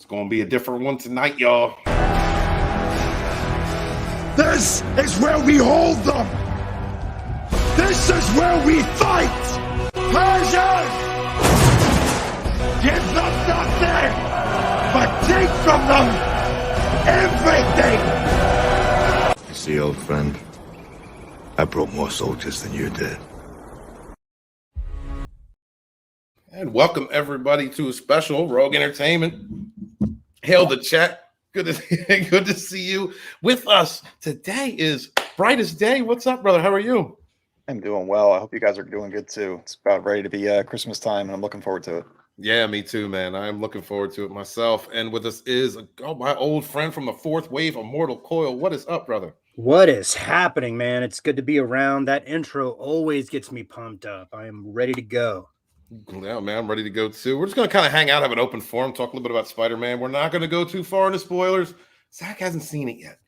going to be a different one tonight, y'all. This is where we hold them. This is where we fight. Persians! Give them nothing, but take from them everything. You see, old friend, I brought more soldiers than you did. And welcome everybody to a special Rogue Entertainment. Hail the chat. Good to see you with us. Today is brightest day. What's up, brother? How are you? I'm doing well. I hope you guys are doing good too. It's about ready to be Christmas time, and I'm looking forward to it. Yeah, me too, man. I'm looking forward to it myself. And with us is my old friend from the fourth wave, Immortal Coil. What is up, brother? What is happening, man? It's good to be around. That intro always gets me pumped up. I am ready to go. Yeah, man, I'm ready to go too. We're just going to kind of hang out, have an open forum, talk a little bit about Spider-Man. We're not going to go too far into spoilers. Zach hasn't seen it yet.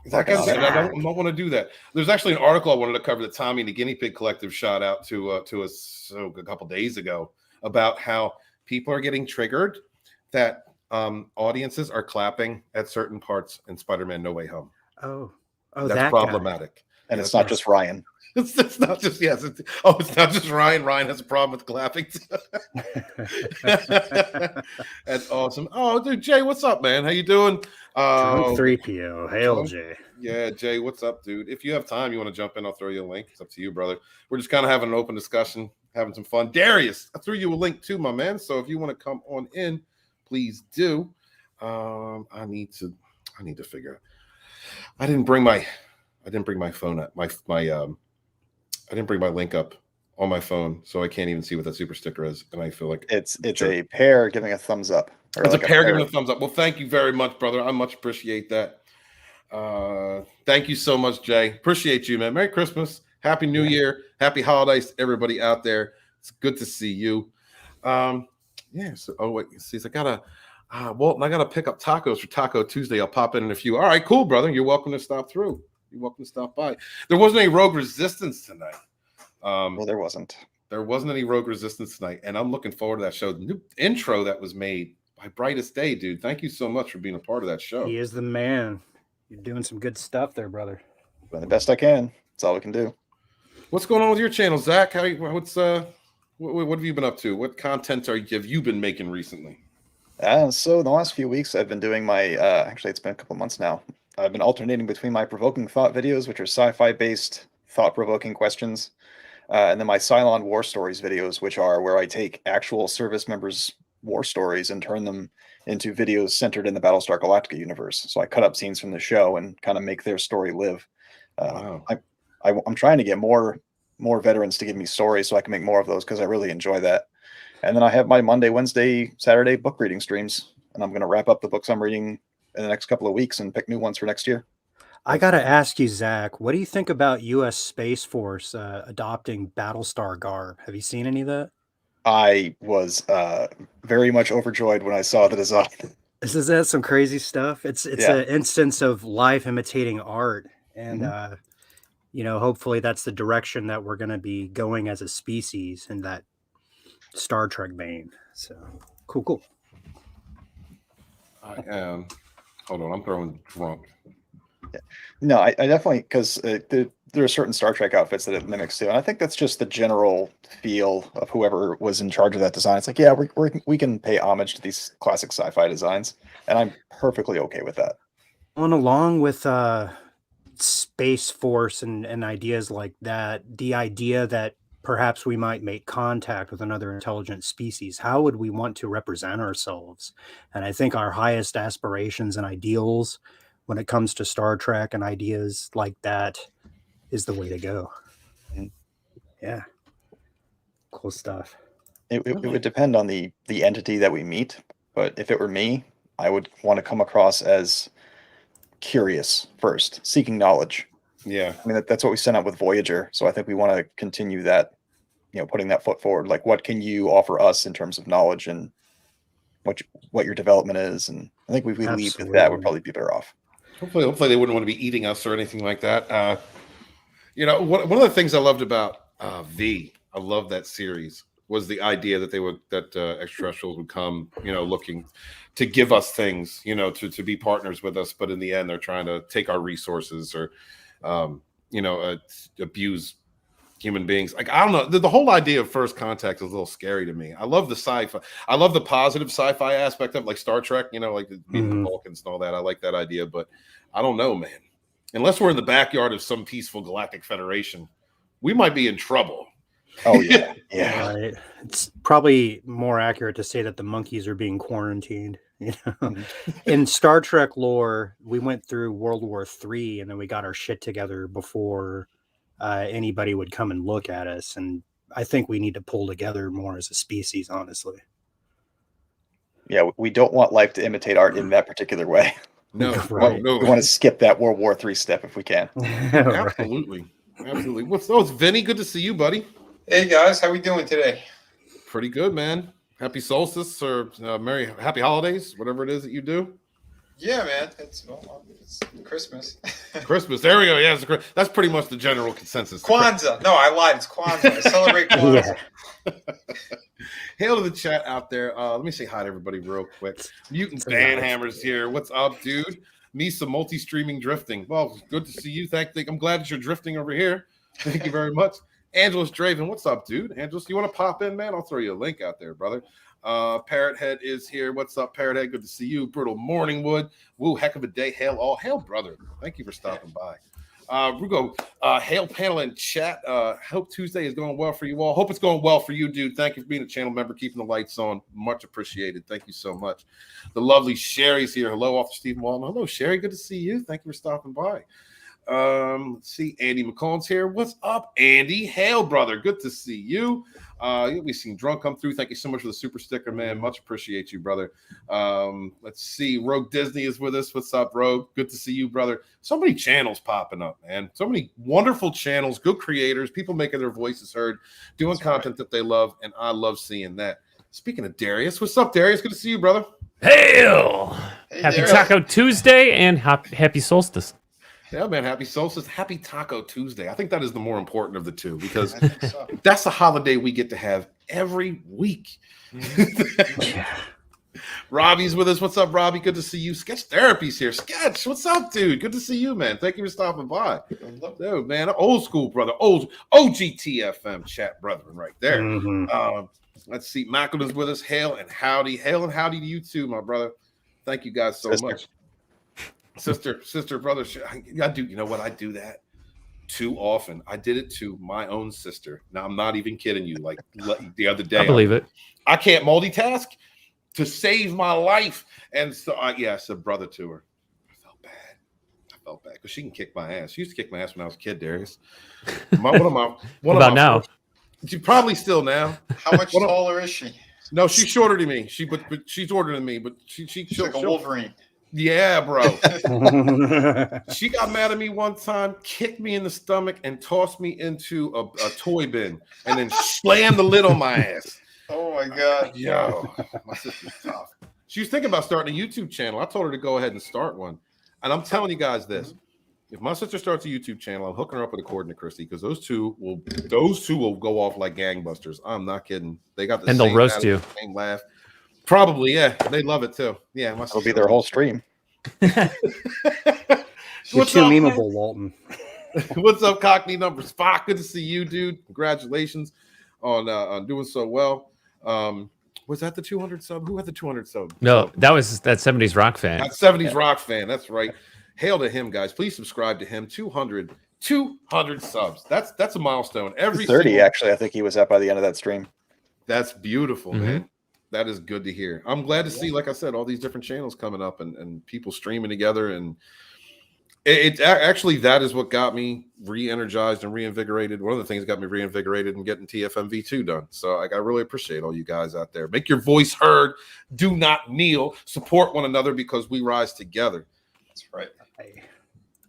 Zach hasn't seen it. I don't want to do that. There's actually an article I wanted to cover that Tommy and the Guinea Pig Collective shot out to us a couple days ago about how people are getting triggered that audiences are clapping at certain parts in Spider-Man No Way Home. Oh, that's that problematic. Guy. And it's not just Ryan. It's not just it's not just Ryan. Ryan has a problem with clapping. That's awesome. Oh, dude, Jay, what's up, man? How you doing? 3PO. Hail, Jay. Yeah, Jay, what's up, dude? If you have time, you want to jump in, I'll throw you a link. It's up to you, brother. We're just kind of having an open discussion, having some fun. Darius, I threw you a link too, my man. So if you want to come on in, please do. I need to figure out. I didn't bring my phone up. I didn't bring my link up on my phone, so I can't even see what that super sticker is. And I feel like it's a pair giving a thumbs up. It's like a pair giving a thumbs up. Well, thank you very much, brother. I much appreciate that. Thank you so much, Jay. Appreciate you, man. Merry Christmas. Happy New Year. Happy holidays, everybody out there. It's good to see you. So wait, see, I gotta Walton, I gotta pick up tacos for Taco Tuesday. I'll pop in a few. All right, cool, brother. You're welcome to stop through. You're welcome to stop by. There wasn't any Rogue Resistance tonight. Well, there wasn't. There wasn't any Rogue Resistance tonight, and I'm looking forward to that show. The new intro that was made by Brightest Day, dude. Thank you so much for being a part of that show. He is the man. You're doing some good stuff there, brother. Doing the best I can. That's all we can do. What's going on with your channel, Zach? What have you been up to? What content have you been making recently? So the last few weeks, I've been doing my. Actually, it's been a couple months now. I've been alternating between my provoking thought videos, which are sci-fi based, thought-provoking questions, and then my Cylon war stories videos, which are where I take actual service members' war stories and turn them into videos centered in the Battlestar Galactica universe. So I cut up scenes from the show and kind of make their story live. Wow. I'm trying to get more veterans to give me stories so I can make more of those because I really enjoy that. And then I have my Monday, Wednesday, Saturday book reading streams, and I'm going to wrap up the books I'm reading in the next couple of weeks and pick new ones for next year. I got to ask you, Zach, what do you think about U.S. Space Force adopting Battlestar garb? Have you seen any of that? I was very much overjoyed when I saw the design. Is that some crazy stuff? It's an instance of life imitating art. And, hopefully that's the direction that we're going to be going as a species in that Star Trek vein. So, cool. I am. Hold on, I'm throwing drunk. Yeah. No, I definitely, because there are certain Star Trek outfits that it mimics too, and I think that's just the general feel of whoever was in charge of that design. It's like, yeah, we can pay homage to these classic sci-fi designs, and I'm perfectly okay with that. And along with Space Force and ideas like that, the idea that perhaps we might make contact with another intelligent species, how would we want to represent ourselves? And I think our highest aspirations and ideals when it comes to Star Trek and ideas like that is the way to go. Yeah. Cool stuff. It would depend on the entity that we meet, but if it were me, I would want to come across as curious first, seeking knowledge. Yeah. I mean, that's what we sent out with Voyager. So I think we want to continue that, putting that foot forward. Like, what can you offer us in terms of knowledge and what your development is? And I think if we lead with that, we'd probably be better off. Hopefully they wouldn't want to be eating us or anything like that. One of the things I loved about I love that series was the idea that extraterrestrials would come, looking to give us things, to be partners with us. But in the end, they're trying to take our resources or, abuse human beings. Like, I don't know. The whole idea of first contact is a little scary to me. I love the sci-fi. I love the positive sci-fi aspect of, like, Star Trek, like meeting the Vulcans and all that. I like that idea, but I don't know, man. Unless we're in the backyard of some peaceful galactic federation, we might be in trouble. Oh yeah, yeah. Right. It's probably more accurate to say that the monkeys are being quarantined. In Star Trek lore, we went through World War III, and then we got our shit together before anybody would come and look at us. And I think we need to pull together more as a species, honestly. Yeah, we don't want life to imitate art in that particular way. No, Right. no. We want to skip that World War III step if we can. Absolutely. Absolutely. It's Vinny. Good to see you, buddy. Hey guys, how we doing today? Pretty good, man. Happy Solstice or happy holidays, whatever it is that you do. Yeah, man. It's Christmas. Christmas. There we go. Yeah, that's pretty much the general consensus. Kwanzaa. No, I lied. It's Kwanzaa. I celebrate Kwanzaa. Hail to the chat out there. Let me say hi to everybody real quick. Mutant Banhammer's here. What's up, dude? Misa multi-streaming drifting. Well, good to see you. I'm glad that you're drifting over here. Thank you very much. Angelus Draven, what's up, dude? Angelus, you want to pop in, man? I'll throw you a link out there, brother. Parrot Head is here. What's up, Parrot Head? Good to see you. Brutal Morningwood. Woo, heck of a day. Hail, brother. Thank you for stopping by. Rugo, hail panel and chat. Hope Tuesday is going well for you all. Hope it's going well for you, dude. Thank you for being a channel member, keeping the lights on. Much appreciated. Thank you so much. The lovely Sherry's here. Hello, Author Stephen Walton. Hello, Sherry. Good to see you. Thank you for stopping by. Let's see. Andy McCollum's here. What's up, Andy? Hail, brother. Good to see you. We've seen Drunk come through. Thank you so much for the super sticker, man. Much appreciate you, brother. Let's see. Rogue Disney is with us. What's up, Rogue? Good to see you, brother. So many channels popping up, man. So many wonderful channels, good creators, people making their voices heard, doing content that they love, and I love seeing that. Speaking of Darius, what's up, Darius? Good to see you, brother. Hail! Hey, Happy Darius. Taco Tuesday and happy Solstice. Yeah, man. Happy Solstice. Happy Taco Tuesday. I think that is the more important of the two because I think so. that's a holiday we get to have every week. Robbie's with us. What's up, Robbie? Good to see you. Sketch Therapy's here. Sketch, what's up, dude? Good to see you, man. Thank you for stopping by. Dude, man, old school brother, old OGTFM chat brethren right there. Let's see. Macklin is with us. Hail and howdy to you too, my brother. Thank you guys so much. Sister, brother. I do. You know what? I do that too often. I did it to my own sister. Now I'm not even kidding you. Like the other day, I believe it. I can't multitask to save my life, and so I said brother to her. I felt bad because she can kick my ass. She used to kick my ass when I was a kid, Darius. Now? She probably still now. How much taller is she? No, she's shorter than me. But she's shorter than me. But she's like a Wolverine. Yeah, bro. She got mad at me one time, kicked me in the stomach, and tossed me into a toy bin, and then slammed the lid on my ass. Oh my god. Yo, my sister's tough. She was thinking about starting a YouTube channel. I told her to go ahead and start one. And I'm telling you guys this. If my sister starts a YouTube channel, I'm hooking her up with a coordinate, Christy, because those two will go off like gangbusters. I'm not kidding. They got the And same they'll roast attitude, you. same laugh. Probably, yeah. They love it too. Yeah, It'll be their whole stream. You're What's too up, man? memeable, Walton. What's up, Cockney number Spock? Good to see you, dude. Congratulations on doing so well. Was that the 200 sub? Who had the 200 sub? No, that was that 70s rock fan. That 70s rock fan. That's right. Hail to him, guys. Please subscribe to him. 200 subs. That's a milestone. Every 30 actually. I think he was at by the end of that stream. That's beautiful, man. That is good to hear. I'm glad to see, like I said, all these different channels coming up and people streaming together. And it actually, that is what got me re-energized and reinvigorated. One of the things that got me reinvigorated and getting TFMV2 done. So I really appreciate all you guys out there. Make your voice heard. Do not kneel. Support one another because we rise together. That's right.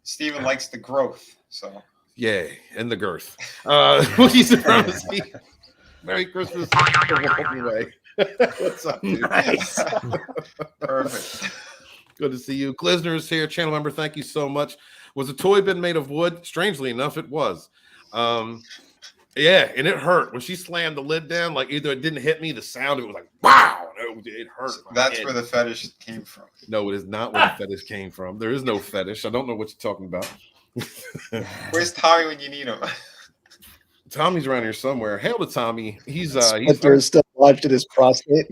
Steven likes the growth. So yay, and the girth. Wookie Supremacy. Merry Christmas. What's up, dude? nice. Perfect. Good to see you. Glisner's here, channel member. Thank you so much. Was a toy bin made of wood? Strangely enough, it was. Yeah, and it hurt when she slammed the lid down. Like either it didn't hit me, the sound of it was like wow, it hurt. That's where the fetish came from. No, it is not where the fetish came from. There is no fetish. I don't know what you're talking about. Where's Tommy when you need him? Tommy's around here somewhere. Hail to Tommy. He's Splinter is still lodged in his prostate.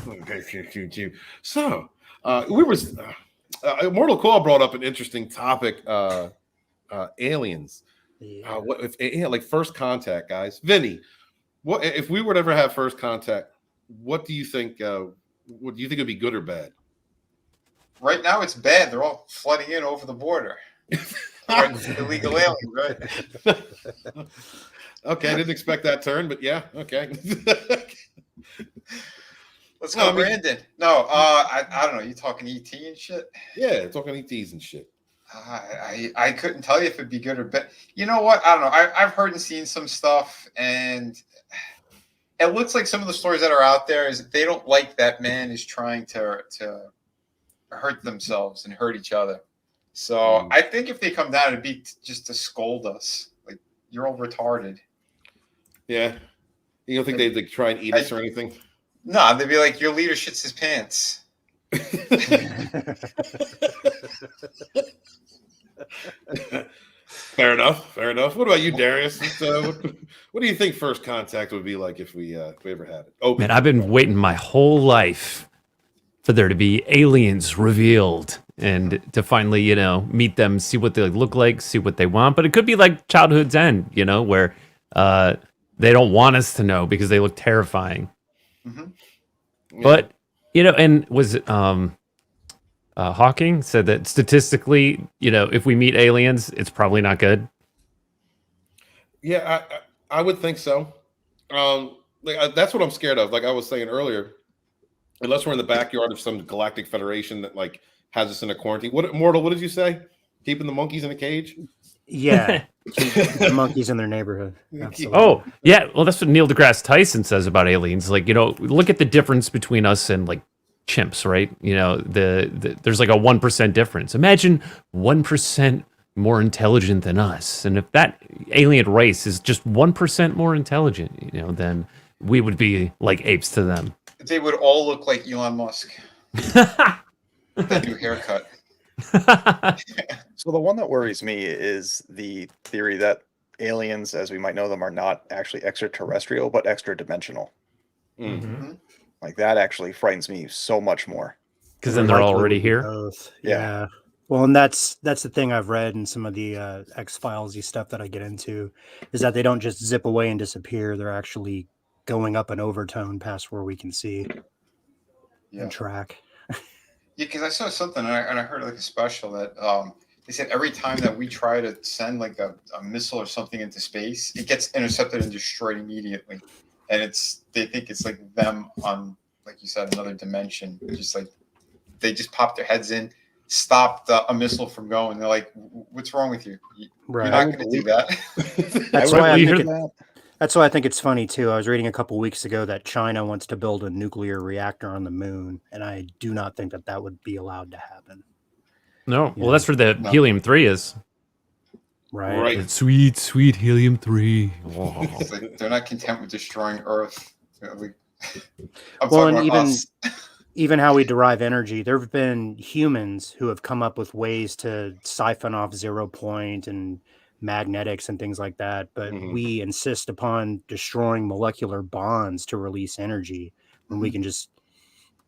Okay, so we was Immortal Call brought up an interesting topic. Aliens. What if like first contact, guys? Vinny, what if we were to ever have first contact? What do you think? What do you think would be good or bad? Right now, it's bad. They're all flooding in over the border. Illegal aliens, right? Okay, I didn't expect that turn, but yeah, okay. Let's go, Brandon. No, I don't know. You talking ET and shit? Yeah, talking ETs and shit. I couldn't tell you if it'd be good or bad. You know what? I don't know. I've heard and seen some stuff, and it looks like some of the stories that are out there is that they don't like that man is trying to hurt themselves and hurt each other. So I think if they come down, it'd be just to scold us. Like, you're all retarded. Yeah. You don't think they'd like, try and eat us or anything? No, they'd be like, your leader shits his pants. Fair enough. What about you, Darius? What do you think first contact would be like if we ever had it? Oh Man, I've been waiting my whole life for there to be aliens revealed and to finally, meet them, see what they look like, see what they want. But it could be like childhood's end, where they don't want us to know because they look terrifying. Mm-hmm. Yeah. But, and was it Hawking said that statistically, if we meet aliens, it's probably not good. Yeah, I would think so. That's what I'm scared of. Like I was saying earlier, unless we're in the backyard of some galactic federation that like has us in a quarantine. What did you say? Keeping the monkeys in a cage? Yeah, keep the monkeys in their neighborhood. Absolutely. Oh, yeah. Well, that's what Neil deGrasse Tyson says about aliens. Like, look at the difference between us and like chimps, right? There's like a 1% difference. Imagine 1% more intelligent than us. And if that alien race is just 1% more intelligent, then we would be like apes to them. They would all look like Elon Musk. That new haircut. So the one that worries me is the theory that aliens, as we might know them, are not actually extraterrestrial, but extra-dimensional. Mm-hmm. Like that actually frightens me so much more. Because then they're already here. Both. Yeah. Yeah. Well, and that's the thing I've read in some of the X-Files-y stuff that I get into is that they don't just zip away and disappear. They're actually going up an overtone past where we can see and track. Yeah, because I saw something and I heard like a special that they said every time that we try to send like a missile or something into space, it gets intercepted and destroyed immediately. And they think it's like them on, like you said, another dimension. Just like they just pop their heads in, stop a missile from going. They're like, "What's wrong with you? You're not going to do that." That's why I think it's funny too. I was reading a couple weeks ago that China wants to build a nuclear reactor on the moon, and I do not think that would be allowed to happen. No, well, that's where the helium-3 is. Right. It's sweet helium-3. Oh. It's like they're not content with destroying Earth. Well, and even how we derive energy, there have been humans who have come up with ways to siphon off 0 point and magnetics and things like that, but we insist upon destroying molecular bonds to release energy when we can just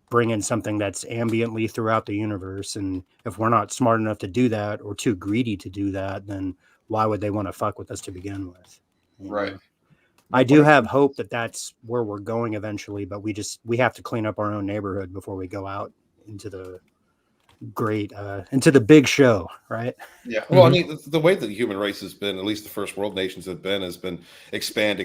bring in something that's ambiently throughout the universe. And if we're not smart enough to do that or too greedy to do that, then why would they want to fuck with us to begin with? Right. I do have hope that that's where we're going eventually, but we have to clean up our own neighborhood before we go out into the into the big show, right? Yeah. Well, I mean, the way that the human race has been, at least the first world nations has been expand.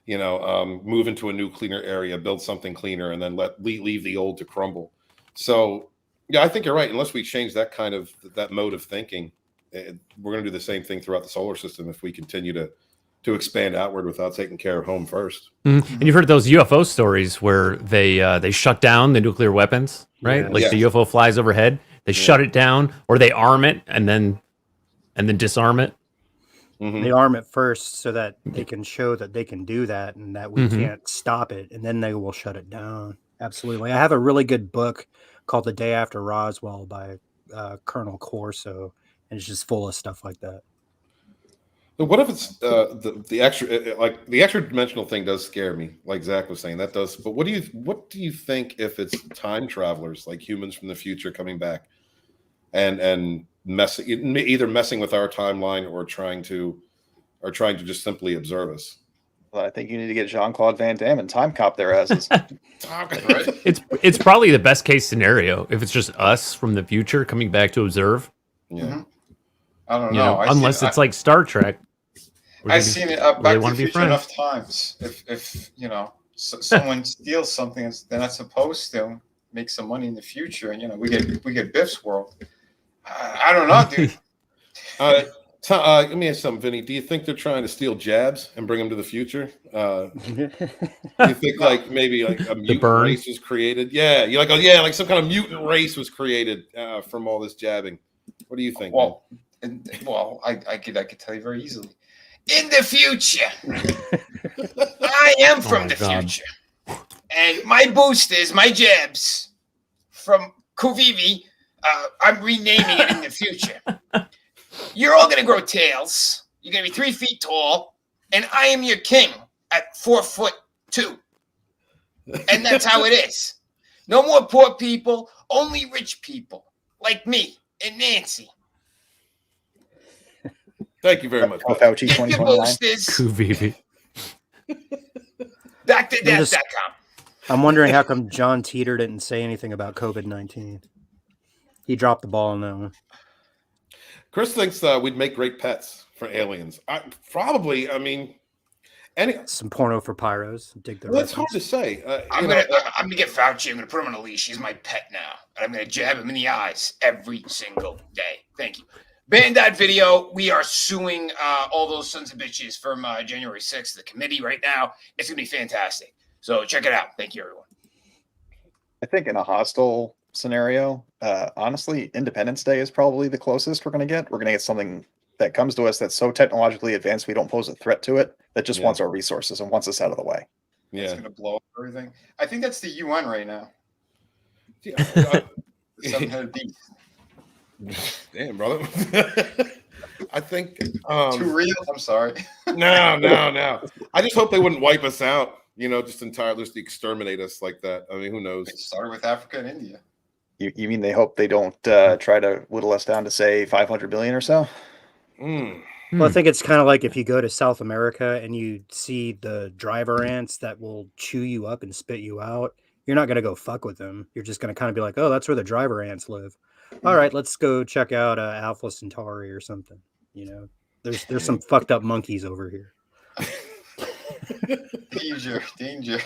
Move into a new, cleaner area, build something cleaner, and then leave the old to crumble. So, yeah, I think you're right. Unless we change that mode of thinking, we're going to do the same thing throughout the solar system if we continue to expand outward without taking care of home first. And you've heard those UFO stories where they shut down the nuclear weapons, right? Yeah. The UFO flies overhead, they shut it down, or they arm it, and then and then disarm it. They arm it first so that they can show that they can do that and that we can't stop it, and then they will shut it down. Absolutely. I have a really good book called The Day After Roswell by Colonel Corso, and it's just full of stuff like that. But what if it's the extra dimensional thing does scare me, like Zach was saying, that does. But what do you think if it's time travelers, like humans from the future coming back and either messing with our timeline or trying to just simply observe us? Well, I think you need to get Jean-Claude Van Damme and Time Cop their asses. Right? It's probably the best case scenario if it's just us from the future coming back to observe. Yeah. I don't know. Unless it's like Star Trek. I've seen it Back to the Future enough times. If someone steals something they're not supposed to, make some money in the future, and we get Biff's world. I don't know, dude. Let me ask something, Vinny. Do you think they're trying to steal jabs and bring them to the future? Do you think like maybe like a mutant race was created? Yeah, you're like, like some kind of mutant race was created from all this jabbing. What do you think? I could tell you very easily. In the future, I am from the future, and my boosters, my jabs from Kuvivi, I'm renaming it in the future. You're all gonna grow tails. You're gonna be 3 feet tall, and I am your king at 4'2", and that's how it is. No more poor people, only rich people like me and Nancy. Thank you very much. Fauci 2029. DrDeath.com. I'm wondering how come John Teeter didn't say anything about COVID-19. He dropped the ball on that one. Chris thinks we'd make great pets for aliens. Probably. I mean, some porno for pyros. Dig the. Well, it's hard to say. I'm gonna get Fauci. I'm gonna put him on a leash. He's my pet now, and I'm gonna jab him in the eyes every single day. Thank you. Ban that video. We are suing all those sons of bitches from January 6th, the committee right now. It's going to be fantastic. So check it out. Thank you, everyone. I think in a hostile scenario, honestly, Independence Day is probably the closest we're going to get. We're going to get something that comes to us that's so technologically advanced we don't pose a threat to it, that just wants our resources and wants us out of the way. Yeah. It's going to blow up everything. I think that's the UN right now. Seven-headed beast. Damn, brother. I think too real. I'm sorry. No. I just hope they wouldn't wipe us out. Just entirely just exterminate us like that. I mean, who knows? It started with Africa and India. You mean they hope they don't try to whittle us down to say 500 billion or so? Well, I think it's kind of like if you go to South America and you see the driver ants that will chew you up and spit you out. You're not going to go fuck with them. You're just going to kind of be like, oh, that's where the driver ants live. All right, let's go check out Alpha Centauri or something. There's some fucked up monkeys over here. Danger.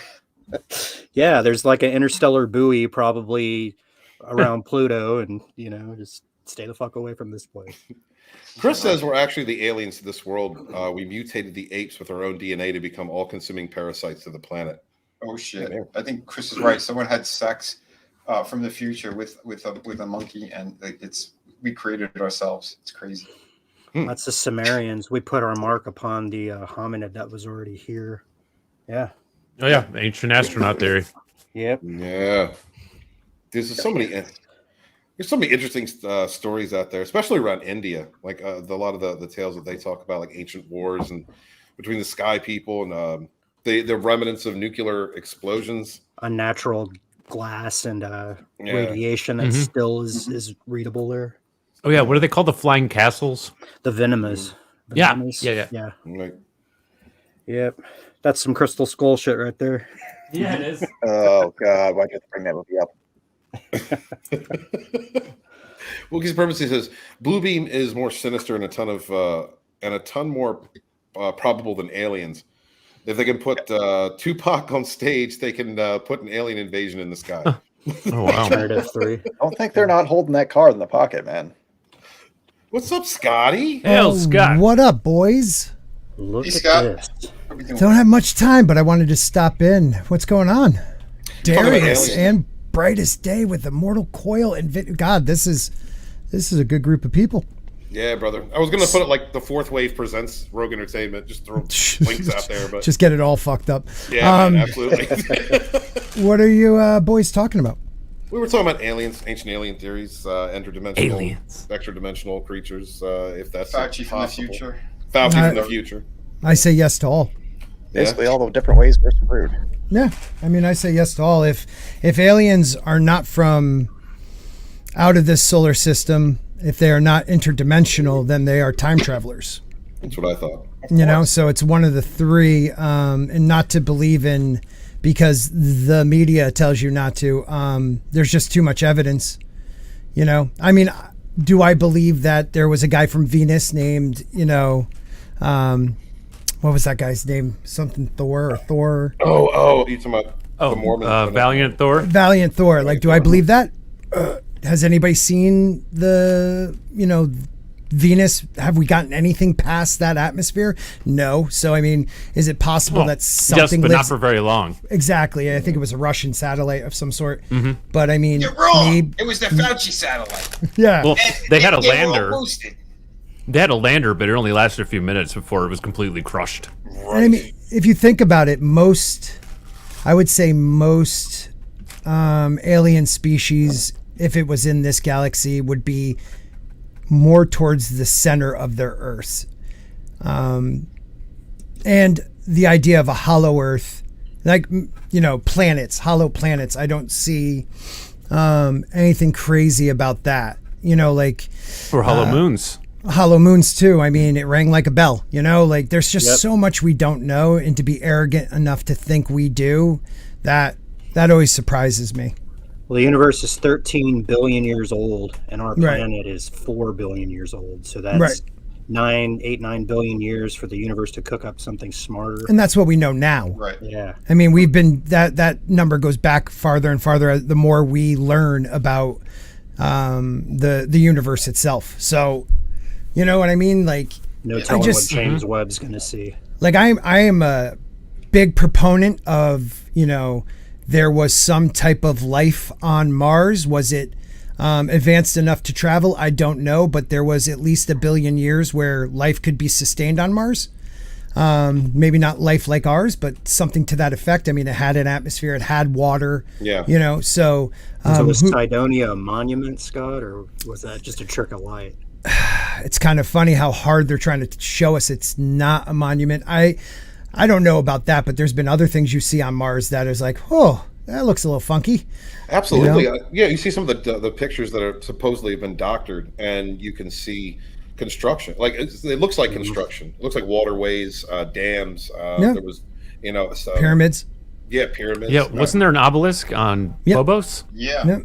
Yeah, there's like an interstellar buoy probably around Pluto, and just stay the fuck away from this place. Chris says we're actually the aliens to this world. We mutated the apes with our own DNA to become all-consuming parasites to the planet. Oh shit! I think Chris is right. Someone had sex from the future with a monkey, and we created it ourselves. It's crazy. That's the Sumerians. We put our mark upon the hominid that was already here. Yeah. Oh yeah, ancient astronaut theory. Yep. Yeah. There's so many interesting stories out there, especially around India. Like a lot of the tales that they talk about, like ancient wars and between the sky people and the remnants of nuclear explosions, unnatural glass and radiation that still is readable there. Oh yeah, what are they called? The flying castles? The Venomous. Yeah. Right. Yep. That's some Crystal Skull shit right there. Yeah, it is. Oh god, why'd you have to bring that movie up? Wookie's Purpose says Bluebeam is more sinister and a ton more probable than aliens. If they can put Tupac on stage, they can put an alien invasion in the sky. Oh wow! Alternative 3. I don't think they're not holding that card in the pocket, man. What's up, Scotty? Hell, Scott. What up, boys? Look Hey, at Scott. this. Don't have much time, but I wanted to stop in. What's going on? Darius and Brightest Day with Immortal Coil and God, this is a good group of people. Yeah, brother. I was gonna put it like the Fourth Wave presents Rogue Entertainment. Just throw links out there, but just get it all fucked up. yeah, man, absolutely. What are you boys talking about? We were talking about aliens, ancient alien theories, interdimensional, Aliens. extra-dimensional creatures. If that's Fauci from the possible. future. Fauci from the future. I say yes to all. Basically, all the different ways we're screwed. Yeah, I mean, I say yes to all. If aliens are not from out of this solar system, if they are not interdimensional, then they are time travelers. That's what I thought. You know, so it's one of the three, and not to believe in because the media tells you not to. There's just too much evidence. You know, I mean, do I believe that there was a guy from Venus named, what was that guy's name? Something Thor or Thor? Oh, you talking about the Mormon? Valiant Thor. Valiant Thor. Like, do I believe that? Has anybody seen the, Venus? Have we gotten anything past that atmosphere? No. So, I mean, is it possible that something yes, but lives? not for very long. Exactly. I think it was a Russian satellite of some sort. Mm-hmm. But I mean, You're wrong. It was the Fauci satellite. Yeah. Well, they had a They were all lander. roasted. They had a lander, but it only lasted a few minutes before it was completely crushed. And I mean, if you think about it, I would say most alien species, if it was in this galaxy, would be more towards the center of their Earth. And the idea of a hollow Earth, like, planets, hollow planets, I don't see anything crazy about that. Or hollow moons. Hollow moons too. I mean, it rang like a bell, there's just so much we don't know, and to be arrogant enough to think we do, that always surprises me. Well, the universe is 13 billion years old, and our Right. planet is 4 billion years old. So that's 9 billion years for the universe to cook up something smarter. And that's what we know now. Right. Yeah. I mean, we've been, that number goes back farther and farther the more we learn about the universe itself. So, you know what I mean? Like, No telling what James Webb's going to see. Like, I am a big proponent of, there was some type of life on Mars. Was it advanced enough to travel? I don't know, but there was at least 1 billion years where life could be sustained on Mars. Maybe not life like ours, but something to that effect. I mean, it had an atmosphere, it had water. Yeah. So was Cydonia a monument, Scott, or was that just a trick of light? It's kind of funny how hard they're trying to show us it's not a monument. I don't know about that, but there's been other things you see on Mars that is like, oh, that looks a little funky. Absolutely. Yeah, you see some of the pictures that are supposedly have been doctored, and you can see construction. Like, it looks like construction. It looks like waterways, dams. There was, pyramids. Yeah, pyramids. Yeah, wasn't there an obelisk on Phobos? Yeah. Yep.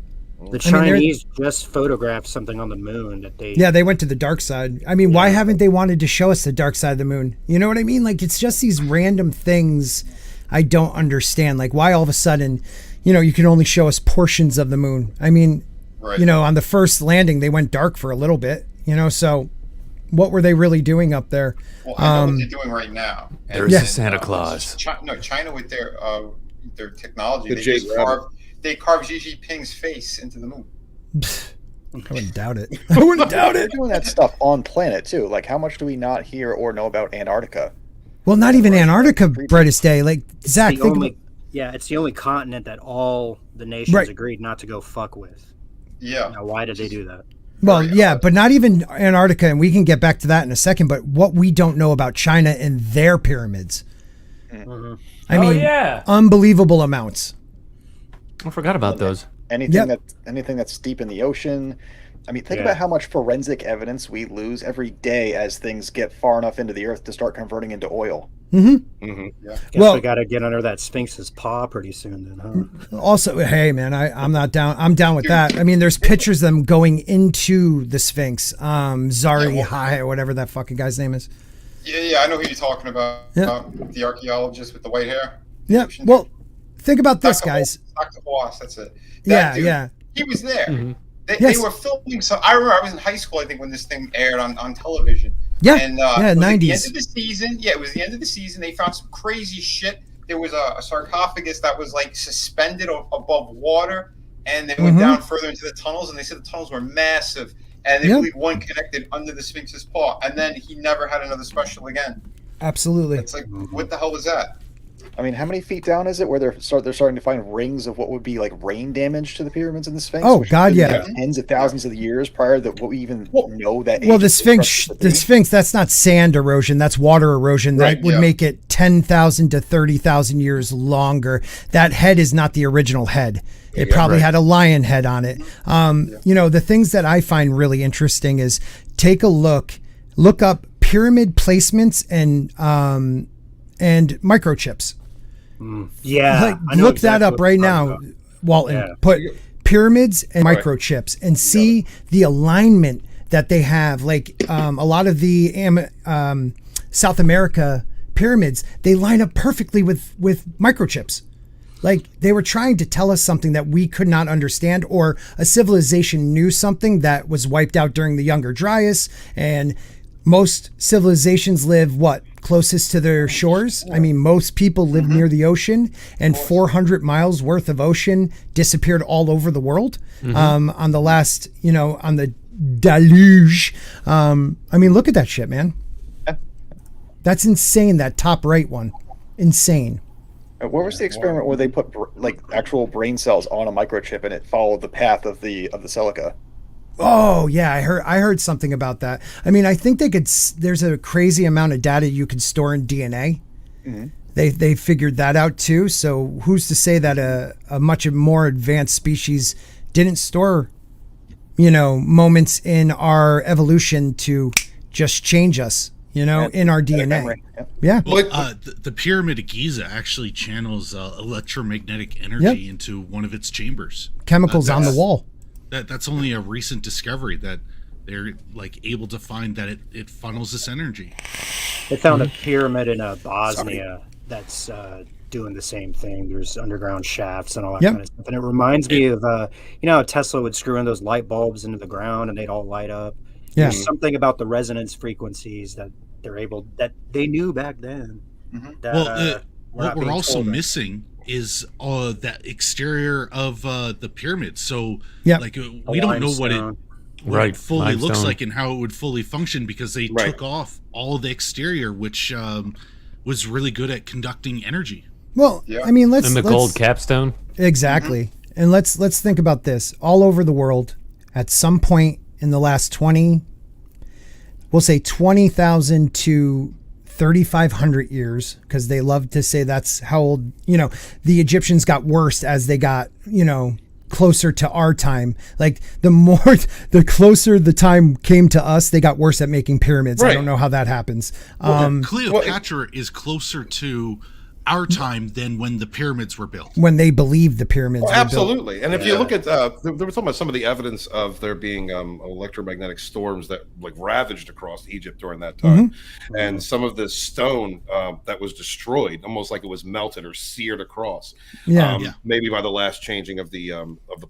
The Chinese just photographed something on the moon that they went to the dark side. I mean, why haven't they wanted to show us the dark side of the moon? You know what I mean? Like, it's just these random things I don't understand. Like, why all of a sudden, you can only show us portions of the moon. I mean, on the first landing, they went dark for a little bit, so what were they really doing up there? Well, I know what they're doing right now. There's Santa Claus. China with their technology, they carved Xi Jinping's face into the moon. I wouldn't doubt it. I wouldn't doubt it. They're doing that stuff on planet too. Like, how much do we not hear or know about Antarctica? Well, not even Antarctica, brightest day. Like, Zach, it's the only continent that all the nations agreed not to go fuck with. Yeah. Now, why did they do that? Well, yeah, but not even Antarctica, and we can get back to that in a second, but what we don't know about China and their pyramids. Mm-hmm. I mean, unbelievable amounts. I forgot about those. Anything that's deep in the ocean. I mean, think about how much forensic evidence we lose every day as things get far enough into the earth to start converting into oil. Mm-hmm. Mm-hmm. Yeah. Guess we got to get under that Sphinx's paw pretty soon then, huh? Also, hey, man, I'm not down. I'm down with that. I mean, there's pictures of them going into the Sphinx. Zari High, or whatever that fucking guy's name is. Yeah, I know who you're talking about. Yeah. The archaeologist with the white hair. Yeah, well, think about this, guys. Dr. Haas, that's it. Yeah. He was there. Mm-hmm. They were filming. So I remember I was in high school, I think, when this thing aired on television. Yeah, and, 90s. The end of the season. Yeah, it was the end of the season. They found some crazy shit. There was a sarcophagus that was like suspended above water, and they went down further into the tunnels, and they said the tunnels were massive. and they Yep. believe one connected under the Sphinx's paw, and then he never had another special again. Absolutely. It's like, what the hell was that? I mean, how many feet down is it where they're starting to find rings of what would be like rain damage to the pyramids and the Sphinx? Oh, which God, could be, yeah. like, tens of thousands of years prior to what we even know that. Well, age the of Sphinx, construction the to be. Sphinx, that's not sand erosion. That's water erosion. Right, That would yeah. make it 10,000 to 30,000 years longer. That head is not the original head. It probably had a lion head on it. You know, the things that I find really interesting is take a look up pyramid placements and microchips. Yeah. Like, I know look exactly that up what right you're now, talking Walton. Yeah. Put pyramids and Right. microchips and see the alignment that they have. Like a lot of the South America pyramids, they line up perfectly with microchips. Like they were trying to tell us something that we could not understand, or a civilization knew something that was wiped out during the Younger Dryas. And most civilizations live closest to their shores. I mean, most people live near the ocean, and 400 miles worth of ocean disappeared all over the world on the last, on the deluge. I mean, look at that shit, man. That's insane. That top right one, insane. What was the experiment where they put like actual brain cells on a microchip and it followed the path of the silica? Oh yeah, I heard something about that. I mean, I think there's a crazy amount of data you could store in DNA. Mm-hmm. They figured that out too. So who's to say that a much more advanced species didn't store, moments in our evolution to just change us, in our DNA. Memory. Yeah. Well, the Pyramid of Giza actually channels electromagnetic energy into one of its chambers. Chemicals on the wall. That's only a recent discovery that they're like able to find that it funnels this energy. They found a pyramid in Bosnia that's doing the same thing. There's underground shafts and all that kind of stuff. And it reminds me of, how Tesla would screw in those light bulbs into the ground and they'd all light up. Yeah. There's something about the resonance frequencies that that they knew back then. That, what we're also missing is that exterior of the pyramid. So like we don't know what it fully looks like and how it would fully function because they took off all the exterior, which was really good at conducting energy. Well, I mean, let's And the gold capstone. Exactly. And let's think about this. All over the world, at some point in the last 20,000 to 3,500 years, because they love to say that's how old, the Egyptians got worse as they got, closer to our time. Like the closer the time came to us, they got worse at making pyramids. I don't know how that happens. Cleopatra is closer to our time than when the pyramids were built. When they believed the pyramids were built. Absolutely. And if you look at, there was talking about some of the evidence of there being electromagnetic storms that like ravaged across Egypt during that time. And some of the stone that was destroyed, almost like it was melted or seared across. Maybe by the last changing of the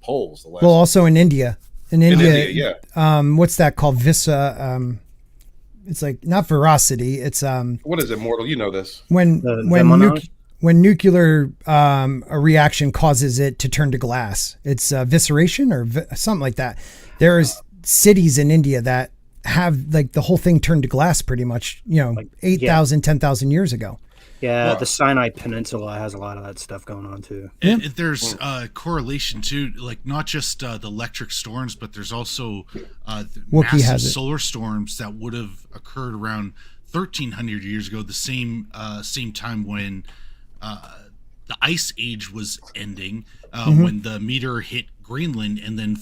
poles. Well, also in India. In India, what's that called? Visa. It's like not veracity. It's what is it, Mortal? You know this. When nuclear a reaction causes it to turn to glass. It's visceration or something like that. There's cities in India that have like the whole thing turned to glass pretty much, 8,000, 10,000 years ago. Yeah, the Sinai Peninsula has a lot of that stuff going on too. And there's correlation too, like not just the electric storms, but there's also massive solar storms that would have occurred around 1,300 years ago, the same time when the ice age was ending, when the meteor hit Greenland and then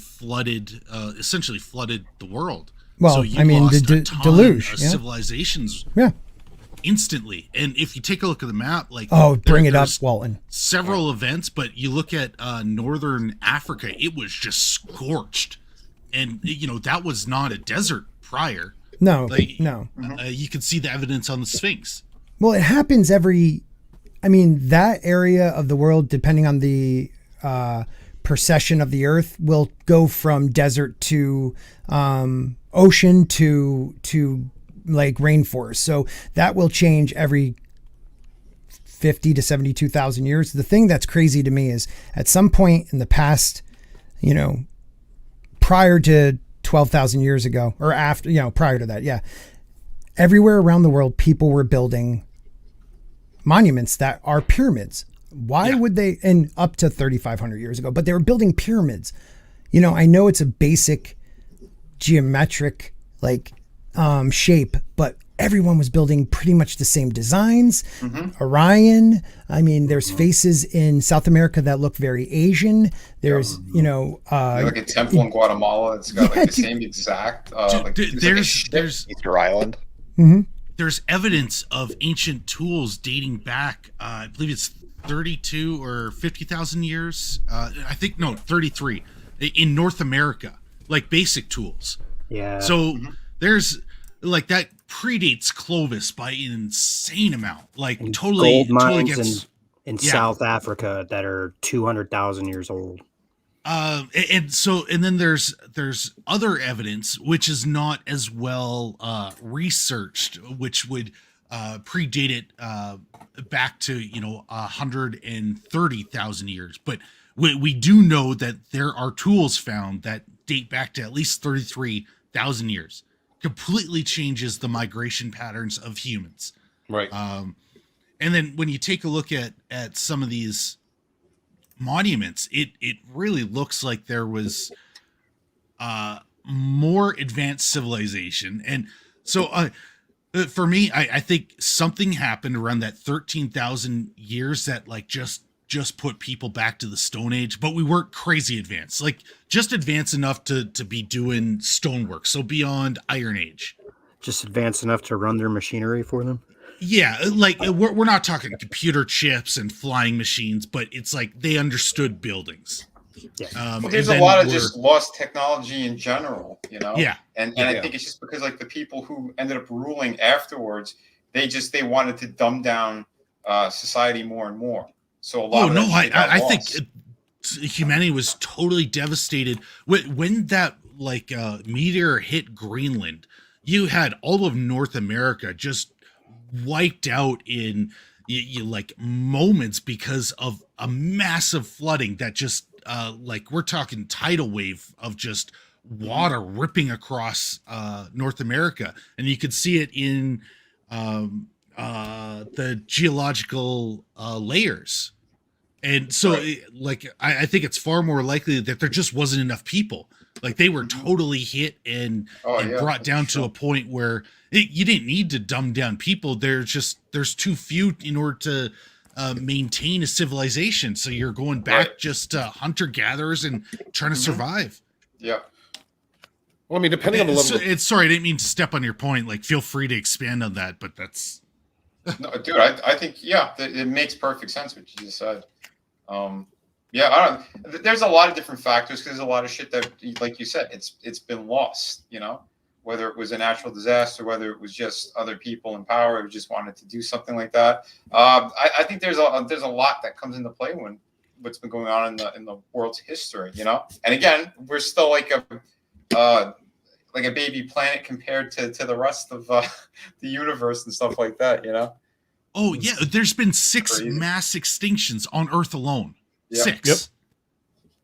essentially flooded the world. Well, so you lost a ton deluge of civilizations. Instantly. And if you take a look at the map, like bring it up, Walton. Several events, but you look at northern Africa, it was just scorched, and that was not a desert prior. No. You can see the evidence on the Sphinx. Well, it happens that area of the world, depending on the precession of the Earth, will go from desert to ocean to like rainforest. So that will change every 50 to 72,000 years. The thing that's crazy to me is at some point in the past, prior to 12,000 years ago, or after, prior to that. Yeah. Everywhere around the world, people were building monuments that are pyramids. Why would they, and up to 3,500 years ago, but they were building pyramids. I know it's a basic geometric shape, but everyone was building pretty much the same designs. Orion. I mean, there's faces in South America that look very Asian. There's, like a temple in Guatemala. It's got the same exact. There's Easter Island. There's evidence of ancient tools dating back. I believe it's 32 or 50,000 years. I think 33 in North America, like basic tools. Yeah. So there's that predates Clovis by an insane amount. And totally gold mines gets in South Africa that are 200,000 years old. And then there's other evidence which is not as well researched, which would predate it back to 130,000 years. But we do know that there are tools found that date back to at least 33,000 years. Completely changes the migration patterns of humans. Right. And then when you take a look at some of these monuments, it really looks like there was more advanced civilization. And so for me, I think something happened around that 13,000 years that just put people back to the Stone Age, but we weren't crazy advanced, just advanced enough to be doing stonework. So beyond Iron Age, just advanced enough to run their machinery for them. Yeah, we're not talking computer chips and flying machines, but it's they understood buildings. Yeah. There's a lot of just lost technology in general, Yeah. And I think it's just because the people who ended up ruling afterwards, they wanted to dumb down society more and more. So a lot. Oh no, I think humanity was totally devastated when that meteor hit Greenland. You had all of North America just wiped out in moments because of a massive flooding that just we're talking tidal wave of just water ripping across North America, and you could see it in the geological layers. And so I think it's far more likely that there just wasn't enough people. They were totally hit and brought down to a point where you didn't need to dumb down people. There's too few in order to maintain a civilization. So you're going back just to hunter-gatherers and trying to survive. Yeah. Well, I mean, depending on the level. Sorry, I didn't mean to step on your point. Feel free to expand on that, but that's. No, dude, I think it makes perfect sense what you just said. There's a lot of different factors because there's a lot of shit that, like you said, it's been lost. Whether it was a natural disaster, whether it was just other people in power who just wanted to do something like that. I think there's a lot that comes into play when what's been going on in the world's history. And again, we're still like a baby planet compared to the rest of the universe and stuff like that. Oh yeah, there's been 6 mass extinctions on Earth alone. Yep. 6.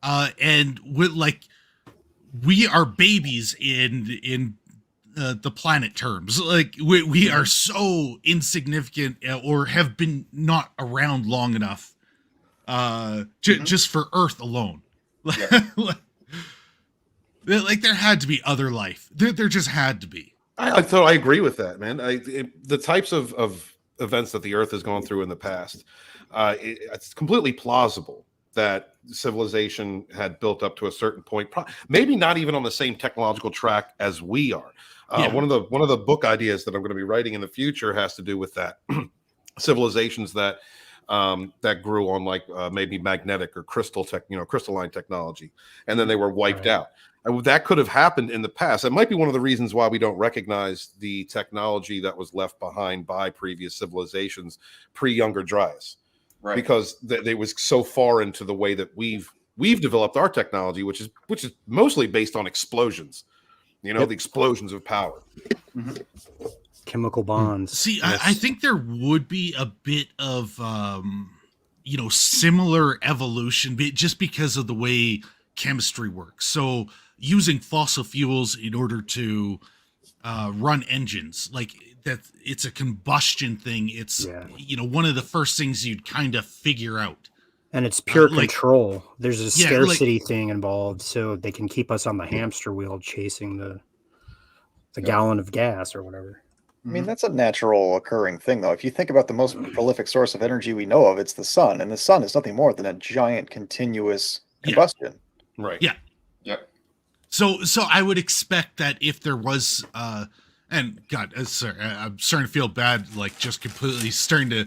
Yep. And we are babies in the planet terms. We are so insignificant, or have been not around long enough just for Earth alone. There had to be other life. There just had to be. I agree with that, man. The types of events that the Earth has gone through in the past, it's completely plausible that civilization had built up to a certain point, maybe not even on the same technological track as we are. One of the book ideas that I'm going to be writing in the future has to do with that. Civilizations that grew on maybe magnetic or crystalline technology, and then they were wiped out. And that could have happened in the past. It might be one of the reasons why we don't recognize the technology that was left behind by previous civilizations pre-Younger Dryas, right? Because they was so far into the way that we've developed our technology, which is mostly based on explosions. The explosions of power. Chemical bonds. See, I think there would be a bit of similar evolution, just because of the way chemistry works. So using fossil fuels in order to run engines, like that. It's a combustion thing. It's one of the first things you'd kind of figure out. And it's pure control. There's a scarcity thing involved, so they can keep us on the hamster wheel chasing the gallon of gas or whatever. I mean, that's a natural occurring thing, though. If you think about the most prolific source of energy we know of, it's the sun. And the sun is nothing more than a giant continuous combustion. Right. Yeah. Yep. So I would expect that if there was, and God, sorry, I'm starting to feel bad, like just completely starting to,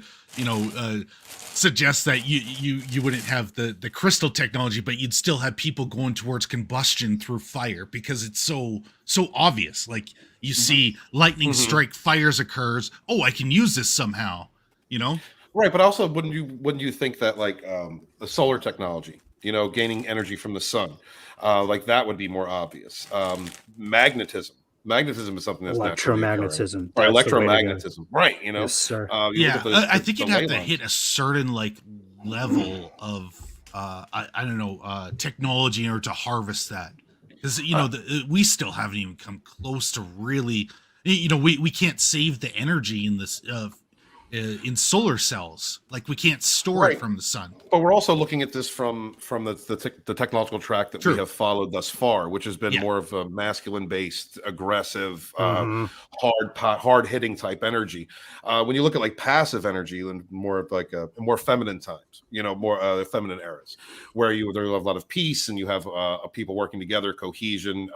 suggest that you wouldn't have the crystal technology, but you'd still have people going towards combustion through fire because it's so obvious. Like you see lightning strike, fires occurs. Oh, I can use this somehow, Right, but also wouldn't you think that like the solar technology, gaining energy from the sun, like that would be more obvious. Magnetism is something that's electromagnetism. Right, electromagnetism. Right, Yes, sir. I think you'd have to hit a certain like level of I don't know technology in order to harvest that, because we still haven't even come close to really. We can't save the energy in this in solar cells. Like we can't store it from the sun. But we're also looking at this from the technological track that we have followed thus far, which has been more of a masculine-based, aggressive, hard-hitting type energy. When you look at like passive energy and more of like more feminine times, more feminine eras, where there have a lot of peace and you have people working together, cohesion,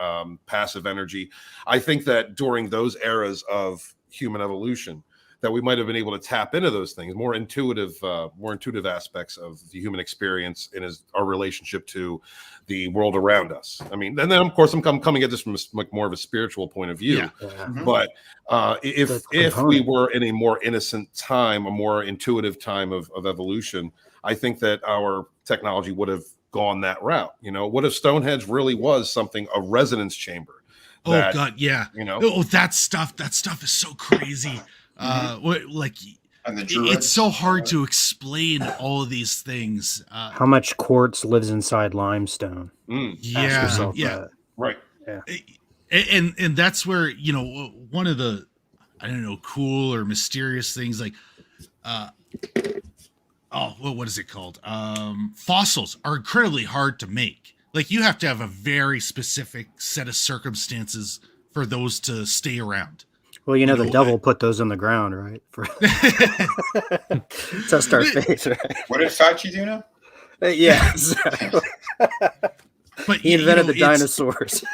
passive energy. I think that during those eras of human evolution, that we might have been able to tap into those things, more intuitive aspects of the human experience and our relationship to the world around us. I mean, and then of course I'm coming at this from more of a spiritual point of view. But if we were in a more innocent time, a more intuitive time of evolution, I think that our technology would have gone that route. What if Stonehenge really was a resonance chamber? God, yeah. That stuff is so crazy. It's so hard to explain all of these things. How much quartz lives inside limestone? Yeah. Right. Yeah. And that's where one of the cool or mysterious things like what is it called? Fossils are incredibly hard to make. Like you have to have a very specific set of circumstances for those to stay around. Well, the devil put those on the ground, right? Test our faith, right? What did Fauci do now? Yeah, exactly. But he invented the dinosaurs.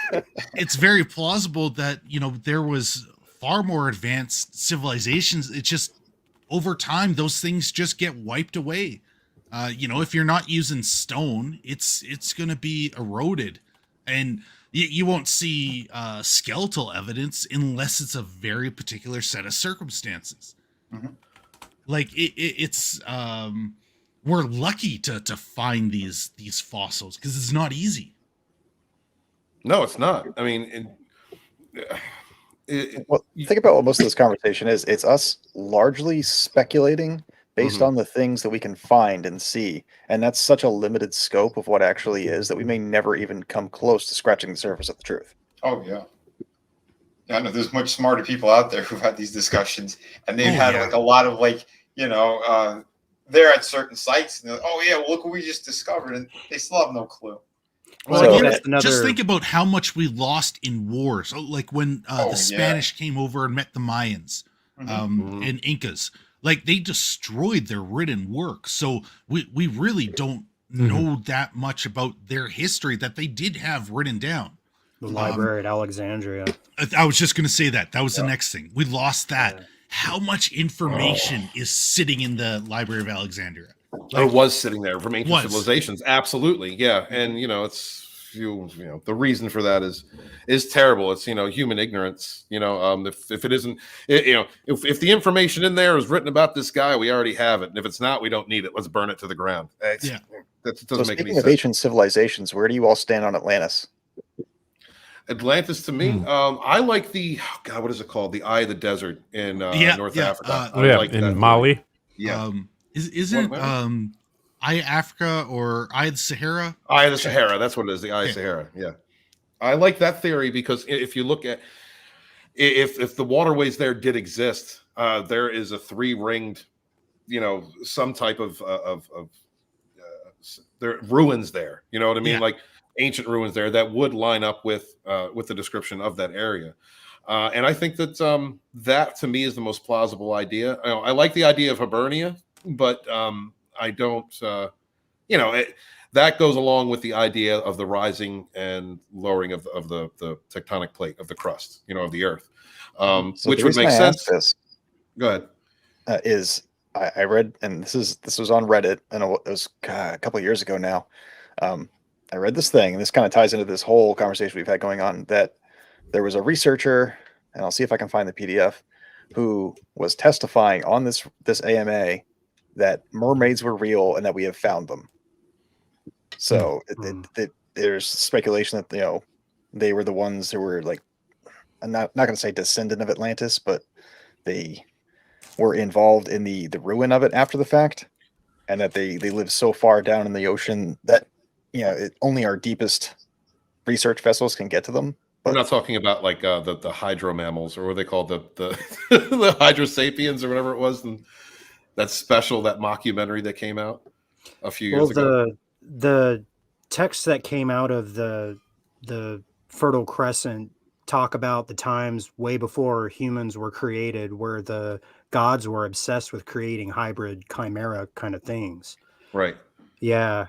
It's very plausible that there was far more advanced civilizations. It's just over time those things just get wiped away. If you're not using stone, it's going to be eroded, and you won't see skeletal evidence unless it's a very particular set of circumstances. Like it's we're lucky to find these fossils because it's not easy. No, it's not. I mean, think about what most of this conversation is. It's us largely speculating based on the things that we can find and see. And that's such a limited scope of what actually is that we may never even come close to scratching the surface of the truth. Oh, yeah. I know there's much smarter people out there who've had these discussions, and they've had like a lot of they're at certain sites and they're like, oh yeah, well, look what we just discovered, and they still have no clue. Well, just think about how much we lost in wars. Like when the Spanish came over and met the Mayans and Incas. Like they destroyed their written work. So we really don't know that much about their history that they did have written down. The library at Alexandria. I was just going to say that. That was the next thing. We lost that. Yeah. How much information is sitting in the Library of Alexandria? Or was sitting there from ancient civilizations. Absolutely. Yeah. And, it's the reason for that is terrible. It's, human ignorance, if it isn't, if the information in there is written about this guy, we already have it. And if it's not, we don't need it. Let's burn it to the ground. That doesn't make any sense. Speaking of ancient civilizations, where do you all stand on Atlantis? Atlantis to me, I like what is it called? The Eye of the Desert in North Africa. In Mali. Yeah. Isn't Eye of Africa or Eye of the Sahara? Eye of the Sahara. That's what it is. The Eye of Sahara. Yeah. I like that theory because if you look at if the waterways there did exist, there is a three-ringed, some type of there ruins there. You know what I mean? Yeah. Like ancient ruins there that would line up with the description of that area. And I think that that to me is the most plausible idea. I like the idea of Hibernia, but I don't. That goes along with the idea of the rising and lowering of the tectonic plate of the crust, of the Earth, which would make sense. Go ahead. I read, and this was on Reddit, and it was a couple of years ago now. I read this thing, and this kind of ties into this whole conversation we've had going on, that there was a researcher, and I'll see if I can find the PDF, who was testifying on this AMA that mermaids were real and that we have found them. So there's speculation that they were the ones who were like, I'm not going to say descendant of Atlantis, but they were involved in the ruin of it after the fact, and that they live so far down in the ocean that only our deepest research vessels can get to them. We're not talking about like the hydro mammals, or what they called the the hydrosapiens or whatever it was, and that mockumentary that came out a few years ago. The texts that came out of the Fertile Crescent talk about the times way before humans were created, where the gods were obsessed with creating hybrid chimera kind of things. Right. Yeah.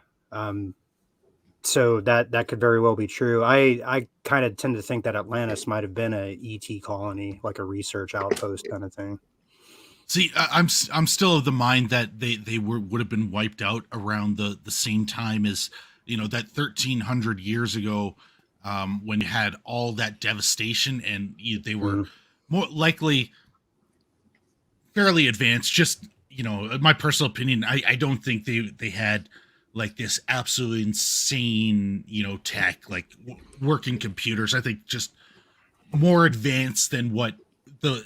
So that could very well be true. I kind of tend to think that Atlantis might have been a ET colony, like a research outpost kind of thing. See, I'm still of the mind that they would have been wiped out around the same time as that 1300 years ago, when you had all that devastation, and they were more likely fairly advanced. Just my personal opinion, I don't think they had like this absolutely insane tech, like working computers. I think just more advanced than what the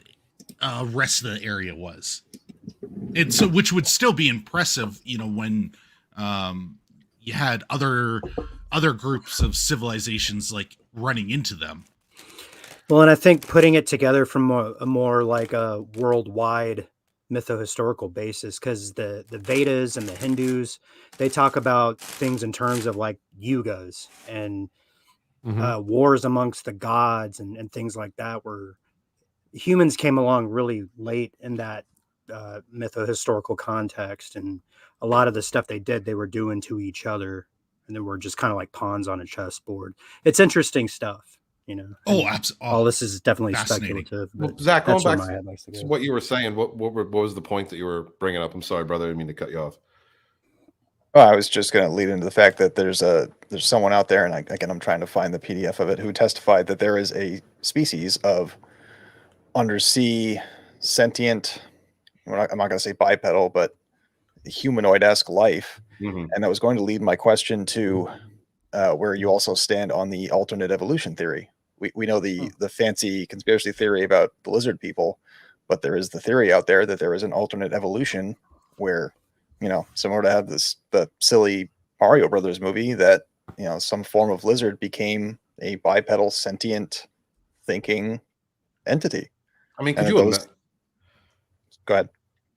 rest of the area was, and so which would still be impressive when you had other groups of civilizations like running into them. Well, and I think putting it together from a more like a worldwide mytho-historical basis, because the Vedas and the Hindus, they talk about things in terms of like yugas and wars amongst the gods and things like that, where humans came along really late in that mytho-historical context, and a lot of the stuff they did, they were doing to each other, and they were just kind of like pawns on a chessboard. It's interesting stuff, Absolutely. All this is definitely speculative. Well, Zach, going back to what you were saying, what was the point that you were bringing up? I'm sorry, brother, I didn't mean to cut you off. Well, I was just going to lead into the fact that there's someone out there, and I'm trying to find the PDF of it, who testified that there is a species of undersea sentient, I'm not going to say bipedal, but humanoid-esque life. And that was going to lead my question to where you also stand on the alternate evolution theory. We know the fancy conspiracy theory about the lizard people, but there is the theory out there that there is an alternate evolution where, similar to have the silly Mario Brothers movie, that, some form of lizard became a bipedal sentient thinking entity. I mean, could you imagine? Go ahead.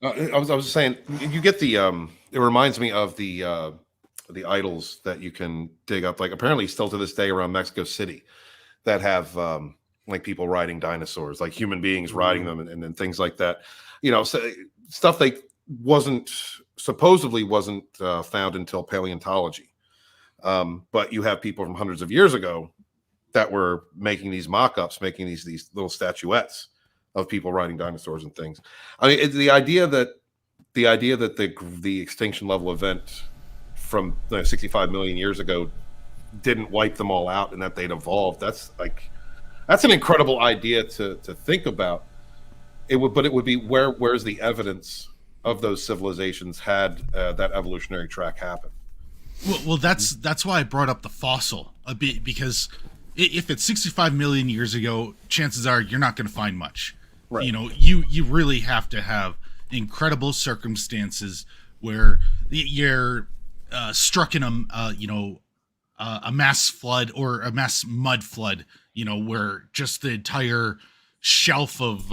I was just saying, you get the it reminds me of the idols that you can dig up, like apparently still to this day around Mexico City, that have like people riding dinosaurs, like human beings riding them, and things like that. So, stuff they supposedly wasn't found until paleontology. But you have people from hundreds of years ago that were making these mock-ups, making these little statuettes of people riding dinosaurs and things. I mean, it's the idea that the extinction level event from 65 million years ago didn't wipe them all out, and that they'd evolved. That's an incredible idea to think about. It would be where's the evidence of those civilizations had that evolutionary track happen? Well, that's why I brought up the fossil a bit, because if it's 65 million years ago, chances are you're not going to find much. Right. You really have to have incredible circumstances where you're struck in a mass flood or a mass mud flood, where just the entire shelf of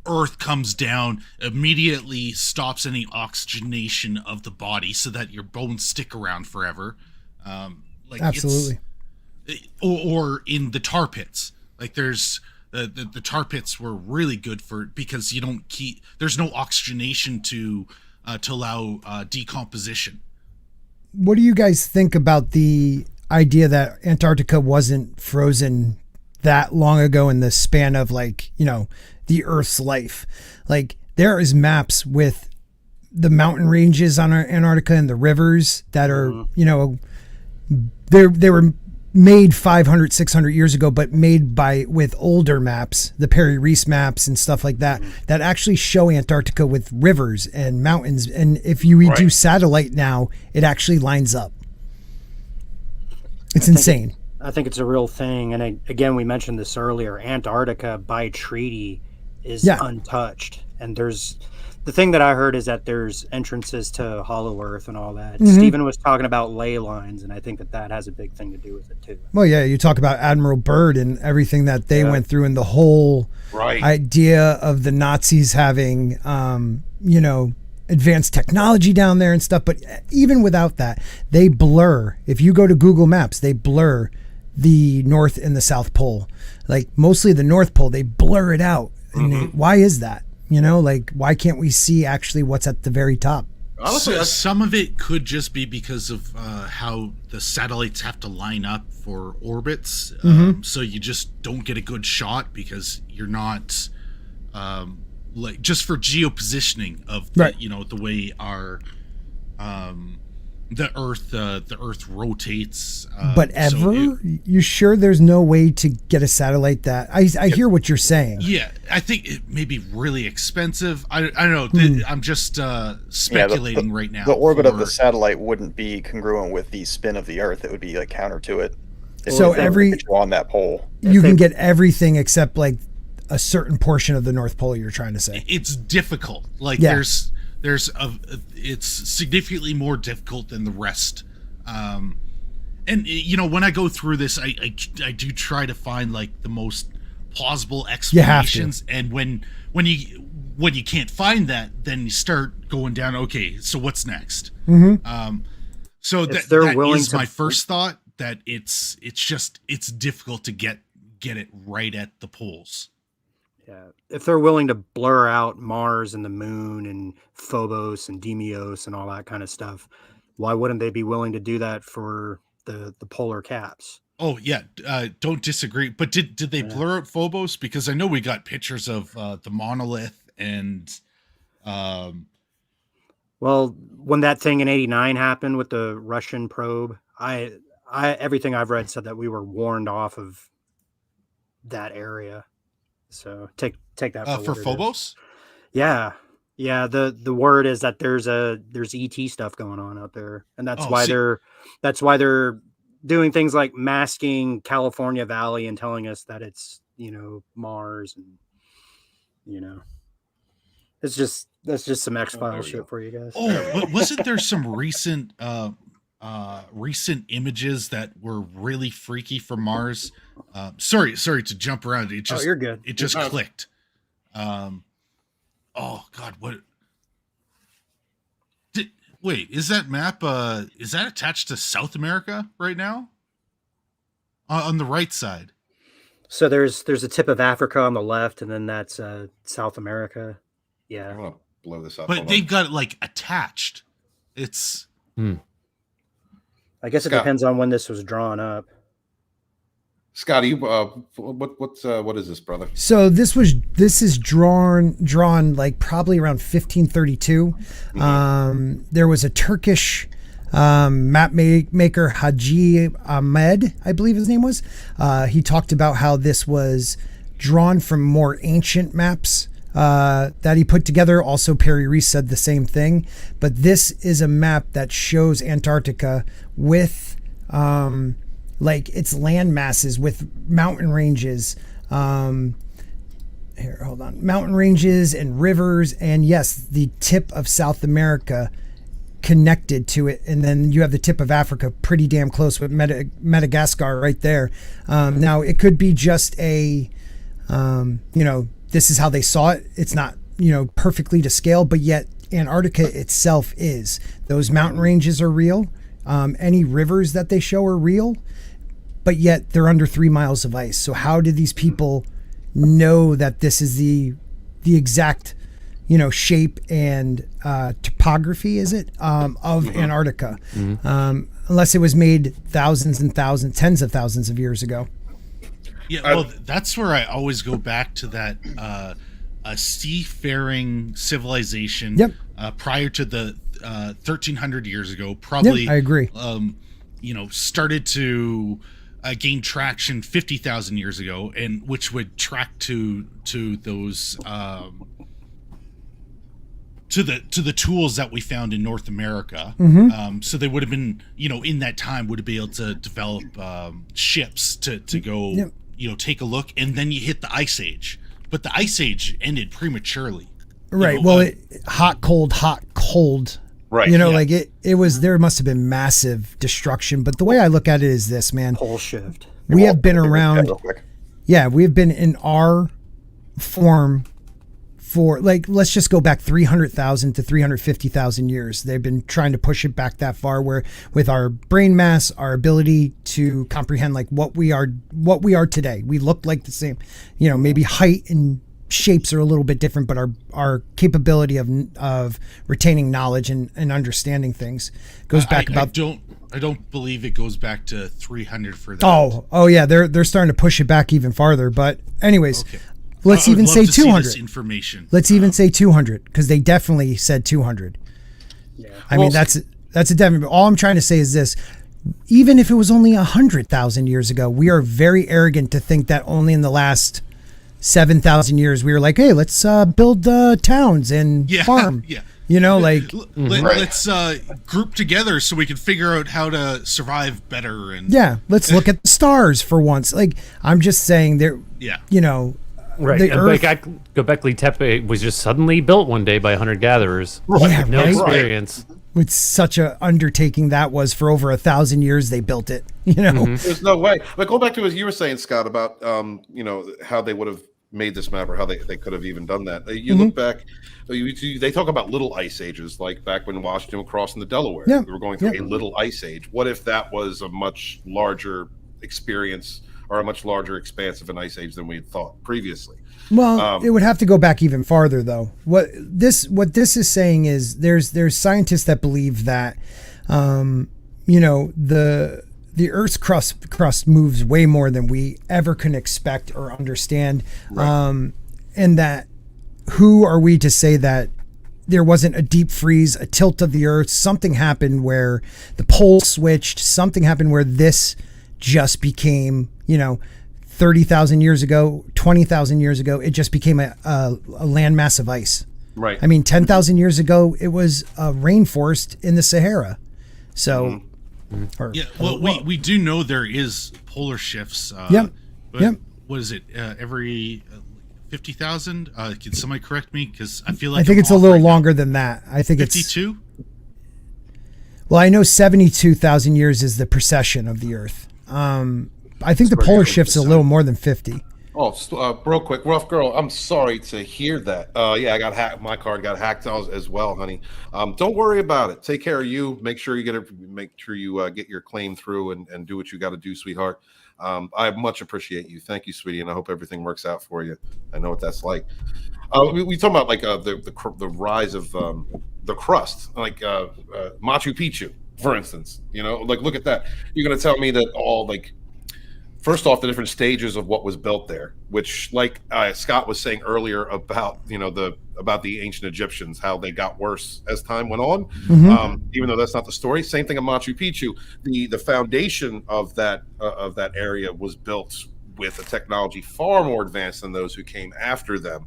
Earth comes down, immediately stops any oxygenation of the body so that your bones stick around forever. Absolutely. Or in the tar pits, like there's the tar pits were really good because there's no oxygenation to allow decomposition. What do you guys think about the idea that Antarctica wasn't frozen that long ago in the span of the Earth's life? Like, there is maps with the mountain ranges on Antarctica and the rivers that are, they were made 500, 600 years ago, but made with older maps, the Perry Reese maps and stuff like that, that actually show Antarctica with rivers and mountains. And if you do satellite now, it actually lines up. It's insane. I think it's a real thing. And again, we mentioned this earlier, Antarctica by treaty is untouched. And the thing that I heard is that there's entrances to Hollow Earth and all that. Mm-hmm. Stephen was talking about ley lines, and I think that has a big thing to do with it too. Well, yeah, you talk about Admiral Byrd and everything that they went through, and the whole idea of the Nazis having, advanced technology down there and stuff. But even without that, they blur. If you go to Google Maps, they blur the North and the South Pole. Like, mostly the North Pole, they blur it out. And why is that? Why can't we see actually what's at the very top? Honestly, some of it could just be because of how the satellites have to line up for orbits. So you just don't get a good shot because you're not just for geopositioning of the way our the Earth rotates. But you sure there's no way to get a satellite that I hear what you're saying. Yeah, I think it may be really expensive. I don't know. I'm just speculating right now. The orbit of the satellite wouldn't be congruent with the spin of the Earth. It would be counter to it. So on that pole, you can get everything except a certain portion of the North Pole. You're trying to say it's difficult. It's significantly more difficult than the rest. And when I go through this, I do try to find the most plausible explanations. And when you can't find that, then you start going down. Okay, so what's next? So that is my first thought, that it's difficult to get it right at the poles. Yeah, if they're willing to blur out Mars and the moon and Phobos and Deimos and all that kind of stuff, why wouldn't they be willing to do that for the polar caps? Oh yeah, don't disagree. But did they blur out Phobos? Because I know we got pictures of the monolith and. Well, when that thing in '89 happened with the Russian probe, I everything I've read said that we were warned off of that area. So take that for Phobos. Yeah. The word is that there's ET stuff going on out there, and that's why they're doing things like masking California Valley and telling us that it's Mars, and that's just some X-Files shit for you guys. Oh, but wasn't there some recent images that were really freaky from Mars? Sorry to jump around. It just you're good. It just clicked. Oh God, what? Wait, is that map? Is that attached to South America right now? On the right side. So there's a tip of Africa on the left, and then that's South America. Yeah. I'm gonna blow this up. But they've got it attached. It's. I guess it depends on when this was drawn up. Scotty, what is this, brother? So this is drawn probably around 1532. There was a Turkish map maker, Haji Ahmed, I believe his name was. He talked about how this was drawn from more ancient maps that he put together. Also, Perry Reese said the same thing. But this is a map that shows Antarctica with its land masses, with mountain ranges. Here, hold on. Mountain ranges and rivers, and yes, the tip of South America connected to it, and then you have the tip of Africa pretty damn close with Madagascar right there. Now it could be just a, this is how they saw it. It's not, perfectly to scale, but yet Antarctica itself is. Those mountain ranges are real. Any rivers that they show are real, but yet they're under 3 miles of ice. So how did these people know that this is the exact, shape and topography, is it, of Antarctica? Unless it was made thousands and thousands, tens of thousands of years ago. Yeah, well, that's where I always go back to that a seafaring civilization. Yep. Prior to the 1300 years ago, probably. Yep, I agree. Started to gain traction 50,000 years ago, and which would track to those to the tools that we found in North America. So they would have been, in that time would have been able to develop ships to go, take a look, and then you hit the Ice Age. But the Ice Age ended prematurely. Right. Hot, cold. Right. Like it was, there must have been massive destruction. But the way I look at it is this, man. Pole shift. We have been around. Yeah, we have been in our form for, let's just go back 300,000 to 350,000 years. They've been trying to push it back that far, where with our brain mass, our ability to comprehend what we are today, we look like the same, maybe height and shapes are a little bit different, but our capability of retaining knowledge and understanding things goes back about. I don't believe it goes back to 300 for that. Oh yeah, they're starting to push it back even farther. But anyways, okay. Let's even say 200. Information. Let's even say 200, because they definitely said 200. Yeah. I mean, that's a definite. All I'm trying to say is this: even if it was only 100,000 years ago, we are very arrogant to think that only in the last 7,000 years we were like, hey, let's build towns and farm. Yeah. Let's group together so we can figure out how to survive better. And let's look at the stars for once. I'm just saying there. Yeah. Right. The Earth, Göbekli Tepe was just suddenly built one day by hunter-gatherers. Right. No experience. With such a undertaking that was, for over 1,000 years they built it. There's no way. But go back to what you were saying, Scott, about how they would have made this map, or how they could have even done that. You look back, they talk about little ice ages, like back when Washington was crossing the Delaware. We were going through a little ice age. What if that was a much larger experience, or a much larger expanse of an ice age than we had thought previously? Well, it would have to go back even farther, though. What this is saying is there's scientists that believe that the Earth's crust moves way more than we ever can expect or understand, and that who are we to say that there wasn't a deep freeze, a tilt of the Earth, something happened where the poles switched, something happened where this just became, 30,000 years ago, 20,000 years ago, it just became a landmass of ice. Right. I mean, 10,000 years ago, it was a rainforest in the Sahara. So, we do know there is polar shifts. What is it? Every 50,000? Can somebody correct me? Because I feel like I think it's a little longer than that. I think 52? Well, I know 72,000 years is the precession of the Earth. I think the polar shift's a little more than 50. Oh, real quick, Rough Girl, I'm sorry to hear that. I got hacked. My card got hacked as well, honey. Don't worry about it. Take care of you. Make sure you get your claim through and do what you got to do, sweetheart. I much appreciate you. Thank you, sweetie, and I hope everything works out for you. I know what that's like. We talk about the rise of the crust, Machu Picchu, for instance. Look at that. You're gonna tell me that all first off, the different stages of what was built there, which, Scott was saying earlier about the ancient Egyptians, how they got worse as time went on. Even though that's not the story. Same thing in Machu Picchu. The foundation of that area was built with a technology far more advanced than those who came after them,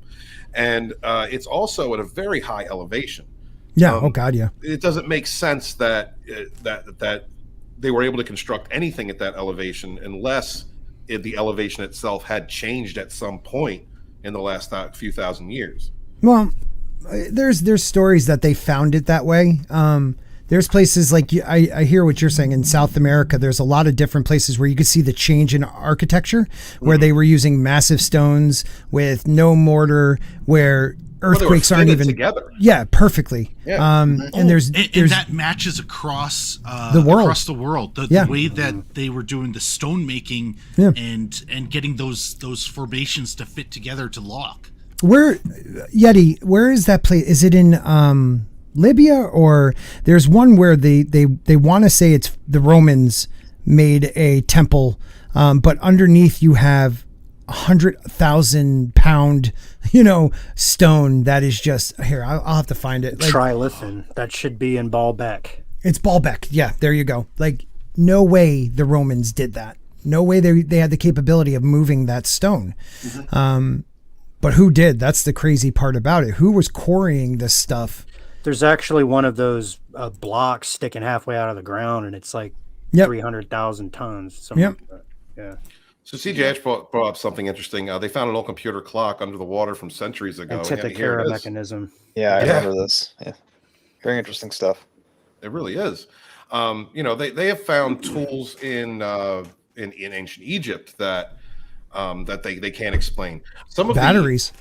and it's also at a very high elevation. Yeah. Oh God. Yeah. It doesn't make sense that they were able to construct anything at that elevation unless the elevation itself had changed at some point in the last few thousand years. Well, there's stories that they found it that way. There's places like I hear what you're saying in South America. There's a lot of different places where you could see the change in architecture, where they were using massive stones with no mortar, where earthquakes aren't even together. Yeah, perfectly. Yeah. And there's that matches across the world. Across the world. The way that they were doing the stone making and getting those formations to fit together to lock. Where Yeti? Where is that place? Is it in Libya, or there's one where they want to say it's the Romans made a temple, but underneath you have 100,000 pound, stone that is just here. I'll have to find it. Like, Trilithin. That should be in Baalbek. It's Baalbek. Yeah, there you go. Like, no way the Romans did that. No way they had the capability of moving that stone. But who did? That's the crazy part about it. Who was quarrying this stuff? There's actually one of those blocks sticking halfway out of the ground, and it's like 300,000 tons. Like that. Yeah. So CJH brought up something interesting. They found an old computer clock under the water from centuries ago. Antikythera mechanism. Yeah, I remember this. Yeah. Very interesting stuff. It really is. They have found tools in ancient Egypt that they can't explain. Some of batteries.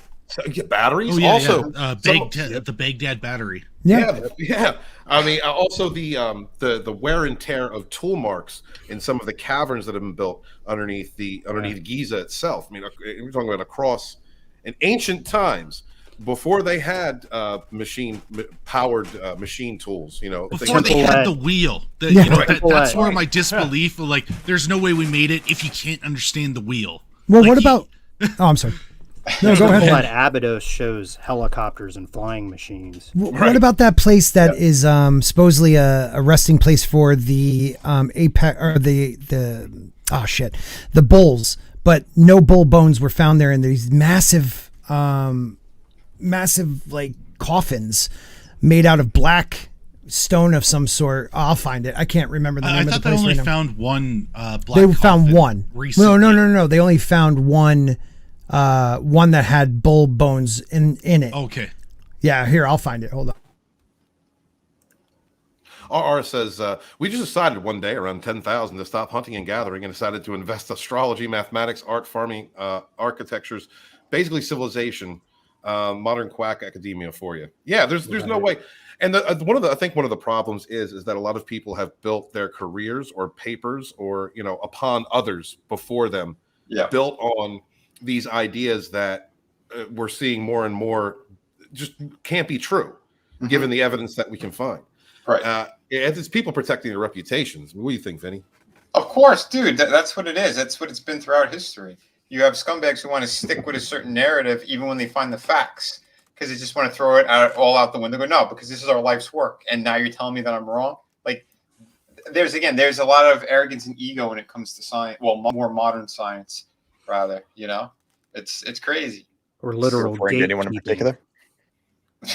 Batteries. Oh, yeah, also, the Baghdad battery. Yeah. I mean, also the wear and tear of tool marks in some of the caverns that have been built underneath Giza itself. I mean, we're talking about across in ancient times before they had powered machine tools. Before they had the wheel. That's where my disbelief. Like, there's no way we made it if you can't understand the wheel. Well, what about? Oh, I'm sorry. No, go ahead. That Abydos shows helicopters and flying machines. What about that place that is supposedly a resting place for the apex or the bulls, but no bull bones were found there, and these massive like coffins made out of black stone of some sort. I'll find it. I can't remember the name of the place. I thought they only right found one black They found one. Recently. No. They only found one that had bull bones in it. Okay. Yeah, here, I'll find it. Hold on. RR says, we just decided one day around 10,000 to stop hunting and gathering and decided to invest astrology, mathematics, art, farming, architectures, basically civilization, modern quack academia for you. Yeah, there's no way. And I think one of the problems is that a lot of people have built their careers or papers or, upon others before them, built on these ideas that we're seeing more and more just can't be true, given the evidence that we can find. Right. It's people protecting their reputations. What do you think, Vinny? Of course, dude. That's what it is. That's what it's been throughout history. You have scumbags who want to stick with a certain narrative even when they find the facts, because they just want to throw it all out the window. Go, no, because this is our life's work, and now you're telling me that I'm wrong. Like, there's a lot of arrogance and ego when it comes to science. Well, more modern science, rather. It's crazy. Or literal gatekeeping. Anyone in particular?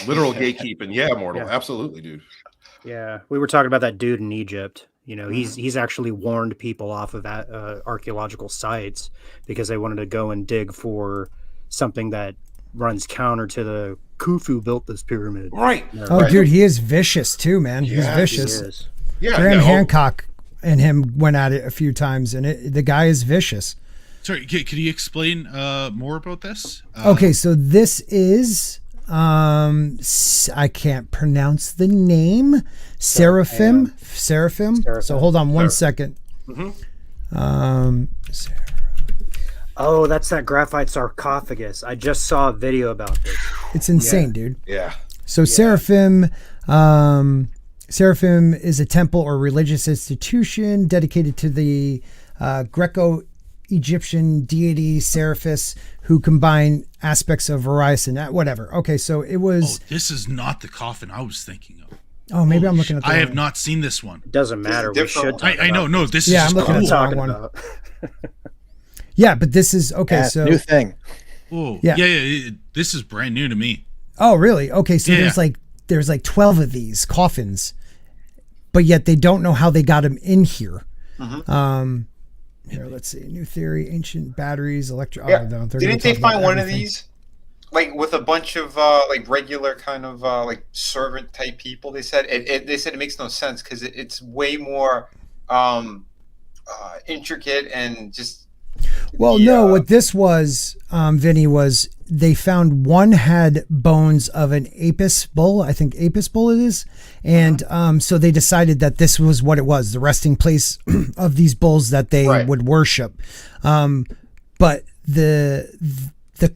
Literal gatekeeping. Yeah, Mortal. Yeah. Absolutely, dude. Yeah, we were talking about that dude in Egypt. He's actually warned people off of archaeological sites because they wanted to go and dig for something that runs counter to the Khufu built this pyramid. Right. Dude, he is vicious too, man. He's vicious. He is. Yeah. Graham Hancock and him went at it a few times, and the guy is vicious. Sorry, could you explain more about this? Okay, so this is I can't pronounce the name. Seraphim. So hold on one second. Oh, that's that graphite sarcophagus. I just saw a video about this. It's insane, dude. Yeah. So Seraphim is a temple or religious institution dedicated to the Greco-Egyptian deity Seraphis, who combine aspects of Dryas and whatever. Okay, so it was. Oh, this is not the coffin I was thinking of. Oh, maybe I'm looking at the I wrong have one. not seen this one. It doesn't matter. We should. I know. No, this is I'm just looking cool. at the wrong one. Yeah, but this is okay. So new thing. Oh, Yeah. yeah. This is brand new to me. Oh, really? Okay, so Yeah. there's like 12 of these coffins, but yet they don't know how they got them in here. Here, let's see. New theory: ancient batteries, Yeah. Didn't they find one of these like with a bunch of like regular kind of like servant type people. They said it makes no sense because it's way more intricate and just. Well, no, what this was, Vinny, was they found one had bones of an Apis bull. I think Apis bull it is. And so they decided that this was what it was, the resting place of these bulls that they would worship. But the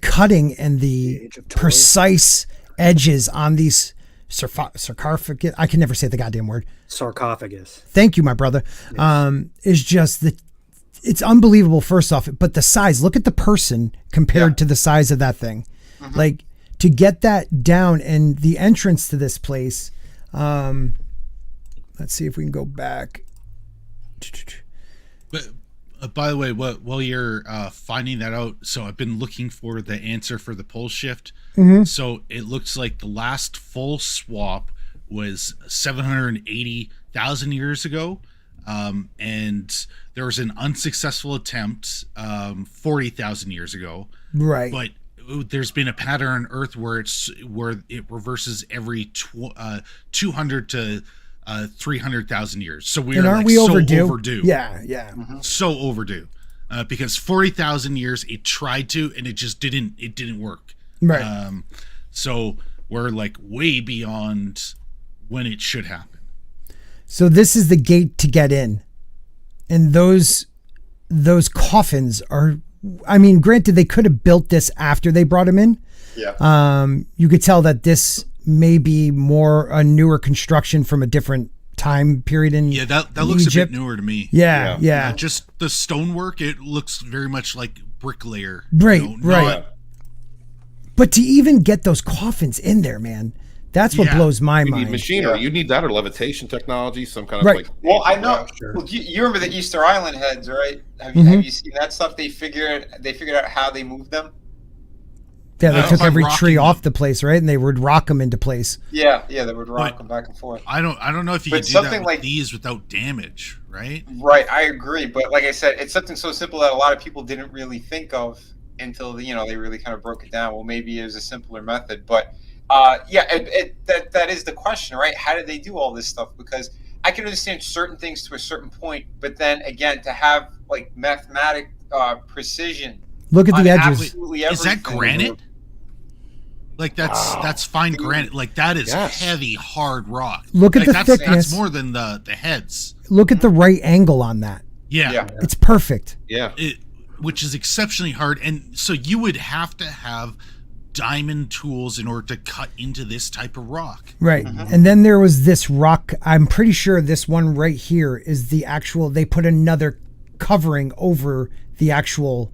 cutting and the precise edges on these sarcophagus, I can never say the goddamn word. Sarcophagus. Thank you, my brother. Yes. Is just it's unbelievable, first off, but the size, look at the person compared to the size of that thing. Like, to get that down, and the entrance to this place, let's see if we can go back. But by the way, while you're finding that out, so I've been looking for the answer for the pole shift. So it looks like the last full swap was 780,000 years ago. And there was an unsuccessful attempt 40,000 years ago. Right. But there's been a pattern on Earth where it reverses every 200 to 300,000 years. So we are so overdue. Yeah. So overdue. Because 40,000 years it tried to, and it just didn't work. Right. So we're like way beyond when it should happen. So this is the gate to get in. And those coffins are, I mean, granted, they could have built this after they brought him in. Yeah. You could tell that this may be more a newer construction from a different time period in that looks Egypt. A bit newer to me. Yeah. Just the stonework, it looks very much like bricklayer. Right. But to even get those coffins in there, man, that's what blows my mind. You need machinery. You need that or levitation technology, some kind of like. Well, I know. Well, you remember the Easter Island heads, right? Have you seen that stuff? They figured out how they moved them. Yeah, they took every tree off the place, right? And they would rock them into place. Yeah, they would rock them back and forth. I don't know if you could do that with these without damage, right? Right, I agree. But like I said, it's something so simple that a lot of people didn't really think of until they really kind of broke it down. Well, maybe it was a simpler method, but that is the question, right? How did they do all this stuff? Because I can understand certain things to a certain point, but then again, to have like mathematic precision. Look at the edges. Is that granite? Like that's fine granite. Like that is heavy, hard rock. Look at the thickness. That's more than the heads. Look at the right angle on that. Yeah. It's perfect. Yeah. Which is exceptionally hard, and so you would have to have diamond tools in order to cut into this type of rock. Right. And then there was this rock. I'm pretty sure this one right here is the actual, they put another covering over the actual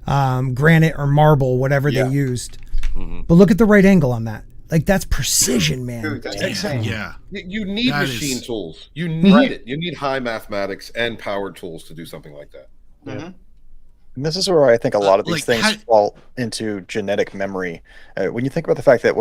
granite or marble, whatever they used. But look at the right angle on that. Like, that's precision, man. Dude, that's insane. Yeah. You need machine tools. You need it. You need high mathematics and powered tools to do something like that. And this is where I think a lot of these things fall into genetic memory. When you think about the fact that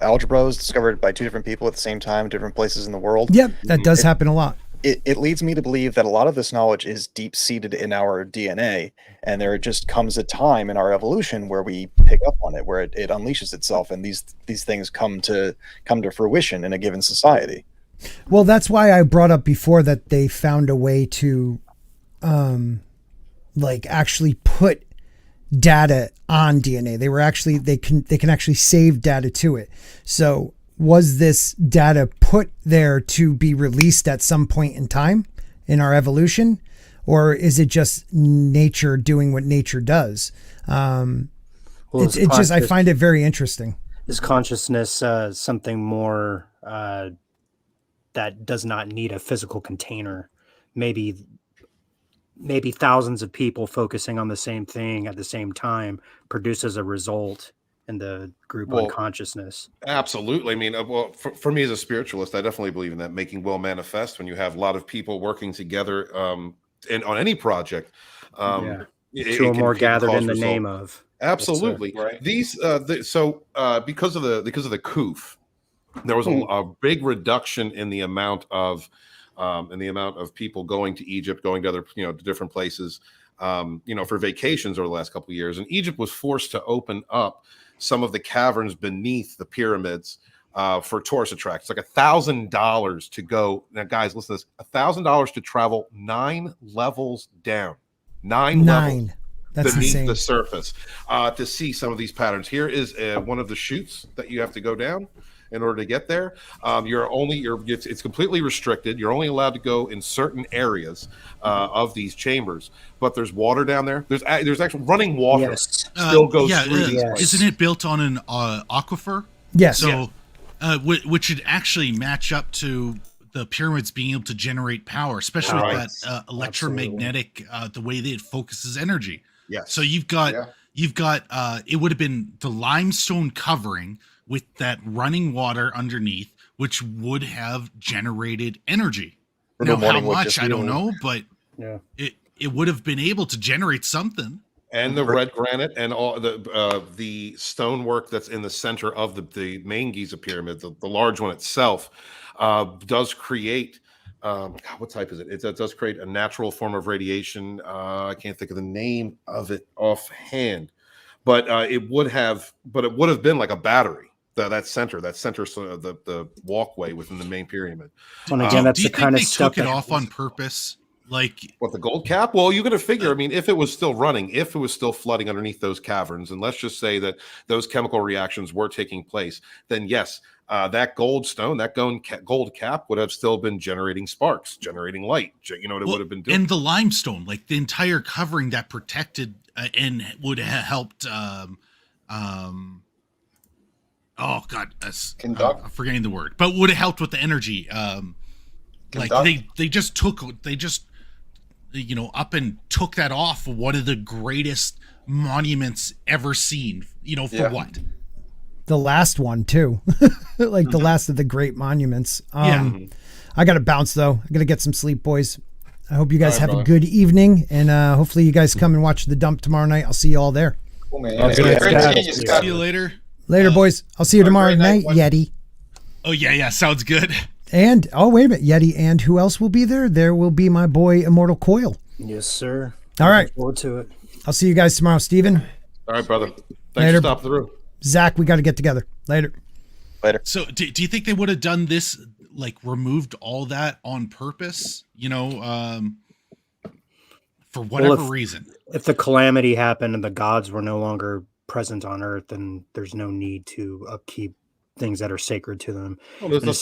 algebra was discovered by two different people at the same time, different places in the world. Yep, that does happen a lot. It leads me to believe that a lot of this knowledge is deep-seated in our DNA, and there just comes a time in our evolution where we pick up on it, where it unleashes itself, and these things come to fruition in a given society. Well, that's why I brought up before that they found a way to like actually put data on DNA. They can actually save data to it. So was this data put there to be released at some point in time in our evolution, or is it just nature doing what nature does? It's just, I find it very interesting. Is consciousness something more that does not need a physical container? Maybe thousands of people focusing on the same thing at the same time produces a result in the group unconsciousness. Absolutely. I mean, for me as a spiritualist, I definitely believe in that making will manifest. When you have a lot of people working together and on any project, two or more gathered in the name of. Absolutely. These because of the coup, there was a big reduction in the amount of people going to Egypt, going to other to different places, for vacations over the last couple of years. And Egypt was forced to open up some of the caverns beneath the pyramids for tourist attractions. Like $1,000 to go. Now, guys, listen to this: $1,000 to travel 9 levels down, 9 levels. That's beneath insane. The surface to see some of these patterns. Here is one of the chutes that you have to go down in order to get there. It's completely restricted. You're only allowed to go in certain areas of these chambers, but there's water down there. There's actual running water still goes through these places. Isn't it built on an aquifer? Yes. So, which should actually match up to the pyramids being able to generate power, especially with that electromagnetic, the way that it focuses energy. Yes. So you've got it would have been the limestone covering with that running water underneath, which would have generated energy. Now, how much I don't know, but it would have been able to generate something. And the red granite and all the stonework that's in the center of the main Giza pyramid, the large one itself, does create. What type is it? It does create a natural form of radiation. I can't think of the name of it offhand, but it would have been like a battery. That center, the walkway within the main pyramid. And again, that's do you the kind think of they stuff took it off on purpose? Like what, the gold cap? Well, you got to figure. I mean, if it was still running, if it was still flooding underneath those caverns, and let's just say that those chemical reactions were taking place, then yes, that gold cap would have still been generating sparks, generating light. You know what it would have been doing. And the limestone, like the entire covering that protected and would have helped. Oh God, I'm forgetting the word, but would have helped with the energy. Like they just up and took that off one of the greatest monuments ever seen. For what? The last one too, like the last of the great monuments. I got to bounce though. I got to get some sleep, boys. I hope you guys have a good evening, and hopefully you guys come and watch the dump tomorrow night. I'll see you all there. Cool, man. See you later. Later, boys. I'll see you tomorrow night, Yeti. Oh, yeah, sounds good. And, wait a minute, Yeti. And who else will be there? There will be my boy, Immortal Coil. Yes, sir. All right. Looking forward to it. I'll see you guys tomorrow, Steven. All right, brother. Thanks Later. for stopping through. Zach, we got to get together. Later. So, do you think they would have done this, like, removed all that on purpose? For whatever reason? If the calamity happened and the gods were no longer present on Earth, then there's no need to upkeep things that are sacred to them. I'm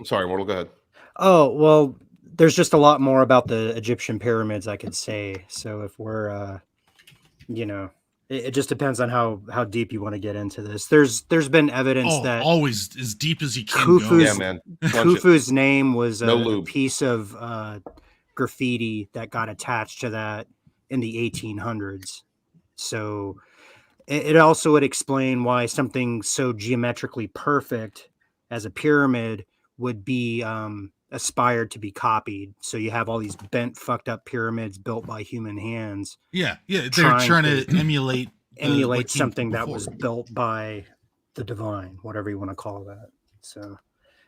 sorry, Mortal, go ahead. Oh, well, there's just a lot more about the Egyptian pyramids I could say. So if we're, it just depends on how deep you want to get into this. There's been evidence that always as deep as you can Khufu's, go. Man. Khufu's name was a piece of graffiti that got attached to that in the 1800s. So it also would explain why something so geometrically perfect as a pyramid would be aspired to be copied. So you have all these bent, fucked up pyramids built by human hands. Yeah. They're trying to emulate something that was built by the divine, whatever you want to call that. So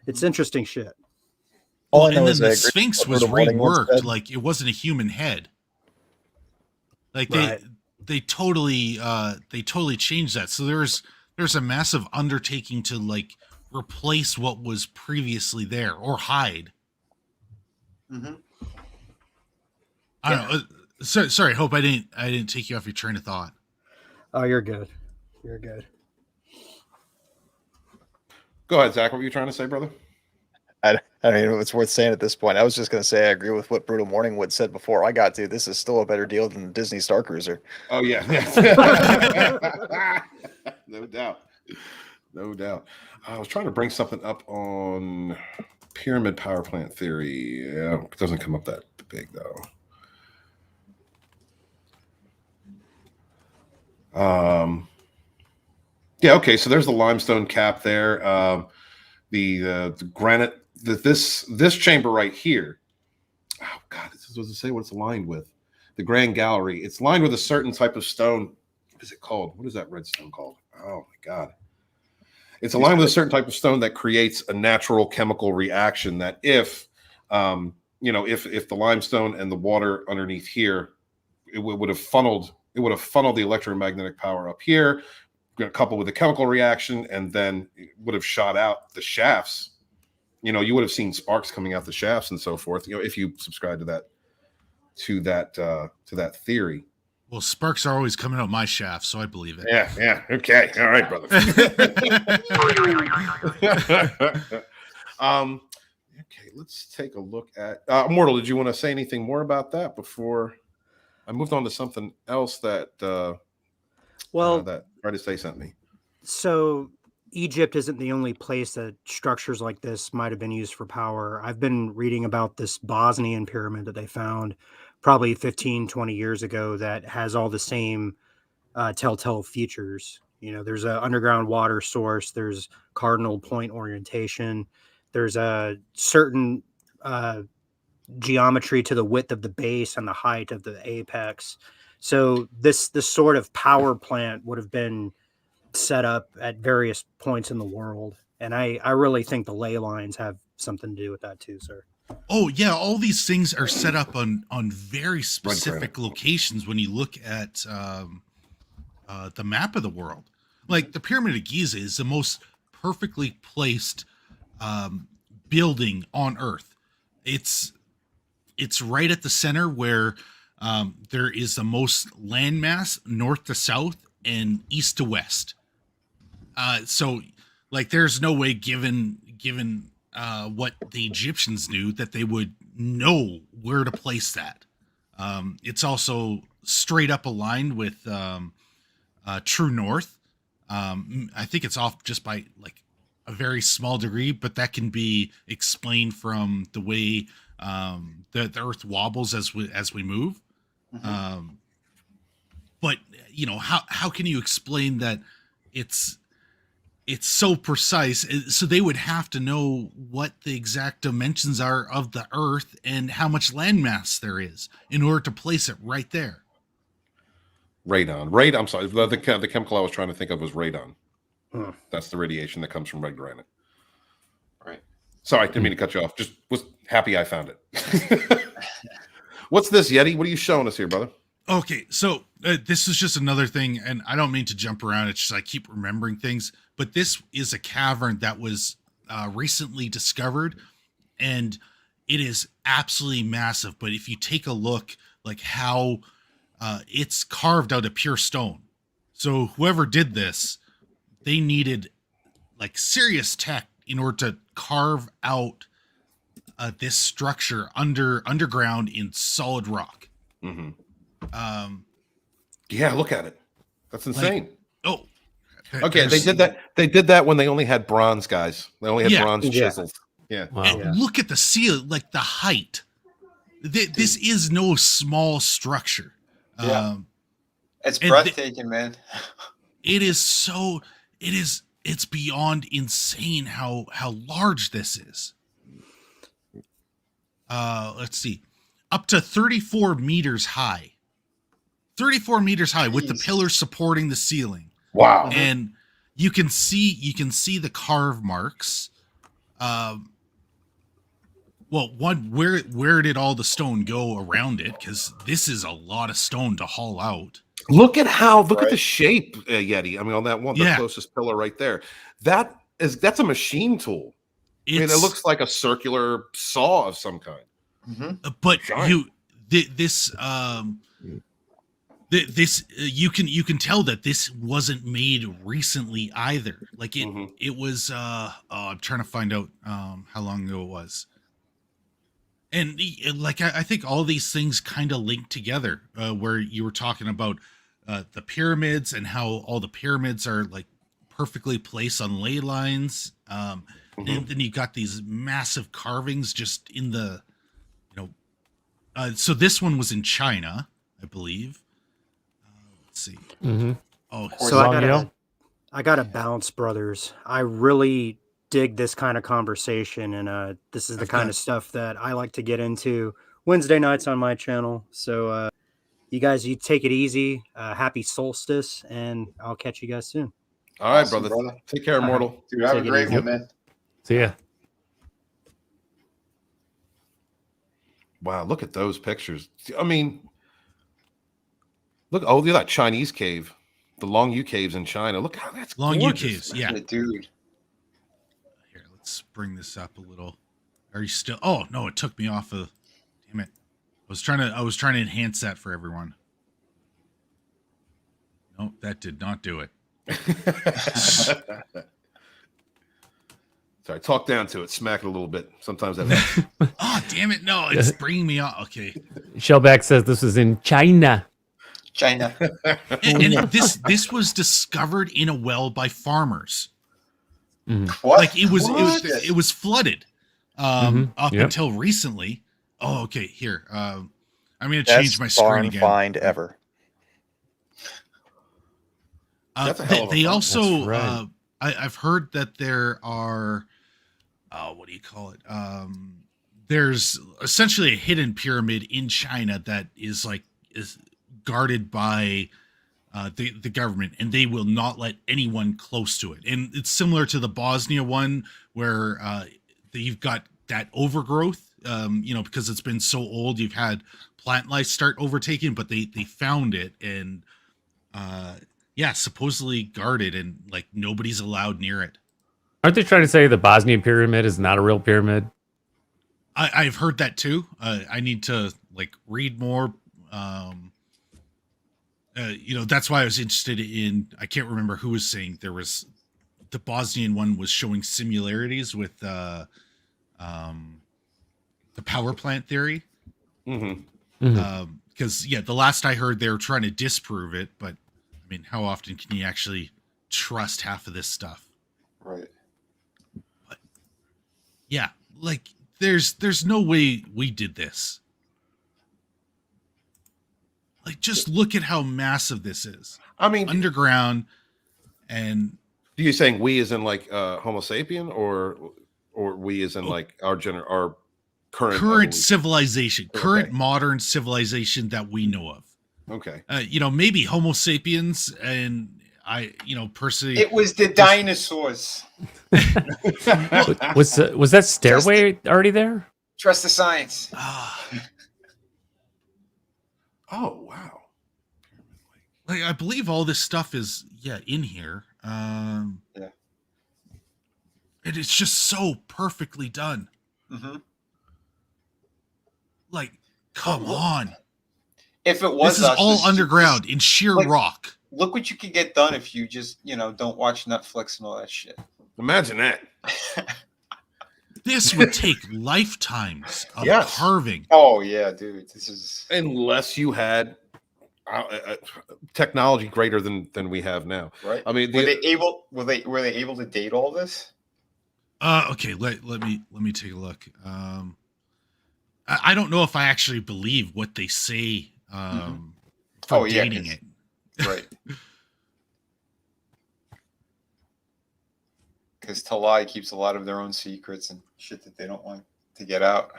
it's interesting shit. And then the Sphinx was reworked, like it wasn't a human head. Like they totally changed that. So there's a massive undertaking to like replace what was previously there or hide. Mm-hmm. I don't know. Sorry, Hope I didn't take you off your train of thought. Oh, you're good. You're good. Go ahead, Zach. What were you trying to say, brother? I don't even know if it's worth saying at this point. I was just going to say I agree with what Brutal Morningwood said before I got to. This is still a better deal than the Disney Star Cruiser. Oh, yeah. No doubt. I was trying to bring something up on pyramid power plant theory. Yeah, it doesn't come up that big, though. Yeah, okay, so there's the limestone cap there. The granite, this chamber right here. Oh God, this is what to say what it's aligned with. The Grand Gallery. It's lined with a certain type of stone. What is it called? What is that red stone called? Oh my God. It's aligned with a certain type of stone that creates a natural chemical reaction that if the limestone and the water underneath here, it would have funneled the electromagnetic power up here, coupled with a chemical reaction, and then it would have shot out the shafts. You would have seen sparks coming out the shafts and so forth. If you subscribe to that theory. Well, sparks are always coming out my shaft, so I believe it. Yeah. Okay. All right, brother. Okay, let's take a look at Immortal. Did you want to say anything more about that before I moved on to something else that that Dryas sent me? So Egypt isn't the only place that structures like this might have been used for power. I've been reading about this Bosnian pyramid that they found probably 15, 20 years ago that has all the same telltale features. There's an underground water source. There's cardinal point orientation. There's a certain geometry to the width of the base and the height of the apex. So this sort of power plant would have been set up at various points in the world. And I really think the ley lines have something to do with that too, sir. Oh yeah, all these things are set up on very specific locations when you look at the map of the world. Like the Pyramid of Giza is the most perfectly placed building on Earth. It's right at the center where there is the most landmass, north to south and east to west. So like there's no way given what the Egyptians knew that they would know where to place that. It's also straight up aligned with true north. I think it's off just by like a very small degree, but that can be explained from the way the Earth wobbles as we move. Mm-hmm. But how can you explain that it's so precise? So they would have to know what the exact dimensions are of the Earth and how much landmass there is in order to place it right there. Radon. I'm sorry. The chemical I was trying to think of was radon. That's the radiation that comes from red granite. Right. Sorry, didn't mean to cut you off. Just was happy I found it. What's this, Yeti? What are you showing us here, brother? Okay, so this is just another thing, and I don't mean to jump around. It's just I keep remembering things. But this is a cavern that was recently discovered, and it is absolutely massive. But if you take a look, like how it's carved out of pure stone. So whoever did this, they needed like serious tech in order to carve out this structure underground in solid rock. Mm-hmm. Yeah, look at it. That's insane. Okay, they did that. They did that when they only had bronze guys. They only had bronze chisels. Yeah. Wow. And look at the seal, like the height. This is no small structure. Yeah. It's breathtaking, man. It is so. It's beyond insane how large this is. Let's see, up to 34 meters high. 34 meters high with the pillars supporting the ceiling. Wow. And you can see the carve marks. Well, where did all the stone go around it? Because this is a lot of stone to haul out. Look at the shape, Yeti. I mean, on that one, the closest pillar right there. That's a machine tool. I mean, it looks like a circular saw of some kind. Mm-hmm. But you can tell that this wasn't made recently either. Like it was. I'm trying to find out how long ago it was. And like I think all these things kind of link together. Where you were talking about the pyramids and how all the pyramids are like perfectly placed on ley lines. And then you got these massive carvings just in the, so this one was in China, I believe. Let's see. Mm-hmm. Oh, so I got to bounce, brothers. I really dig this kind of conversation, and this is the kind of stuff that I like to get into Wednesday nights on my channel. So you guys, you take it easy. Happy Solstice, and I'll catch you guys soon. All right, brother. Take care, Immortal. Dude, have a great one, man. See ya. Wow, look at those pictures. I mean, look at that Chinese cave. Long U caves in China. Look how that's Long U gorgeous. caves. Yeah, dude. Here, let's bring this up a little. Are you still? Oh no, it took me off of. Damn it! I was trying to enhance that for everyone. Nope, that did not do it. Sorry, talk down to it, smack it a little bit. Sometimes that. Oh damn it! No, it's bringing me off. Okay. Shellback says this was in China. China. And this was discovered in a well by farmers. What? Like it was flooded up Yep. until recently. Oh, okay. Here, I'm going to change my screen barn again. find ever. That's a hell of a They find. also, That's right. I've heard that there are, what do you call it? There's essentially a hidden pyramid in China that is guarded by the government, and they will not let anyone close to it. And it's similar to the Bosnia one, where you've got that overgrowth. Because it's been so old, you've had plant life start overtaking, but they found it and supposedly guarded, and like nobody's allowed near it. Aren't they trying to say the Bosnian pyramid is not a real pyramid? I've heard that too. I need to read more. That's why I was interested in. I can't remember who was saying there was the Bosnian one was showing similarities with the power plant theory. Because the last I heard, they were trying to disprove it, but I mean, how often can you actually trust half of this stuff? Right. But yeah, there's no way we did this. Just look at how massive this is. I mean, underground, and are you saying we as in Homo sapien, or we as in our current evolution? Civilization, current modern civilization that we know of? Okay. Maybe Homo sapiens, and I, personally, It was the dinosaurs. Was that stairway already there? Trust the science. Oh wow! I believe all this stuff is in here. And it's just so perfectly done. Come on! If it was this is all underground in sheer rock. Look what you could get done if you just don't watch Netflix and all that shit. Imagine that. This would take lifetimes of carving. Oh yeah, dude. This is unless you had technology greater than we have now. Right. I mean, were they able to date all this? Okay. Let me take a look. I don't know if I actually believe what they say for dating it. Right. Because Talai keeps a lot of their own secrets and shit that they don't want to get out.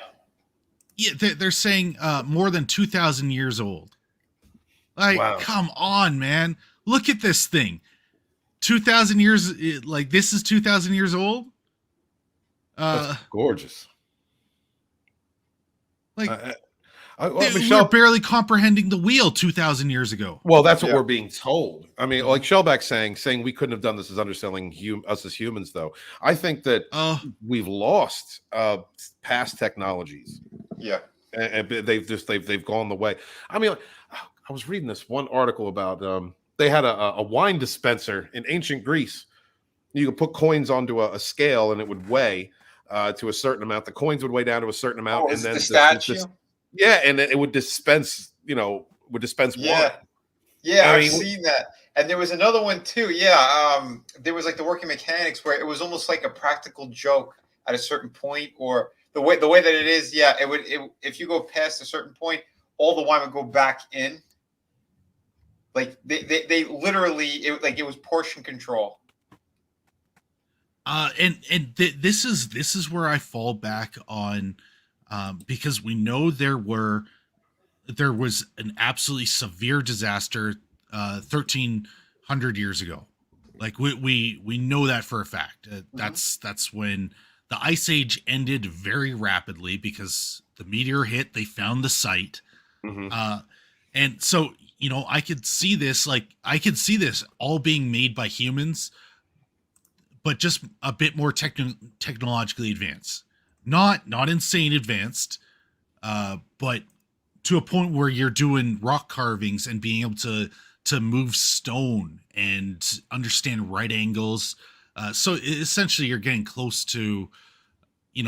Yeah, they're saying more than 2,000 years old. Wow. Come on, man. Look at this thing. 2,000 years, this is 2,000 years old? That's gorgeous. We're barely comprehending the wheel 2,000 years ago. Well, that's what we're being told. I mean, like Shellback saying we couldn't have done this as underselling us as humans, though. I think that we've lost past technologies. Yeah, and they've gone the way. I mean, I was reading this one article about they had a wine dispenser in ancient Greece. You could put coins onto a scale and it would weigh to a certain amount. The coins would weigh down to a certain amount, and then the statue. And then it would dispense, wine. Yeah, I've seen that. And there was another one too. Yeah, there was the working mechanics where it was almost like a practical joke at a certain point, or the way that it is. Yeah, it would. If you go past a certain point, all the wine would go back in. They literally it was portion control. This is where I fall back on, because we know there was an absolutely severe disaster 1,300 years ago. We know that for a fact. That's when the ice age ended very rapidly because the meteor hit. They found the site, and so I could see this all being made by humans, but just a bit more technologically advanced. Not insane advanced, but to a point where you're doing rock carvings and being able to move stone and understand right angles. So essentially you're getting close to, they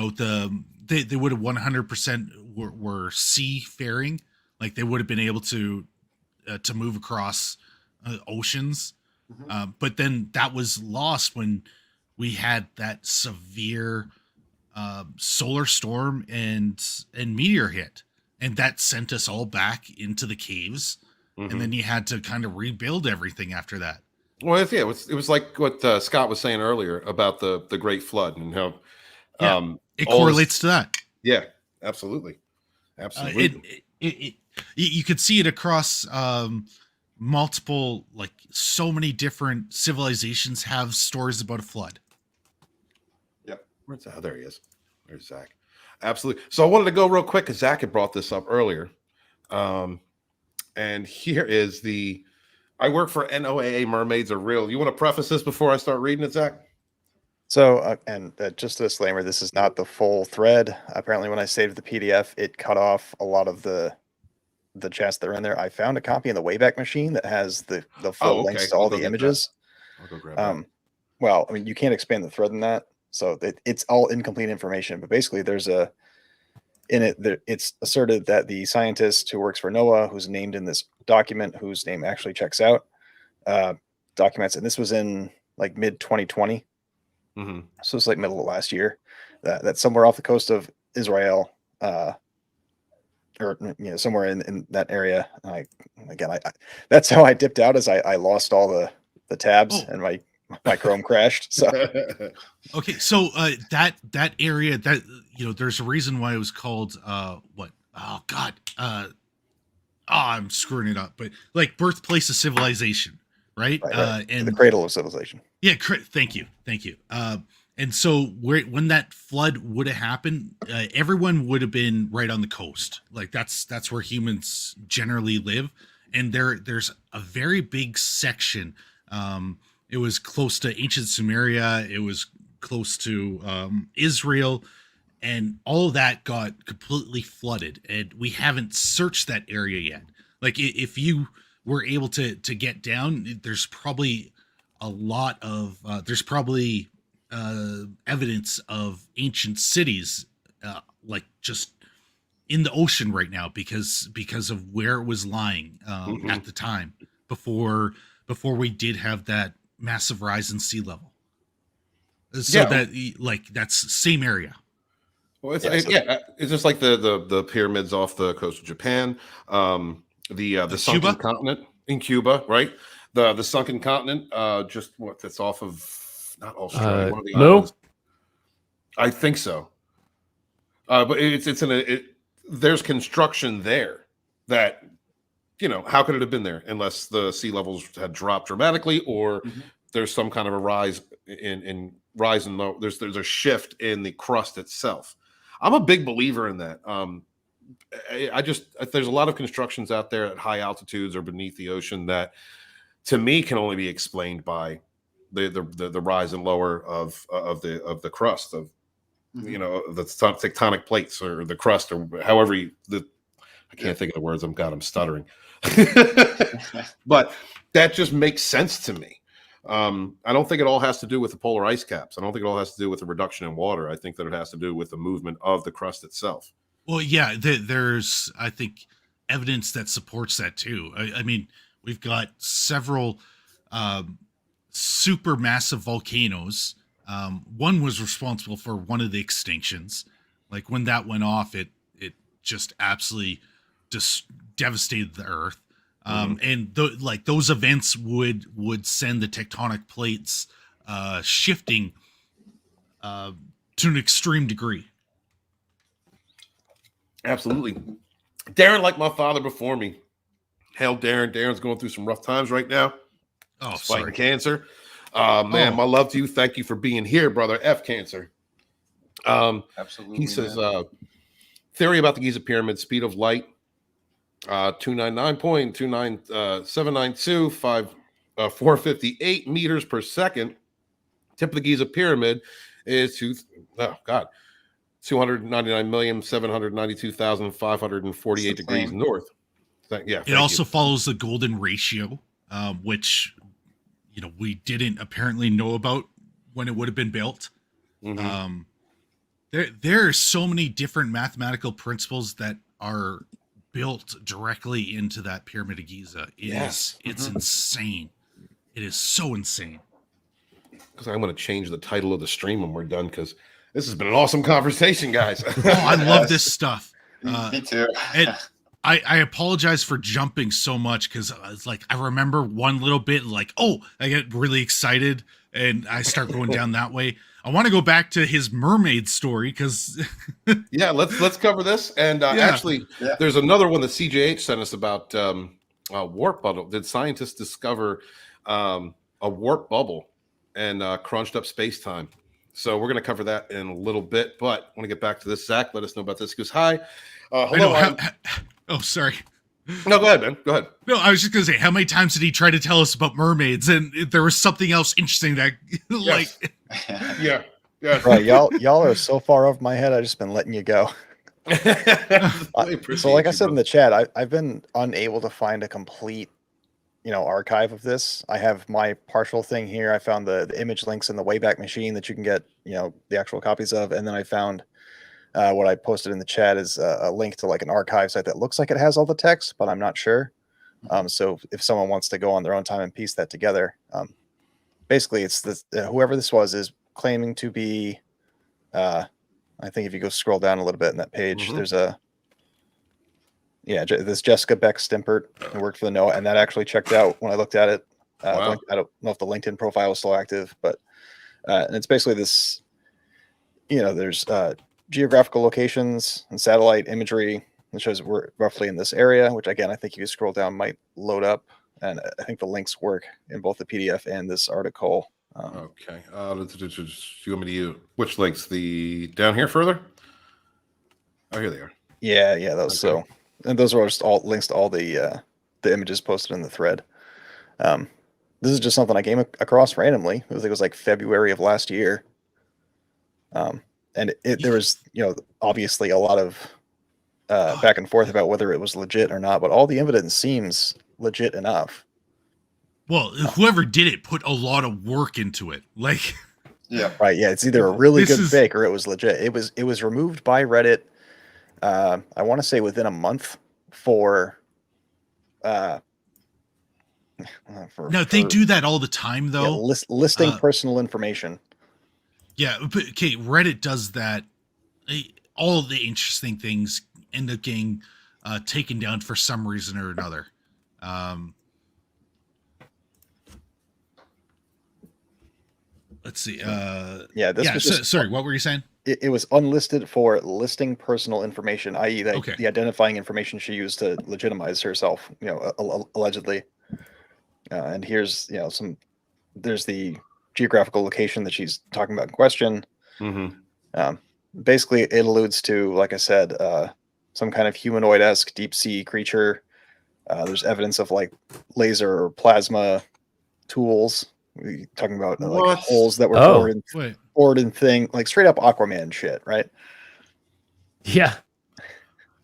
would have 100% were seafaring. Like they would have been able to move across oceans. But then that was lost when we had that severe solar storm and meteor hit. And that sent us all back into the caves. And then you had to kind of rebuild everything after that. Well, it was like what Scott was saying earlier about the Great Flood and how it correlates to that. Yeah, absolutely. You could see it across multiple, like so many different civilizations have stories about a flood. Yep. Where's Zach? There he is. There's Zach. Absolutely. So I wanted to go real quick because Zach had brought this up earlier. And here is I work for NOAA Mermaids Are Real. You want to preface this before I start reading it, Zach? So, just a disclaimer, this is not the full thread. Apparently, when I saved the PDF, it cut off a lot of the chats that are in there. I found a copy in the Wayback Machine that has the full links to all the images. I'll go grab that. Well, I mean, you can't expand the thread in that. So it's all incomplete information. But basically, it's asserted that the scientist who works for NOAA, who's named in this document, whose name actually checks out, documents, and this was in like mid 2020. So it's like middle of last year, that somewhere off the coast of Israel, or somewhere in that area. That's how I dipped out, as I lost all the tabs and my Chrome crashed. So okay, so that area, that there's a reason why it was called what? Oh God, I'm screwing it up, but like birthplace of civilization, right? And the cradle of civilization. Yeah, thank you. And so when that flood would have happened, everyone would have been right on the coast. Like that's where humans generally live, and there's a very big section. It was close to ancient Sumeria. It was close to Israel, and all of that got completely flooded. And we haven't searched that area yet. Like if you were able to get down, there's probably a lot of evidence of ancient cities, like just in the ocean right now because of where it was lying at the time before we did have that massive rise in sea level. So that's the same area. Well, it's just like the pyramids off the coast of Japan, the sunken Cuba? continent in Cuba, right? The sunken continent, that's off of not Australia, one of the islands. I think so. But there's construction there that, how could it have been there unless the sea levels had dropped dramatically, or there's some kind of a rise in low. There's a shift in the crust itself. I'm a big believer in that. There's a lot of constructions out there at high altitudes or beneath the ocean that, to me, can only be explained by the rise and lower of the crust of the tectonic plates or the crust or however I can't think of the words. I'm stuttering. But that just makes sense to me. I don't think it all has to do with the polar ice caps. I don't think it all has to do with the reduction in water. I think that it has to do with the movement of the crust itself. Well, yeah, there's, I think, evidence that supports that too. I mean, we've got several super massive volcanoes. One was responsible for one of the extinctions. Like when that went off, it just absolutely just devastated the earth. And those events would send the tectonic plates shifting to an extreme degree. Absolutely. Darren, like my father before me. Hell, Darren. Darren's going through some rough times right now. Oh, fighting cancer. Man, my love to you. Thank you for being here, brother. F cancer. Absolutely. He says, theory about the Giza pyramid, speed of light. 299.29792 458 meters per second. Tip of the Giza pyramid is 299,792,548 degrees north. It also follows the golden ratio, which we didn't apparently know about when it would have been built. Mm-hmm. There are so many different mathematical principles that are built directly into that Pyramid of Giza. It's insane. It is so insane. Because I'm going to change the title of the stream when we're done, because this has been an awesome conversation, guys. I love this stuff. Me too. And I apologize for jumping so much, because it's like I remember one little bit, like, I get really excited and I start going down that way. I want to go back to his mermaid story, because let's cover this. And actually, there's another one that CJH sent us about warp bubble. Did scientists discover a warp bubble and crunched up space-time? So we're going to cover that in a little bit, but I want to get back to this. Zach, let us know about this. He goes, hi. Hello. Sorry. No, go ahead, man. Go ahead. No, I was just going to say, how many times did he try to tell us about mermaids? And there was something else interesting that, Yeah. Right, y'all are so far over my head. I've just been letting you go. So, like I said in the chat, I've been unable to find a complete, archive of this. I have my partial thing here. I found the image links in the Wayback Machine that you can get, the actual copies of, and then I found what I posted in the chat is a link to like an archive site that looks like it has all the text, but I'm not sure. So if someone wants to go on their own time and piece that together, basically it's this whoever this was is claiming to be. I think if you go scroll down a little bit in that page, there's this Jessica Beck Stimpert who worked for the NOAA, and that actually checked out when I looked at it. Wow. I don't know if the LinkedIn profile is still active, but and it's basically this. There's geographical locations and satellite imagery that shows we're roughly in this area, which again, I think if you scroll down might load up. And I think the links work in both the PDF and this article. Okay. Do you want me to use which links? The down here further? Oh, here they are. Yeah, those. Okay. So, and those are just all links to all the images posted in the thread. This is just something I came across randomly. I think it was like February of last year. And there was, obviously a lot of back and forth about whether it was legit or not, but all the evidence seems legit enough. Well, whoever did it put a lot of work into it. Like, right. Yeah. It's either a really good fake or it was legit. It was removed by Reddit. I want to say within a month for they do that all the time though. Listing personal information. Yeah. But okay. Reddit does that. All the interesting things end up getting taken down for some reason or another. Let's see. Sorry, what were you saying? It was unlisted for listing personal information, i.e., the identifying information she used to legitimize herself, allegedly. And here's, there's the geographical location that she's talking about in question. Basically, it alludes to, like I said, some kind of humanoid-esque deep sea creature. There's evidence of like laser or plasma tools. We're talking about like holes that were bored in thing, like straight up Aquaman shit, right? Yeah,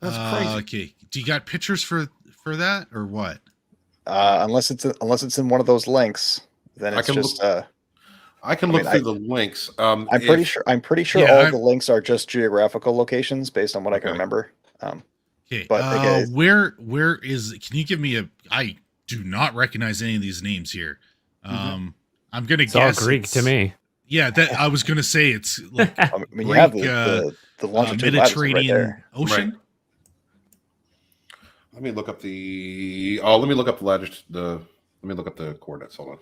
that's crazy. Okay, do you got pictures for that or what? Unless it's in one of those links, then it's I can look through the links. I'm pretty sure all the links are just geographical locations based on what I can remember. Okay, but where is? Can you give me I do not recognize any of these names here. I'm gonna guess all Greek to me. Yeah, that I was gonna say it's like Greek, you have the Mediterranean Ocean. Right. Let me look up the. Oh, let me look up the latitude. Let me look up the coordinates. Hold on.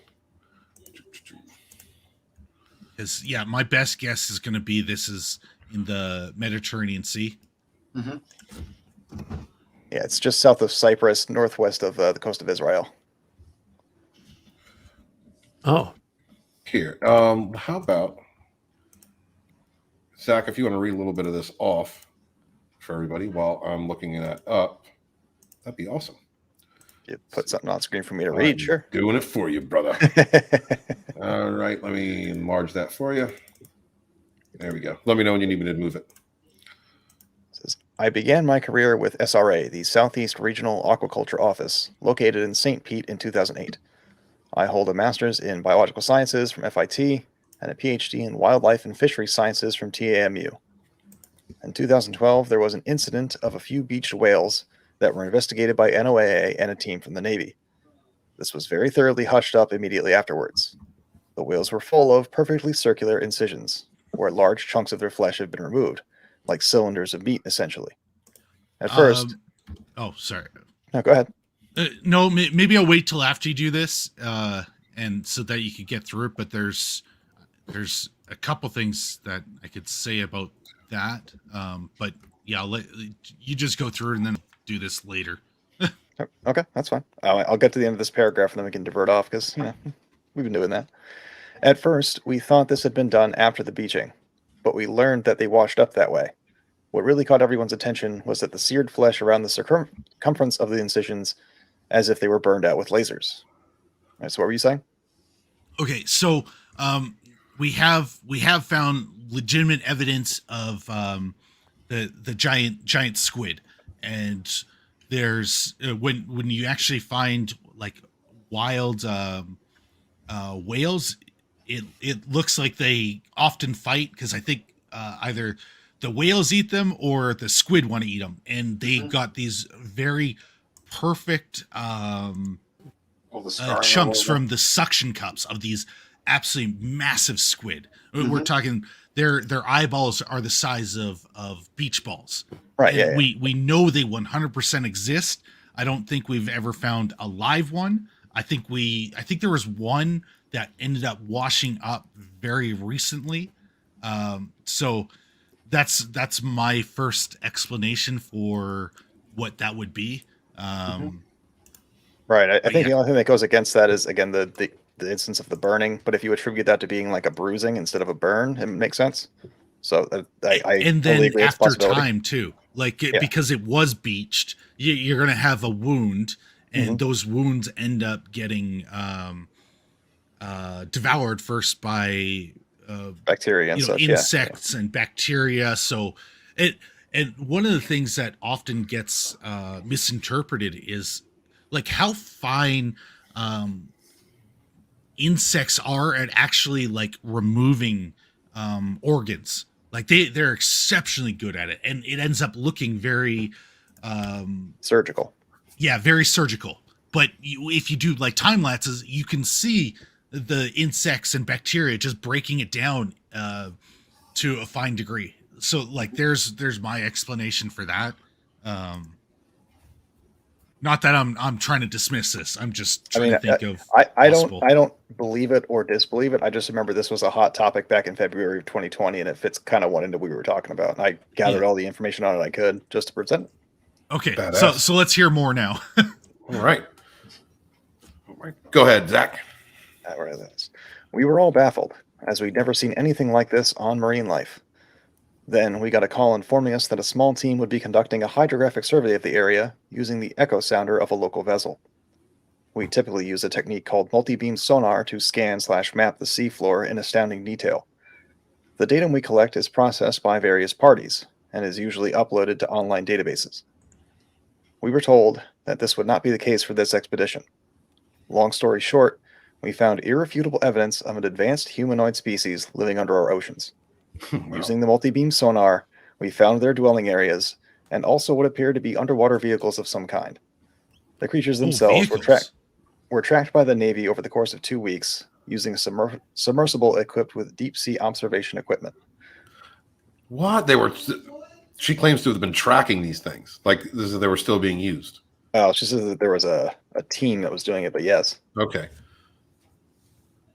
Because my best guess is gonna be this is in the Mediterranean Sea. Yeah, it's just south of Cyprus, northwest of the coast of Israel. Oh, here. How about Zach? If you want to read a little bit of this off for everybody while I'm looking that up. That'd be awesome. You put something on screen for me to read, sure. Doing it for you, brother. All right, let me enlarge that for you. There we go. Let me know when you need me to move it. I began my career with SRA, the Southeast Regional Aquaculture Office, located in St. Pete in 2008. I hold a master's in biological sciences from FIT and a PhD in wildlife and fishery sciences from TAMU. In 2012, there was an incident of a few beached whales that were investigated by NOAA and a team from the Navy. This was very thoroughly hushed up immediately afterwards. The whales were full of perfectly circular incisions, where large chunks of their flesh had been removed, like cylinders of meat, essentially. At first... sorry. No, go ahead. No, maybe I'll wait till after you do this, and so that you could get through it, but there's a couple things that I could say about that. But yeah, I'll let you just go through it and then do this later. Okay, that's fine. I'll get to the end of this paragraph and then we can divert off because we've been doing that. At first, we thought this had been done after the beaching, but we learned that they washed up that way. What really caught everyone's attention was that the seared flesh around the circumference of the incisions as if they were burned out with lasers. All right, so what were you saying? Okay, so we have found legitimate evidence of the giant squid, and there's when you actually find like wild whales, it looks like they often fight because I think either the whales eat them or the squid want to eat them, and they got these very perfect chunks from the suction cups of these absolutely massive squid. We're talking their eyeballs are the size of beach balls. Right. And we know they 100% exist. I don't think we've ever found a live one. I think there was one that ended up washing up very recently. So that's my first explanation for what that would be. Right. I think the only thing that goes against that is, again, the instance of the burning. But if you attribute that to being like a bruising instead of a burn, it makes sense. So I and totally then agree after time too, because it was beached, you're going to have a wound, and those wounds end up getting devoured first by bacteria and such, insects and bacteria. So and one of the things that often gets misinterpreted is like how fine insects are at actually like removing organs. Like they're exceptionally good at it, and it ends up looking very surgical. Yeah, very surgical. But if you do like time lapses, you can see the insects and bacteria just breaking it down to a fine degree. So like there's my explanation for that. Not that I'm trying to dismiss this. I'm just trying to think of. I don't believe it or disbelieve it. I just remember this was a hot topic back in February of 2020, and it fits kind of what we were talking about. And I gathered all the information on it I could just to present it. Okay, so let's hear more now. All right. Go ahead, Zach. We were all baffled, as we'd never seen anything like this on marine life. Then we got a call informing us that a small team would be conducting a hydrographic survey of the area using the echo sounder of a local vessel. We typically use a technique called multi-beam sonar to scan/map the seafloor in astounding detail. The data we collect is processed by various parties and is usually uploaded to online databases. We were told that this would not be the case for this expedition. Long story short, we found irrefutable evidence of an advanced humanoid species living under our oceans. Wow. Using the multi-beam sonar, we found their dwelling areas and also what appeared to be underwater vehicles of some kind. The creatures themselves were tracked by the Navy over the course of 2 weeks using a submersible equipped with deep-sea observation equipment. What? She claims to have been tracking these things. Like they were still being used. Oh, she says that there was a team that was doing it, but yes. Okay.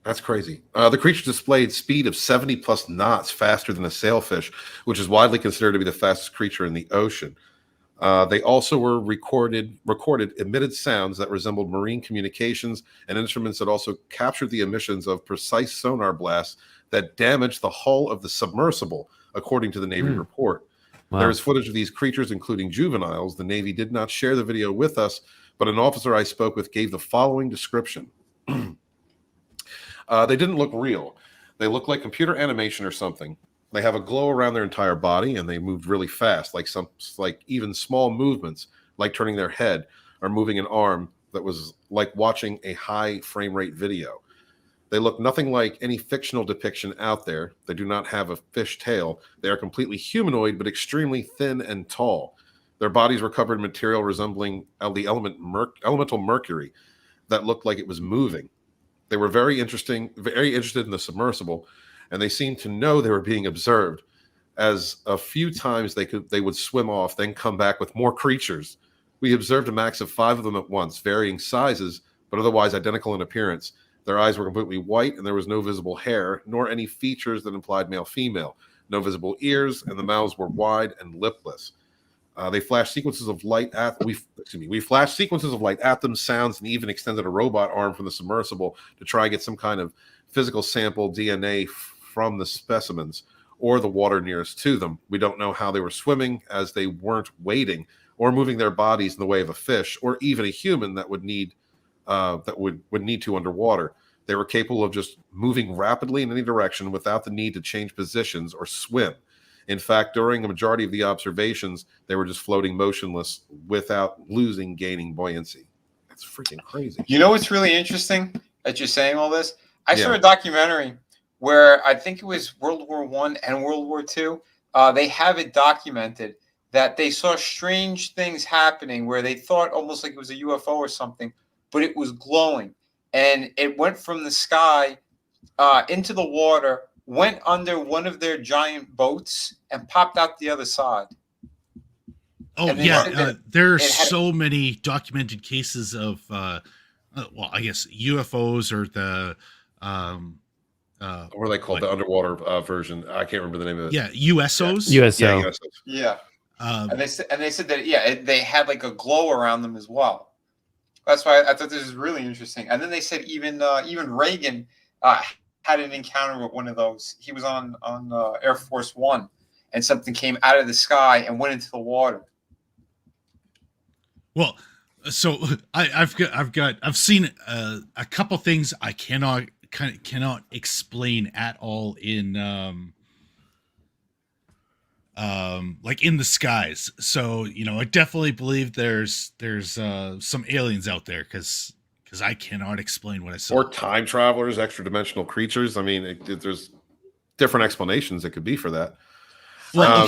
That's crazy. The creature displayed speed of 70 plus knots faster than a sailfish, which is widely considered to be the fastest creature in the ocean. They also were recorded emitted sounds that resembled marine communications and instruments that also captured the emissions of precise sonar blasts that damaged the hull of the submersible, according to the Navy report. Wow. There is footage of these creatures, including juveniles. The Navy did not share the video with us, but an officer I spoke with gave the following description. They didn't look real. They look like computer animation or something. They have a glow around their entire body, and they moved really fast, like even small movements, like turning their head or moving an arm, that was like watching a high frame rate video. They look nothing like any fictional depiction out there. They do not have a fish tail. They are completely humanoid, but extremely thin and tall. Their bodies were covered in material resembling the elemental mercury that looked like it was moving. They were very interested in the submersible, and they seemed to know they were being observed, as a few times they would swim off, then come back with more creatures. We observed a max of 5 of them at once, varying sizes, but otherwise identical in appearance. Their eyes were completely white, and there was no visible hair, nor any features that implied male-female. No visible ears, and the mouths were wide and lipless. They flashed sequences of light at we flashed sequences of light at them, sounds, and even extended a robot arm from the submersible to try and get some kind of physical sample DNA from the specimens or the water nearest to them. We don't know how they were swimming, as they weren't wading or moving their bodies in the way of a fish or even a human that would need to underwater. They were capable of just moving rapidly in any direction without the need to change positions or swim. In fact, during the majority of the observations, they were just floating motionless without gaining buoyancy. That's freaking crazy. You know what's really interesting that you're saying all this? I saw a documentary where I think it was World War I and World War II. They have it documented that they saw strange things happening where they thought almost like it was a UFO or something, but it was glowing. And it went from the sky into the water, went under one of their giant boats, and popped out the other side. Oh, yeah. There are so many documented cases of, I guess UFOs or the... what are they called? The underwater version. I can't remember the name of it. Yeah, USOs? USO. Yeah, USOs. Yeah. And they said that, they had like a glow around them as well. That's why I thought this was really interesting. And then they said even Reagan had an encounter with one of those. He was on Air Force One, and something came out of the sky and went into the water. Well, so I've seen a couple things I cannot explain at all in like in the skies. So, I definitely believe there's some aliens out there because I cannot explain what I saw. Or time travelers, extra-dimensional creatures. I mean, there's different explanations it could be for that. Well,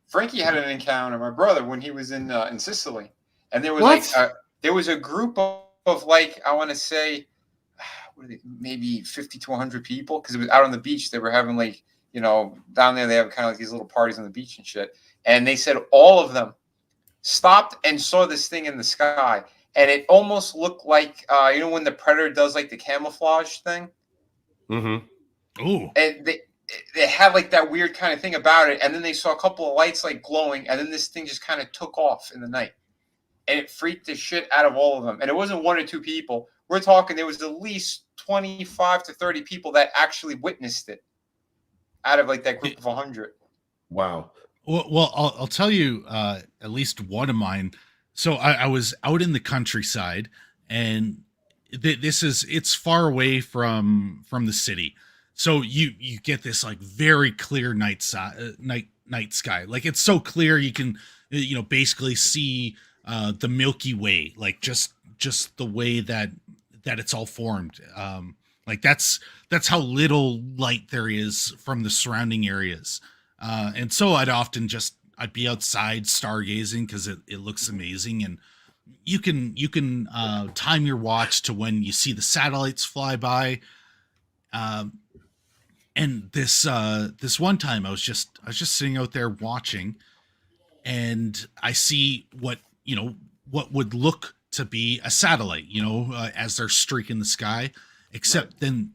Frankie had an encounter, my brother, when he was in Sicily, and there was there was a group of like, I want to say, maybe 50 to 100 people, because it was out on the beach. They were having like, down there they have kind of like these little parties on the beach and shit. And they said all of them stopped and saw this thing in the sky. And it almost looked like, when the Predator does like the camouflage thing. Mm-hmm. Ooh. And they had like that weird kind of thing about it. And then they saw a couple of lights like glowing. And then this thing just kind of took off in the night. And it freaked the shit out of all of them. And it wasn't 1 or 2 people. We're talking there was at least 25 to 30 people that actually witnessed it out of like that group of 100. Wow. Well, I'll tell you at least one of mine. So I was out in the countryside, and it's far away from the city. So you get this like very clear night sky. Like it's so clear you can basically see the Milky Way, like just the way that it's all formed. Like that's how little light there is from the surrounding areas. And so I'd be outside stargazing because it looks amazing. And you can time your watch to when you see the satellites fly by. And this one time I was just sitting out there watching, and I see what would look to be a satellite, as they're streaking the sky, except then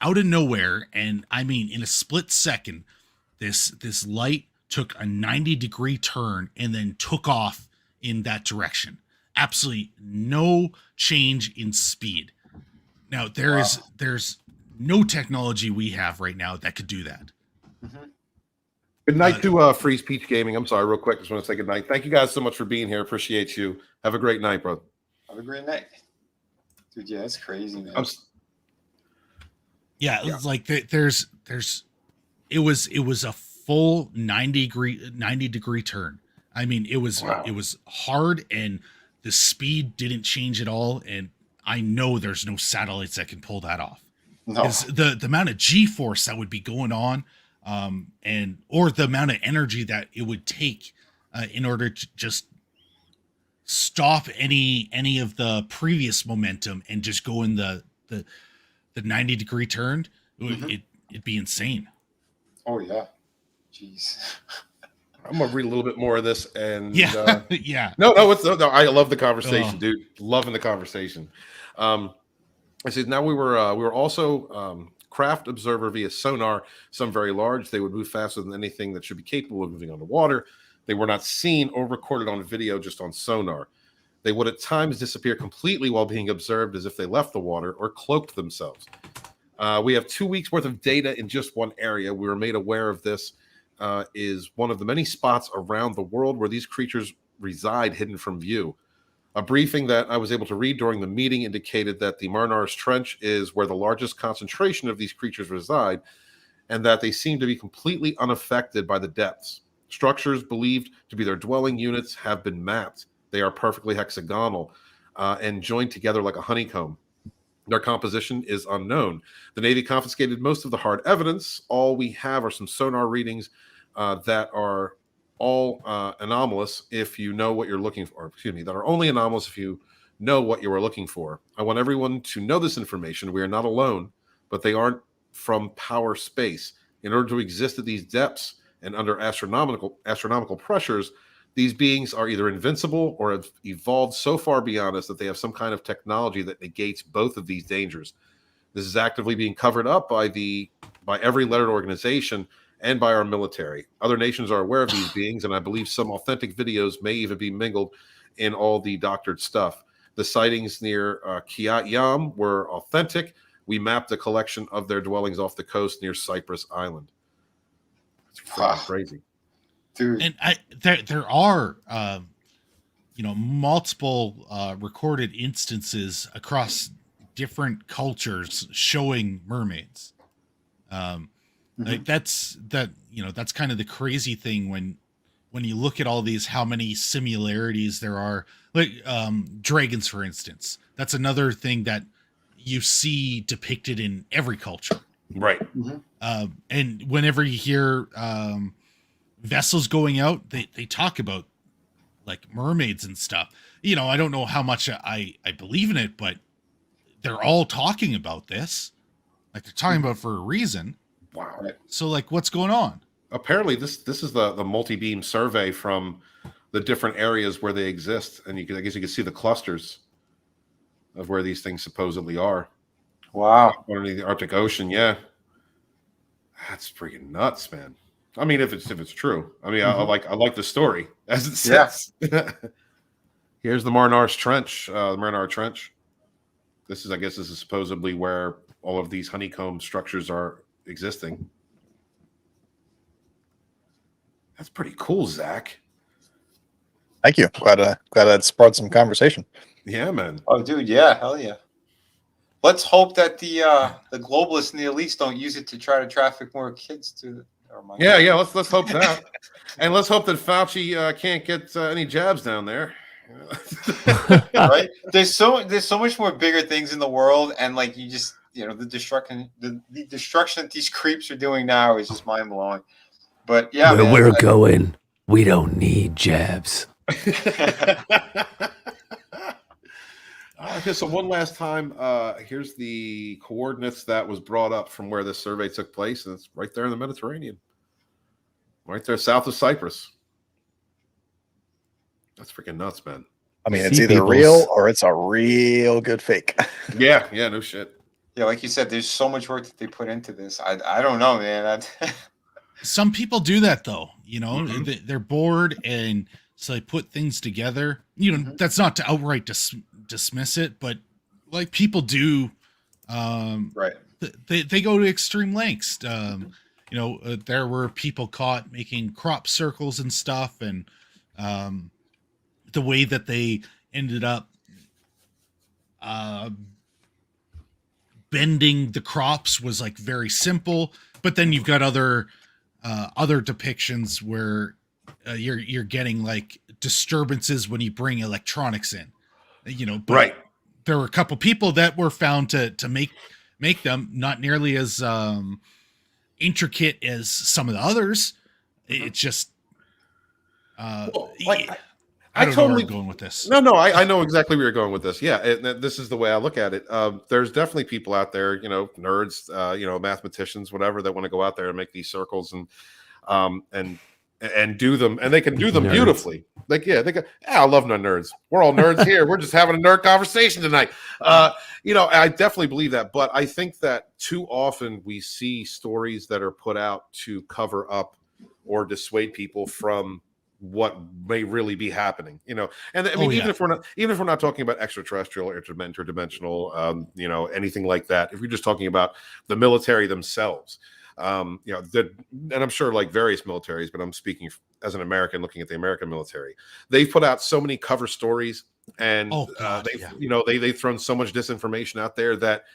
out of nowhere, and I mean in a split second, this light took a 90-degree turn and then took off in that direction. Absolutely no change in speed. Now there's no technology we have right now that could do that. Mm-hmm. Good night to Freeze Peach Gaming. I'm sorry, real quick. Just want to say good night. Thank you guys so much for being here. Appreciate you. Have a great night, bro. Have a great night, dude. Yeah, that's crazy, man. It's like there's it was a full 90 degree turn. I mean, it was hard, and the speed didn't change at all. And I know there's no satellites that can pull that off. No, the amount of G-force that would be going on, or the amount of energy that it would take in order to just stop any of the previous momentum and just go in the 90 degree turn, it'd be insane. Oh yeah, jeez. I'm gonna read a little bit more of this, and yeah. No, I love the conversation, dude. Loving the conversation. I said now we were also craft observer via sonar. Some very large. They would move faster than anything that should be capable of moving underwater. They were not seen or recorded on video, just on sonar. They would at times disappear completely while being observed, as if they left the water or cloaked themselves. We have 2 weeks worth of data in just one area. We were made aware of this. Is one of the many spots around the world where these creatures reside, hidden from view. A briefing that I was able to read during the meeting indicated that the Marnar's Trench is where the largest concentration of these creatures reside, and that they seem to be completely unaffected by the depths. Structures believed to be their dwelling units have been mapped. They are perfectly hexagonal and joined together like a honeycomb. Their composition is unknown. The Navy confiscated most of the hard evidence. All we have are some sonar readings that are all anomalous if you know what you're looking for. That are only anomalous if you know what you are looking for. I want everyone to know this information. We are not alone, but they aren't from power space. In order to exist at these depths and under astronomical pressures, these beings are either invincible or have evolved so far beyond us that they have some kind of technology that negates both of these dangers. This is actively being covered up by every lettered organization and by our military. Other nations are aware of these beings, and I believe some authentic videos may even be mingled in all the doctored stuff. The sightings near Kiat Yam were authentic. We mapped a collection of their dwellings off the coast near Cypress Island. It's crazy. Dude. And there are multiple recorded instances across different cultures showing mermaids. Like that's kind of the crazy thing when you look at all these, how many similarities there are. Like dragons, for instance. That's another thing that you see depicted in every culture. Right. And whenever you hear vessels going out, they talk about like mermaids and stuff. I don't know how much I believe in it, but they're all talking about this. Like they're talking about it for a reason. Wow. So like, what's going on? Apparently this is the multi-beam survey from the different areas where they exist. And I guess you can see the clusters of where these things supposedly are. Wow. Underneath the Arctic Ocean. Yeah. That's freaking nuts, man. I mean, if it's true. I mean, I like the story as it says. Yeah. Here's the Marnar's Trench, the Marnar Trench. This is supposedly where all of these honeycomb structures are existing. That's pretty cool, Zach. Thank you. Glad that sparked some conversation. Yeah, man. Oh, dude, yeah, hell yeah. Let's hope that the globalists and the elites don't use it to try to traffic more kids to. Yeah. Let's hope that, and let's hope that Fauci can't get any jabs down there. Right? There's so much more bigger things in the world, and like you just the destruction that these creeps are doing now is just mind blowing. But yeah, where we're going, we don't need jabs. Okay, so one last time, here's the coordinates that was brought up from where this survey took place, and it's right there in the Mediterranean, right there south of Cyprus. That's freaking nuts, man. I mean, it's either real or it's a real good fake. Yeah, no shit. Yeah, like you said, there's so much work that they put into this. I don't know, man. Some people do that though, they're bored, and so they put things together. That's not to outright dismiss it, but like people do, right? They go to extreme lengths. there were people caught making crop circles and stuff, and the way that they ended up bending the crops was like very simple. But then you've got other depictions where you're getting like disturbances when you bring electronics in, but Right. there were a couple people that were found to make them not nearly as intricate as some of the others. It's just I don't know where I'm going with this. No, I know exactly where you're going with this. Yeah, this is the way I look at it. There's definitely people out there, nerds, mathematicians, whatever, that want to go out there and make these circles and do them, and they can do them Nerds. beautifully. Like, yeah, I love no nerds. We're all nerds here. We're just having a nerd conversation tonight. I definitely believe that, but I think that too often we see stories that are put out to cover up or dissuade people from what may really be happening, and I mean, even if we're not talking about extraterrestrial or interdimensional, anything like that, if we're just talking about the military themselves, and I'm sure like various militaries, but I'm speaking as an American looking at the American military, they've put out so many cover stories, and they've thrown so much disinformation out there that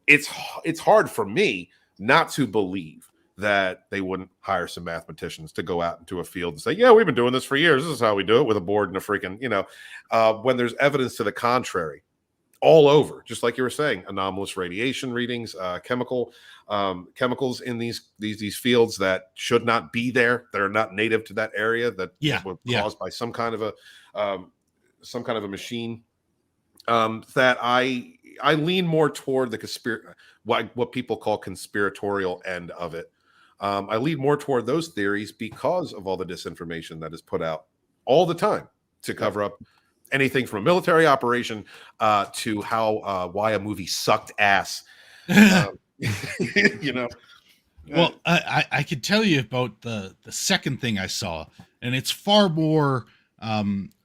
it's hard for me not to believe that they wouldn't hire some mathematicians to go out into a field and say, yeah, we've been doing this for years. This is how we do it, with a board and a freaking, when there's evidence to the contrary all over, just like you were saying, anomalous radiation readings, chemicals in these fields that should not be there, that are not native to that area, that were caused by some kind of a machine, that I lean more toward the what people call conspiratorial end of it. I lean more toward those theories because of all the disinformation that is put out all the time to cover up anything from a military operation to why a movie sucked ass. Well, I could tell you about the second thing I saw, and it's far more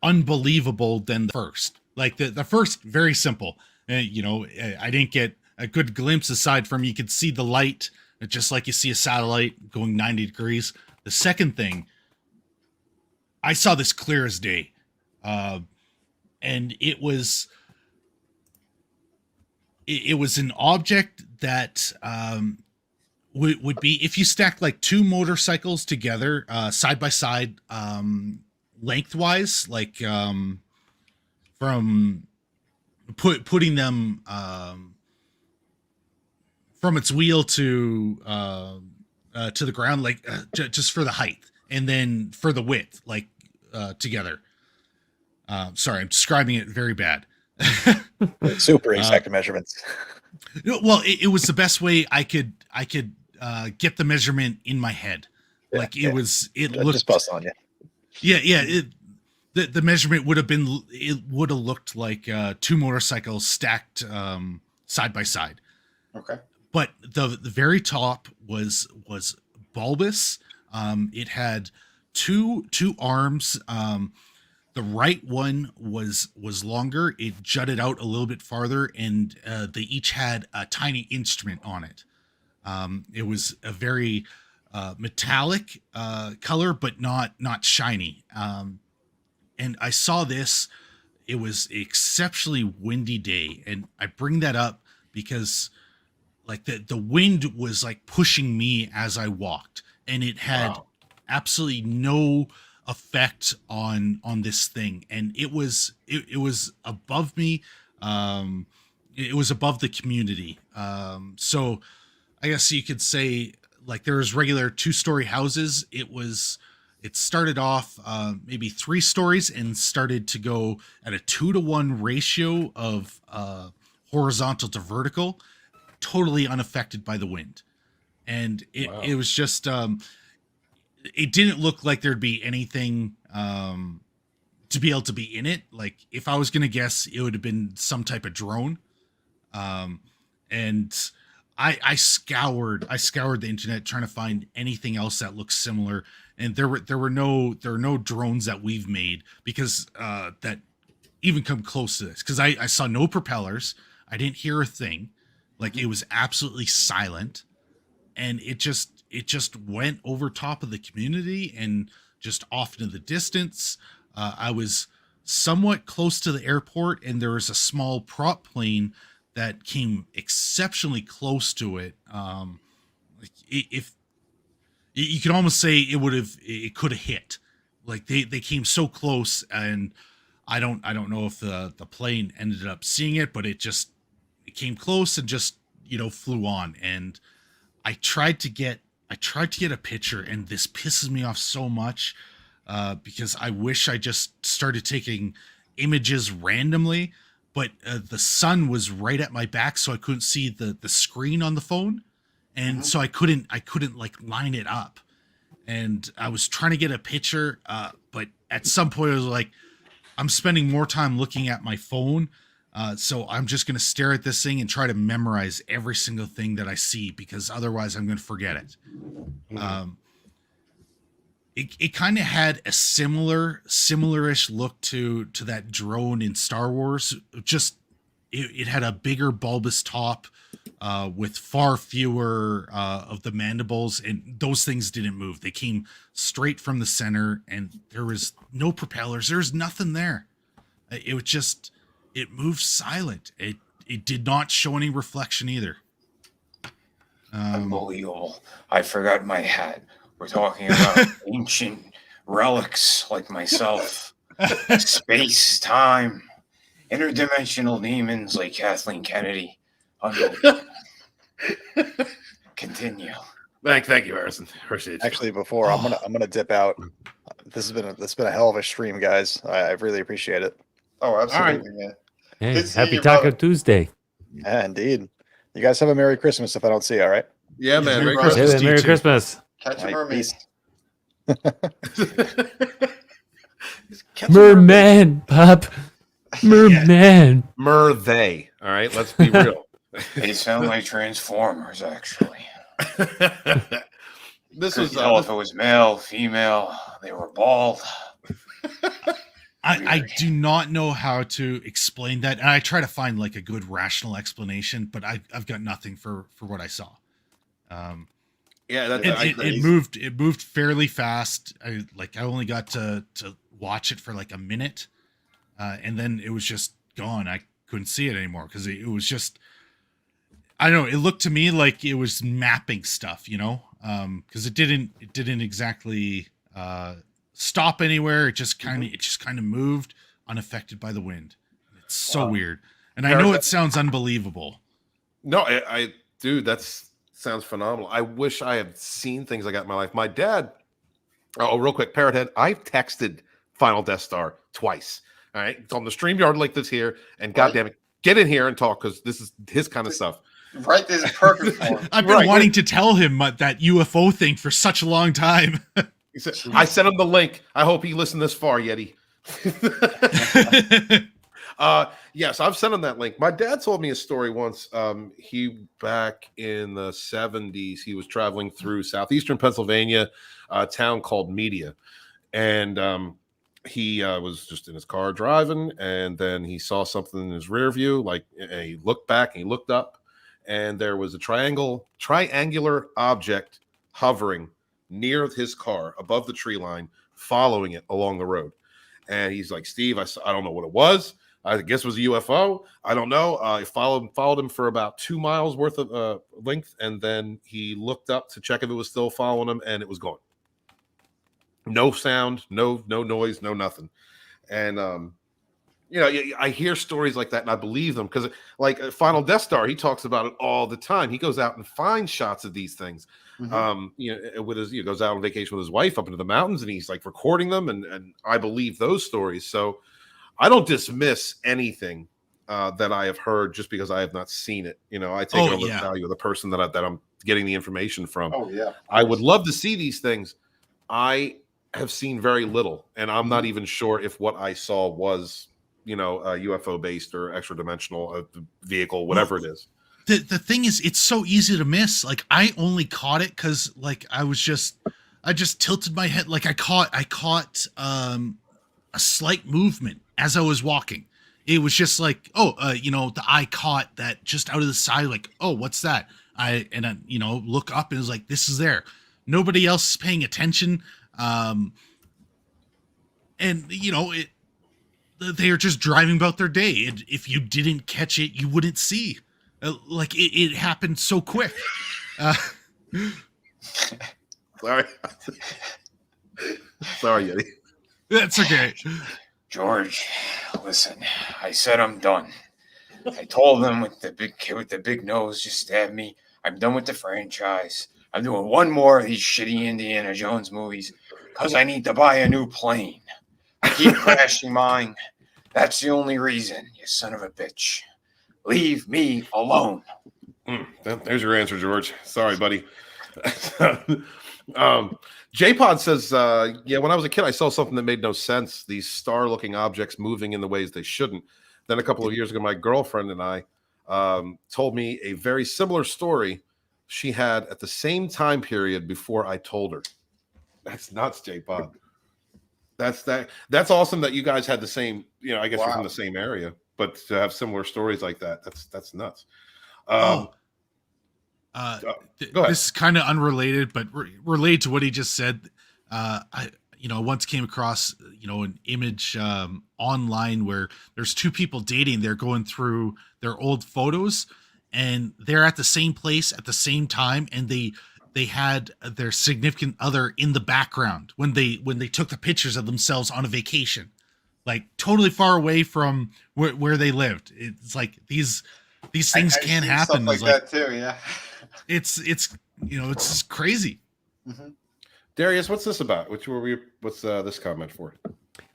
unbelievable than the first. Like the first, very simple. I didn't get a good glimpse aside from you could see the light, just like you see a satellite going 90 degrees. The second thing, I saw this clear as day. And it was an object that would be, if you stacked like two motorcycles together, side by side, lengthwise, like from putting them from its wheel to the ground, like just for the height, and then for the width, like together. Sorry, I'm describing it very bad. Super exact measurements. Well, it was the best way I could get the measurement in my head. It looked just bust on you. Yeah. The measurement would have looked like two motorcycles stacked side by side. Okay. But the very top was bulbous. It had two arms. The right one was longer. It jutted out a little bit farther, and they each had a tiny instrument on it. It was a very metallic color, but not shiny. And I saw this. It was an exceptionally windy day, and I bring that up because like the wind was like pushing me as I walked, and it had absolutely no effect on this thing, and it was above me. It was above the community. So I guess you could say like there was regular 2-story houses. It started off maybe 3 stories and started to go at a 2-to-1 ratio of horizontal to vertical, totally unaffected by the wind. And it was just it didn't look like there'd be anything to be able to be in it. Like if I was going to guess, it would have been some type of drone. And I scoured the internet trying to find anything else that looks similar. And there were no drones that we've made because that even come close to this. Cause I saw no propellers. I didn't hear a thing. Like it was absolutely silent. And it it just went over top of the community and just off into the distance. I was somewhat close to the airport, and there was a small prop plane that came exceptionally close to it. If you could almost say it could have hit. Like they came so close, and I don't know if the plane ended up seeing it, but it came close and just, flew on. And I tried to get a picture, and this pisses me off so much, because I wish I just started taking images randomly, but the sun was right at my back, so I couldn't see the screen on the phone, and so I couldn't like line it up. And I was trying to get a picture, but at some point I was like, I'm spending more time looking at my phone, so I'm just going to stare at this thing and try to memorize every single thing that I see, because otherwise I'm going to forget it. It kind of had a similar-ish look to that drone in Star Wars. Just it had a bigger bulbous top, with far fewer of the mandibles, and those things didn't move. They came straight from the center, and there was no propellers. There was nothing there. It was just, it moved silent. It did not show any reflection either. Unbelievable. I forgot my hat. We're talking about ancient relics like myself. Space, time, interdimensional demons like Kathleen Kennedy. Unbelievable. Continue. Thank you, Harrison. Appreciate it. Actually, before I'm gonna dip out. This has been a hell of a stream, guys. I really appreciate it. Oh, absolutely, man. Hey, happy Taco Tuesday. Yeah, indeed. You guys have a Merry Christmas if I don't see you, all right? Yeah, man. Merry Christmas. Christmas. Yeah, Merry Christmas. Catch a mermaid. Merman, pup. Merman. They. All right, let's be real. They sound like Transformers, actually. This was if it was male, female, they were bald. I do not know how to explain that, and I try to find like a good rational explanation, but I've got nothing for what I saw. Yeah, it moved fairly fast. I only got to watch it for like a minute, and then it was just gone. I couldn't see it anymore because it was just, I don't know. It looked to me like it was mapping stuff, because it didn't exactly stop anywhere. It just kind of moved unaffected by the wind. It's so weird, and I know it sounds unbelievable. No, I dude, that's sounds phenomenal. I wish I had seen things like that in my life. My dad. Oh, real quick, Parrothead. I've texted Final DeathStar twice. All right, it's on the StreamYard like this here, and goddamn it, get in here and talk because this is his kind of stuff. Right, this is perfect for him. I've been wanting to tell him that UFO thing for such a long time. I sent him the link. I hope he listened this far, Yeti. Yes, I've sent him that link. My dad told me a story once. He back in the 70s, he was traveling through southeastern Pennsylvania, a town called Media, and he was just in his car driving, and then he saw something in his rear view. Like, he looked back and he looked up, and there was a triangular object hovering near his car above the tree line, following it along the road. And he's like, Steve, I don't know what it was. I guess it was a UFO. I don't know. I followed him for about 2 miles worth of length, and then he looked up to check if it was still following him, and it was gone. No sound, no noise, no nothing. And I hear stories like that, and I believe them because, like Final DeathStar, he talks about it all the time. He goes out and finds shots of these things. Mm-hmm. With his, goes out on vacation with his wife up into the mountains, and he's like recording them, and I believe those stories. So I don't dismiss anything that I have heard just because I have not seen it. I take it on the value of the person that I'm getting the information from. Oh yeah, I would love to see these things. I have seen very little, and I'm not even sure if what I saw was, UFO based or extra dimensional vehicle, whatever it is. The thing is, it's so easy to miss. Like, I only caught it because I just tilted my head. Like I caught a slight movement as I was walking. It was just like, the eye caught that just out of the side, like, oh, what's that? I look up and it was like, this is there. Nobody else is paying attention. And they are just driving about their day. And if you didn't catch it, you wouldn't see. It happened so quick. Sorry. Sorry, Yeti. That's okay. George, listen, I said I'm done. I told them with the big kid with the big nose just stabbed me. I'm done with the franchise. I'm doing one more of these shitty Indiana Jones movies because I need to buy a new plane. I keep crashing mine. That's the only reason, you son of a bitch. Leave me alone. There's your answer, George. Sorry, buddy. J-Pod says, yeah, when I was a kid, I saw something that made no sense. These star-looking objects moving in the ways they shouldn't. Then a couple of years ago, my girlfriend and I told me a very similar story she had at the same time period before I told her. That's nuts, J-Pod. That's awesome that you guys had the same, I guess you're from the same area, but to have similar stories like that, that's nuts. Go ahead. This is kind of unrelated, but related to what he just said. I once came across, an image online where there's two people dating. They're going through their old photos, and they're at the same place at the same time, and they had their significant other in the background when they took the pictures of themselves on a vacation, like totally far away from where they lived. It's like these things can happen. Stuff like that too, yeah. It's just crazy. Mm-hmm. Darius, what's this about? What's this comment for?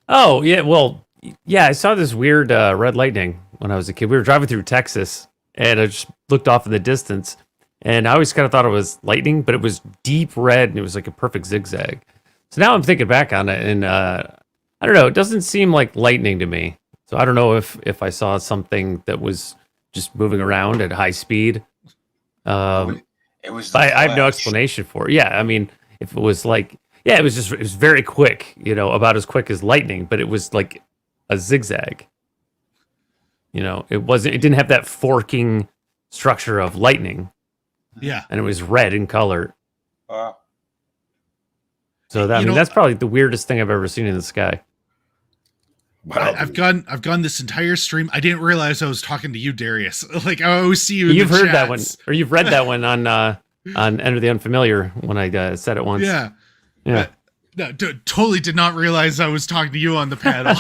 Oh, yeah. Well, yeah, I saw this weird red lightning when I was a kid. We were driving through Texas, and I just looked off in the distance, and I always kind of thought it was lightning, but it was deep red, and it was like a perfect zigzag. So now I'm thinking back on it, and I don't know. It doesn't seem like lightning to me. So I don't know if I saw something that was just moving around at high speed. It was. I have no explanation for it. Yeah, I mean, if it was like, it was very quick, about as quick as lightning, but it was like a zigzag. It didn't have that forking structure of lightning. Yeah. And it was red in color. Wow. So that's probably the weirdest thing I've ever seen in the sky. Wow. I've gone this entire stream. I didn't realize I was talking to you, Darius. Like I always see you. You've heard that one, or you've read that one on Enter the Unfamiliar when I said it once. Yeah. Yeah. No, totally did not realize I was talking to you on the panel.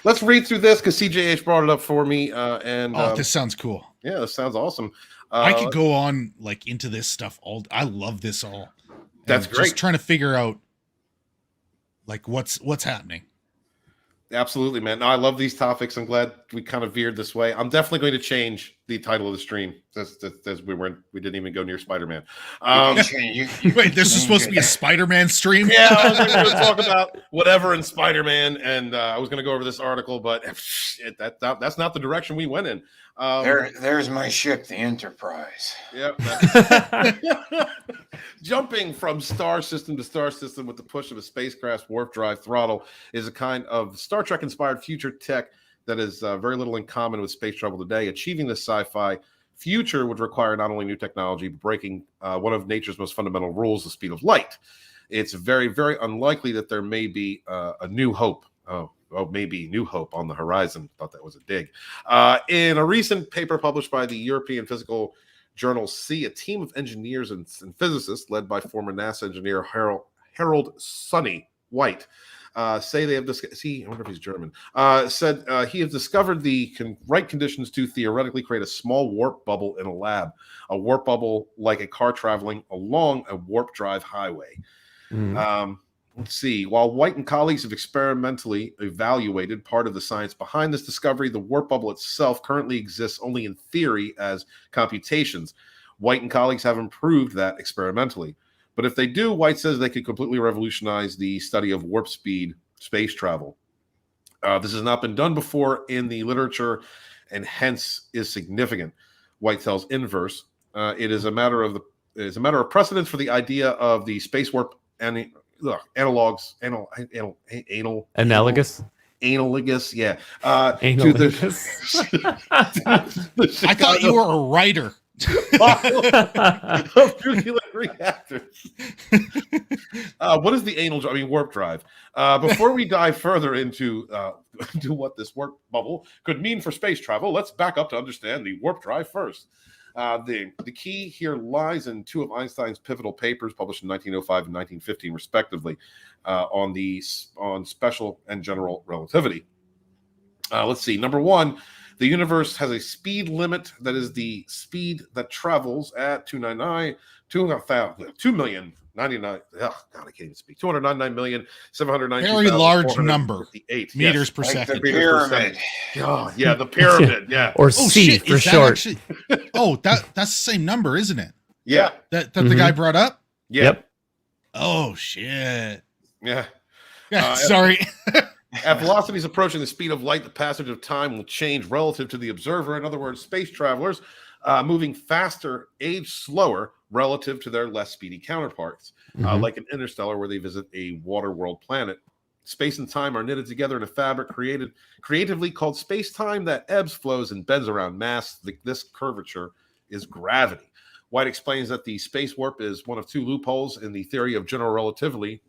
Let's read through this because CJH brought it up for me. This sounds cool. Yeah, this sounds awesome. I could go on into this stuff I love this all. That's great. Just trying to figure out what's happening. Absolutely, man. No, I love these topics. I'm glad we kind of veered this way. I'm definitely going to change the title of the stream as we didn't even go near Spider-Man. Wait, this is supposed to be a Spider-Man stream? Yeah, I was going to talk about whatever in Spider-Man, and I was going to go over this article, but that's not the direction we went in. There's my ship, the Enterprise. Yep. Jumping from star system to star system with the push of a spacecraft's warp drive throttle is a kind of Star Trek-inspired future tech that has very little in common with space travel today. Achieving this sci-fi future would require not only new technology, but breaking one of nature's most fundamental rules, the speed of light. It's very, very unlikely that there may be a new hope. Maybe new hope on the horizon. Thought that was a dig. In a recent paper published by the European Physical Journal C, a team of engineers and physicists led by former NASA engineer Harold Sonny White say they have I wonder if he's German. Said he has discovered the right conditions to theoretically create a small warp bubble in a lab. A warp bubble like a car traveling along a warp drive highway. Let's see. While White and colleagues have experimentally evaluated part of the science behind this discovery, the warp bubble itself currently exists only in theory as computations. White and colleagues haven't proved that experimentally. But if they do, White says they could completely revolutionize the study of warp speed space travel. This has not been done before in the literature and hence is significant. White tells Inverse, it is a matter of precedence for the idea of the space warp analogous, yeah. I thought you were a writer. of nuclear reactors. What is the warp drive? Before we dive further into what this warp bubble could mean for space travel, let's back up to understand the warp drive first. The key here lies in two of Einstein's pivotal papers published in 1905 and 1915, respectively, on special and general relativity. Let's see. Number one, the universe has a speed limit that is the speed that travels at 299,799,790. Very large number. Meters per second. The pyramid. Yeah, the pyramid. Yeah. Or C for short. Actually, that's the same number, isn't it? Yeah. That the guy brought up? Yeah. Yep. Oh, shit. Yeah. Sorry. At velocities approaching the speed of light, the passage of time will change relative to the observer. In other words, space travelers moving faster age slower relative to their less speedy counterparts, like an interstellar where they visit a water world planet. Space and time are knitted together in a fabric creatively called space-time that ebbs, flows, and bends around mass. This curvature is gravity. White explains that the space warp is one of two loopholes in the theory of general relativity,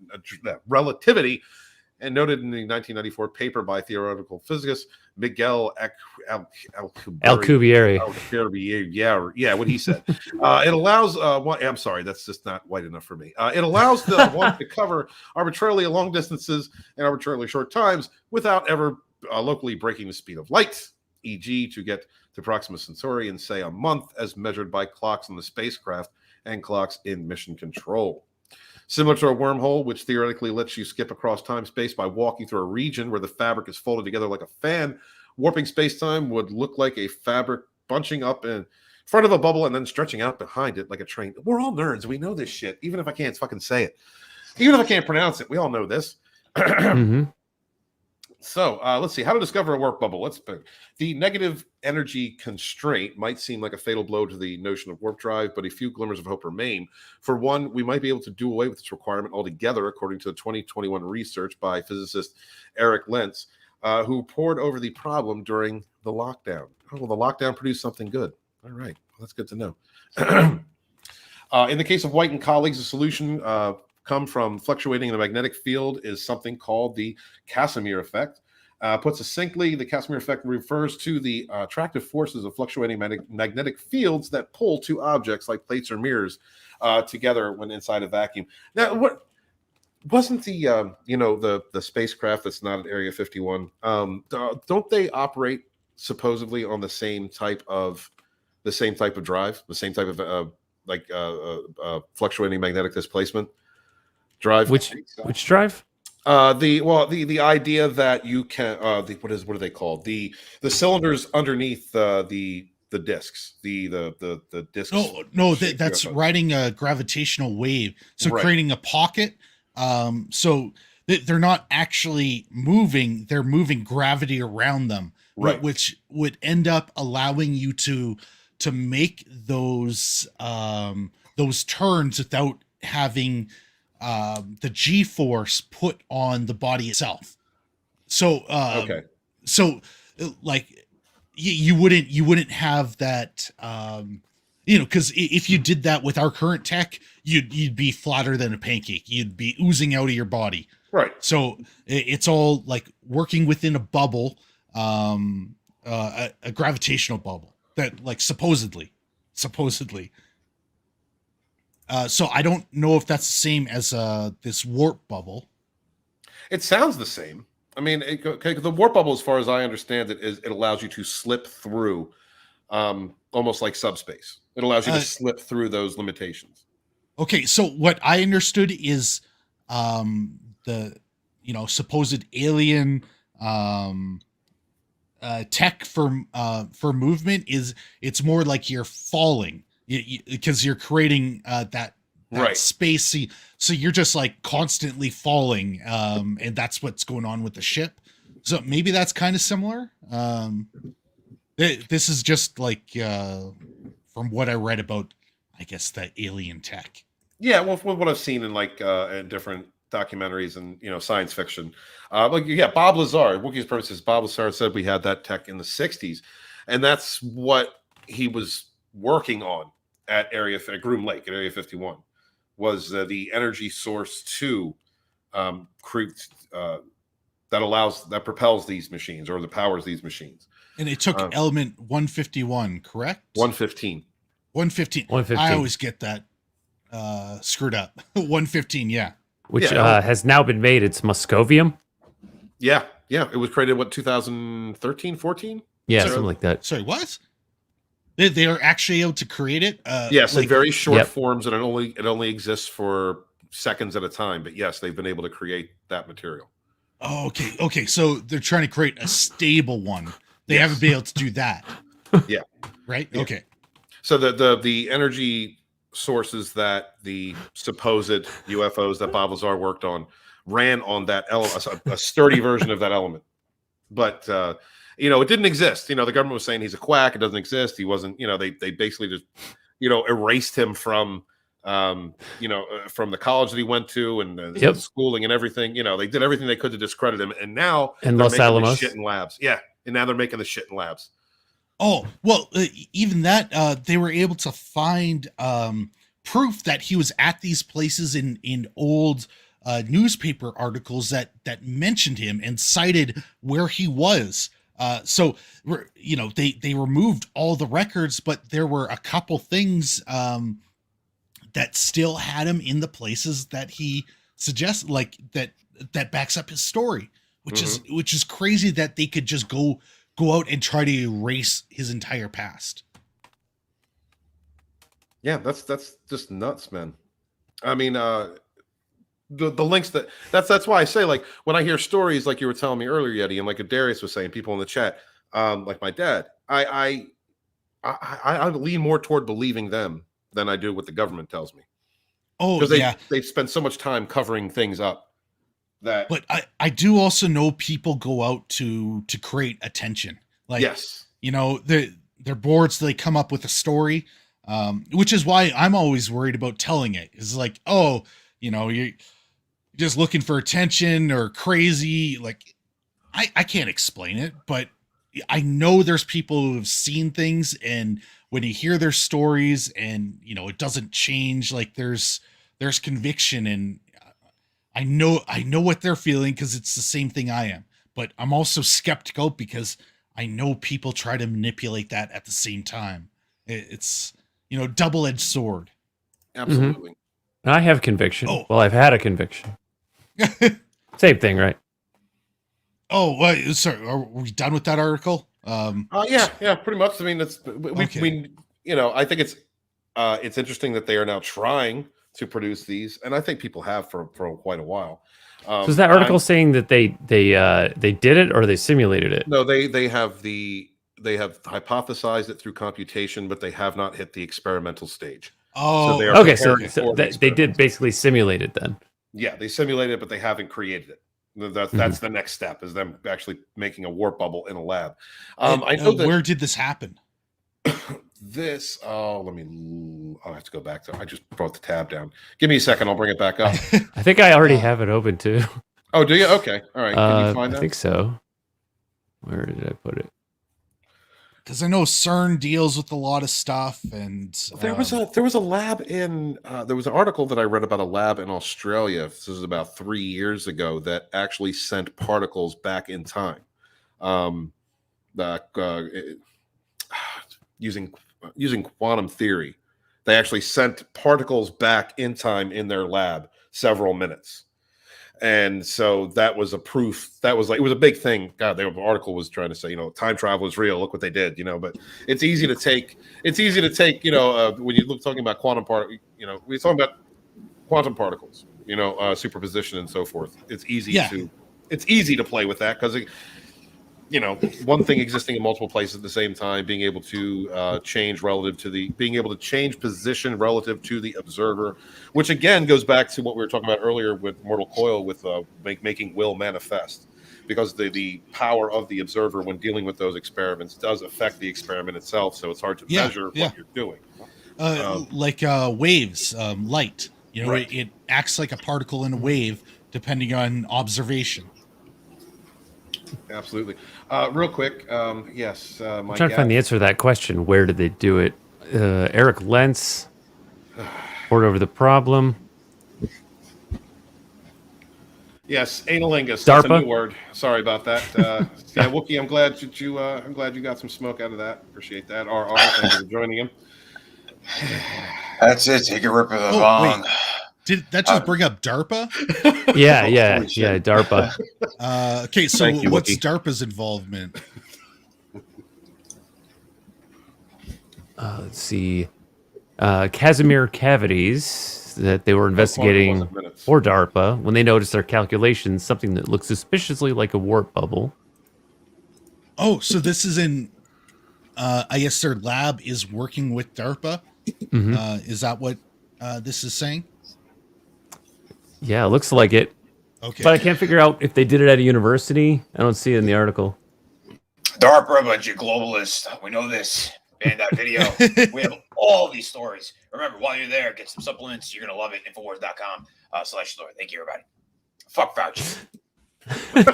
and noted in the 1994 paper by theoretical physicist Miguel Alcubierre. Yeah, what he said. It allows I'm sorry, that's just not white enough for me. It allows the one to cover arbitrarily long distances and arbitrarily short times without ever locally breaking the speed of light, e.g. to get to Proxima Centauri in, say, a month, as measured by clocks on the spacecraft and clocks in mission control. Similar to a wormhole, which theoretically lets you skip across time-space by walking through a region where the fabric is folded together like a fan, warping space-time would look like a fabric bunching up in front of a bubble and then stretching out behind it like a train. We're all nerds. We know this shit, even if I can't fucking say it. Even if I can't pronounce it, we all know this. So let's see. How to discover a warp bubble. Let's pick. The negative energy constraint might seem like a fatal blow to the notion of warp drive, but a few glimmers of hope remain. For one, we might be able to do away with this requirement altogether, according to the 2021 research by physicist Eric Lentz, who pored over the problem during the lockdown. Oh, well, the lockdown produced something good. All right. Well, that's good to know. In the case of White and colleagues, the solution come from fluctuating in the magnetic field is something called the Casimir effect. Put succinctly, the Casimir effect refers to the attractive forces of fluctuating magnetic fields that pull two objects like plates or mirrors together when inside a vacuum. Now, what wasn't the the spacecraft that's not at Area 51? Don't they operate supposedly on the same type of drive, the same type of fluctuating magnetic displacement drive? Which drive? The idea that you can what are they called? The cylinders underneath the discs, the discs. That's riding a gravitational wave, so creating a pocket. So they're not actually moving; they're moving gravity around them, right? Which would end up allowing you to make those turns without having the G-force put on the body itself. So so like you wouldn't have that because if you did that with our current tech, you'd be flatter than a pancake. You'd be oozing out of your body. Right. So it's all like working within a bubble, a gravitational bubble that like supposedly. So I don't know if that's the same as this warp bubble. It sounds the same. I mean, the warp bubble, as far as I understand it, is it allows you to slip through, almost like subspace. It allows you to slip through those limitations. Okay, so what I understood is the supposed alien tech for movement is it's more like you're falling. Because you're creating that right space, so you're just like constantly falling, and that's what's going on with the ship. So maybe that's kind of similar. This is just like from what I read about, I guess, the alien tech. Yeah, well, from what I've seen in in different documentaries and science fiction, Bob Lazar, Wookiee's purposes, Bob Lazar said we had that tech in the '60s, and that's what he was working on at Groom Lake at Area 51 was the energy source to that propels these machines or that powers these machines. And it took element 151, correct? 115. 115. I always get that screwed up. 115, yeah. Which has now been made. It's Moscovium. Yeah. It was created, 2013, 14? Yeah, something like that. Sorry, what? They are actually able to create it? Yes, in very short forms, and it only exists for seconds at a time. But yes, they've been able to create that material. Oh, okay. So they're trying to create a stable one. They haven't been able to do that. Yeah. Right? Yeah. Okay. So the energy sources that the supposed UFOs that Bob Lazar worked on ran on that a sturdy version of that element. But it didn't exist. The government was saying he's a quack. It doesn't exist. He wasn't. They basically just erased him from from the college that he went to and the schooling and everything. They did everything they could to discredit him. And now and they're Los making Alamos the shit in labs. Yeah, and now they're making the shit in labs. Oh, well, even that, they were able to find proof that he was at these places in old newspaper articles that mentioned him and cited where he was. So they removed all the records, but there were a couple things that still had him in the places that he suggests, like that backs up his story, which is crazy that they could just go out and try to erase his entire past. Yeah, that's just nuts, man. I mean, the links that's why I say, like, when I hear stories like you were telling me earlier, Yeti, and like Darius was saying, people in the chat, like my dad, I lean more toward believing them than I do what the government tells me. Oh, because they've spent so much time covering things up. But I do also know people go out to create attention. Like, yes, they're bored, so they come up with a story, which is why I'm always worried about telling it. It's like, you're just looking for attention or crazy. Like, I can't explain it, but I know there's people who have seen things, and when you hear their stories and, it doesn't change, like there's conviction, and I know what they're feeling because it's the same thing I am, but I'm also skeptical because I know people try to manipulate that at the same time. It's, double-edged sword. Absolutely. Mm-hmm. I have conviction. Oh. Well, I've had a conviction. Same thing, right? Oh, sorry. Are we done with that article? Yeah, pretty much. I mean, I think it's interesting that they are now trying to produce these, and I think people have for quite a while. So is that article saying that they did it or they simulated it? No, they have hypothesized it through computation, but they have not hit the experimental stage. Oh, so they did basically simulate it then. Yeah, they simulated it, but they haven't created it. That's the next step, is them actually making a warp bubble in a lab. I know where did this happen? I have to go back to. I just brought the tab down. Give me a second. I'll bring it back up. I think I already have it open too. Oh, do you? Okay, all right. Can you find that? I think so. Where did I put it? Because I know CERN deals with a lot of stuff, and there was a lab in there was an article that I read about a lab in Australia. This was about 3 years ago, that actually sent particles back in time, using quantum theory. They actually sent particles back in time in their lab several minutes. And so that was a proof. That was like, it was a big thing. God, the article was trying to say, time travel is real. Look what they did, but it's easy to take, when you look talking about quantum we're talking about quantum particles, superposition and so forth. It's easy to play with that because one thing existing in multiple places at the same time, being able to change position relative to the observer, which again goes back to what we were talking about earlier with Mortal Coil, with making will manifest, because the power of the observer when dealing with those experiments does affect the experiment itself. So it's hard to measure what you're doing. Like waves, light. Right. It acts like a particle in a wave depending on observation. Absolutely. Real quick, yes. I'm trying to find the answer to that question. Where did they do it? Eric Lentz poured over the problem. Yes, analingus. DARPA? That's a new word. Sorry about that. Yeah, Wookie, I'm glad you got some smoke out of that. Appreciate that. RR, thank you for joining him. That's it. Take a rip of the bong. Did that just bring up DARPA? Yeah, DARPA. Okay, so Thank you, what's Wookie. DARPA's involvement? Let's see. Casimir cavities that they were investigating for DARPA when they noticed their calculations, something that looks suspiciously like a warp bubble. Oh, so this is in, I guess their lab is working with DARPA? Is that what this is saying? Yeah, it looks like it. Okay. But I can't figure out if they did it at a university. I don't see it in the article. DARPA, a bunch of globalists. We know this. And that video. We have all these stories. Remember, while you're there, get some supplements. You're going to love it. Infowars.com/store. Thank you, everybody. Fuck Fauci.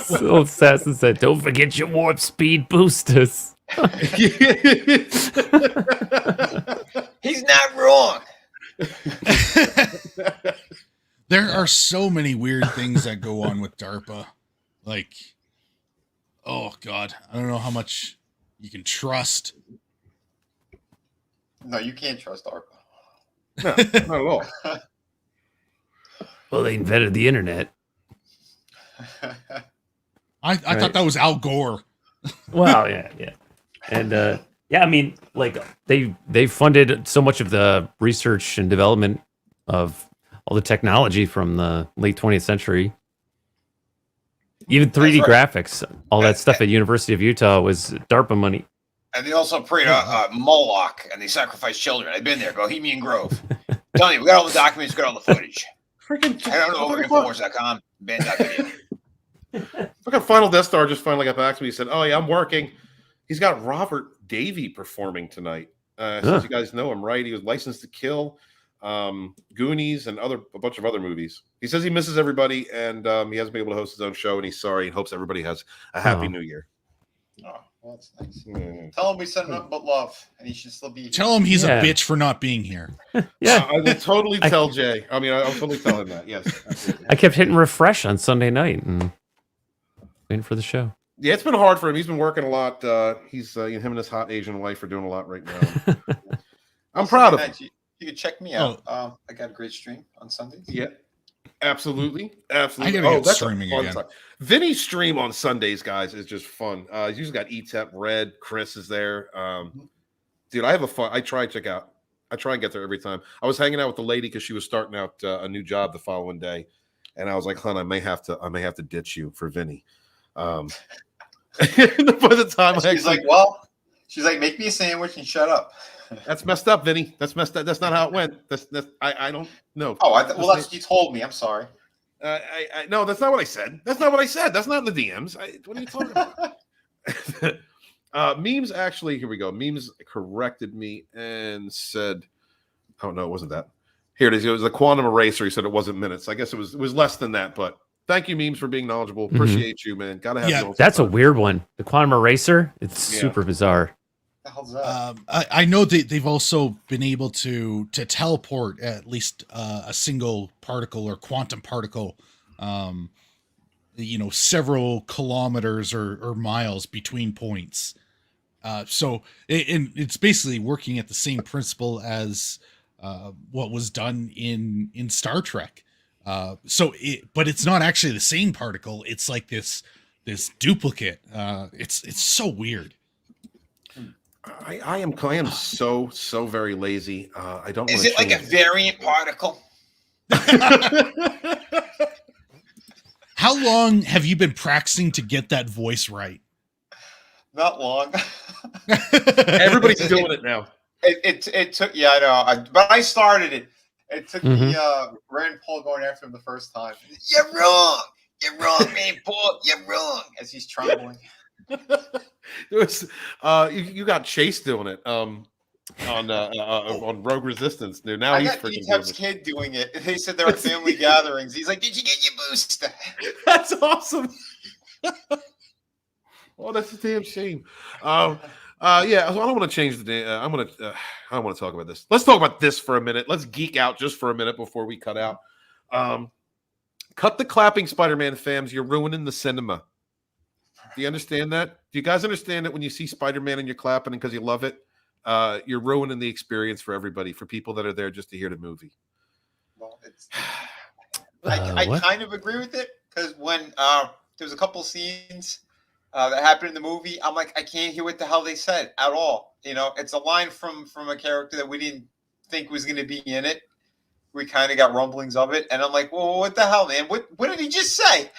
So Assassin said, don't forget your warp speed boosters. He's not wrong. There are so many weird things that go on with DARPA. Like, oh, God. I don't know how much you can trust. No, you can't trust DARPA. No, not at all. Well, they invented the internet. I thought that was Al Gore. Well, yeah. And I mean, like they funded so much of the research and development of all the technology from the late 20th century. Even 3D graphics, all that stuff at University of Utah was DARPA money. And they also prayed Moloch, and they sacrificed children. I've been there. Bohemian Grove. Telling you, we got all the documents, got all the footage. Freaking I don't know over Infowars.com. Band.video. Fucking Final Death Star just finally got back to me. He said, "Oh yeah, I'm working." He's got Robert Davey performing tonight. Since you guys know him, right? He was Licensed to Kill, Goonies, and a bunch of other movies. He says he misses everybody, and he hasn't been able to host his own show, and he's sorry and hopes everybody has a happy New Year. Oh, well, that's nice. Tell him we sent nothing but love, and he should still be here. Tell him he's a bitch for not being here. Yeah, I will totally tell Jay. I mean, I'll totally tell him that. Yes, absolutely. I kept hitting refresh on Sunday night and waiting for the show. Yeah, it's been hard for him. He's been working a lot. He's him and his hot Asian wife are doing a lot right now. I'm proud of him. You can check me out. I got a great stream on Sundays. Yeah, absolutely. I gotta get streaming again. Time. Vinny's stream on Sundays, guys, is just fun. He's usually got ETEP, Red, Chris is there. Dude, I have a fun. I try and get there every time. I was hanging out with the lady because she was starting out a new job the following day, and I was like, "Hon, I may have to ditch you for Vinny." By the time she's like, make me a sandwich and shut up. That's messed up, Vinny. That's messed up. That's not how it went. I don't know. Oh, that's what you told me. I'm sorry. No, that's not what I said. That's not what I said. That's not in the DMs. What are you talking about? Memes actually, here we go. Memes corrected me and said, oh no, it wasn't that. Here it is. It was a quantum eraser. He said it wasn't minutes. I guess it was less than that, but thank you, Memes, for being knowledgeable. Appreciate you, man. Gotta have you. That's a weird one. The quantum eraser. It's super bizarre. The hell's that? I know they've also been able to teleport at least a single particle or quantum particle, several kilometers or miles between points. So it's basically working at the same principle as what was done in Star Trek. But it's not actually the same particle. It's like this duplicate. It's so weird. I am so very lazy. I don't. Is it like a variant particle? How long have you been practicing to get that voice right? Not long. Everybody's doing it now. It took, I know, but I started it. It took me Rand Paul going after him the first time. You're wrong, man, Paul. You're wrong. As he's trembling. You got Chase doing it on Rogue Resistance, dude. Now he's freaking doing it. Kid doing it. They said there were family gatherings. He's like, "Did you get your booster?" That's awesome. Oh, that's a damn shame. Yeah, so I don't want to change the day. I don't want to talk about this. Let's talk about this for a minute. Let's geek out just for a minute before we cut out. Cut the clapping, Spider-Man fans. You're ruining the cinema. Do you understand that? Do you guys understand that when you see Spider-Man and you're clapping because you love it, you're ruining the experience for everybody, for people that are there just to hear the movie? Well, I kind of agree with it, because when there was a couple scenes that happened in the movie, I'm like, I can't hear what the hell they said at all. You know, it's a line from a character that we didn't think was going to be in it. We kind of got rumblings of it, and I'm like, well, what the hell, man? What did he just say?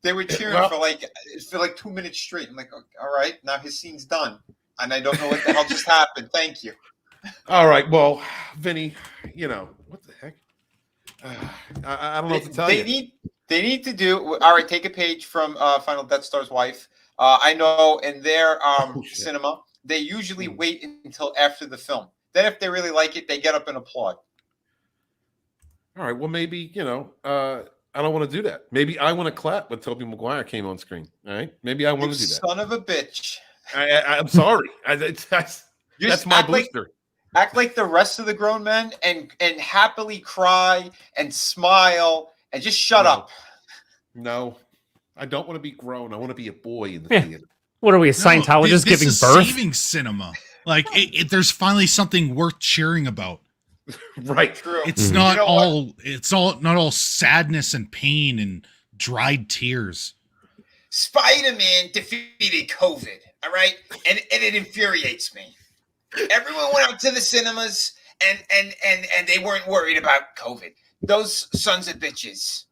They were cheering for like 2 minutes straight. I'm like, all right, now his scene's done, and I don't know what the hell just happened. Thank you. All right, well, Vinny, you know what the heck? I don't know what to tell you. They need to do. All right, take a page from Final DeathStar's wife. I know in their cinema, they usually wait until after the film. Then, if they really like it, they get up and applaud. All right, well, maybe, you know, I don't want to do that. Maybe I want to clap when Toby Maguire came on screen. All right, maybe I want to do that. Son of a bitch! I'm sorry. That's my booster. Act like the rest of the grown men and happily cry and smile and just shut up. No, I don't want to be grown. I want to be a boy in the theater. What are we, a Scientologist giving birth? Saving cinema. Like there's finally something worth cheering about. Right. True. It's not not all sadness and pain and dried tears. Spider-Man defeated COVID. All right, and it infuriates me. Everyone went out to the cinemas and they weren't worried about COVID. Those sons of bitches.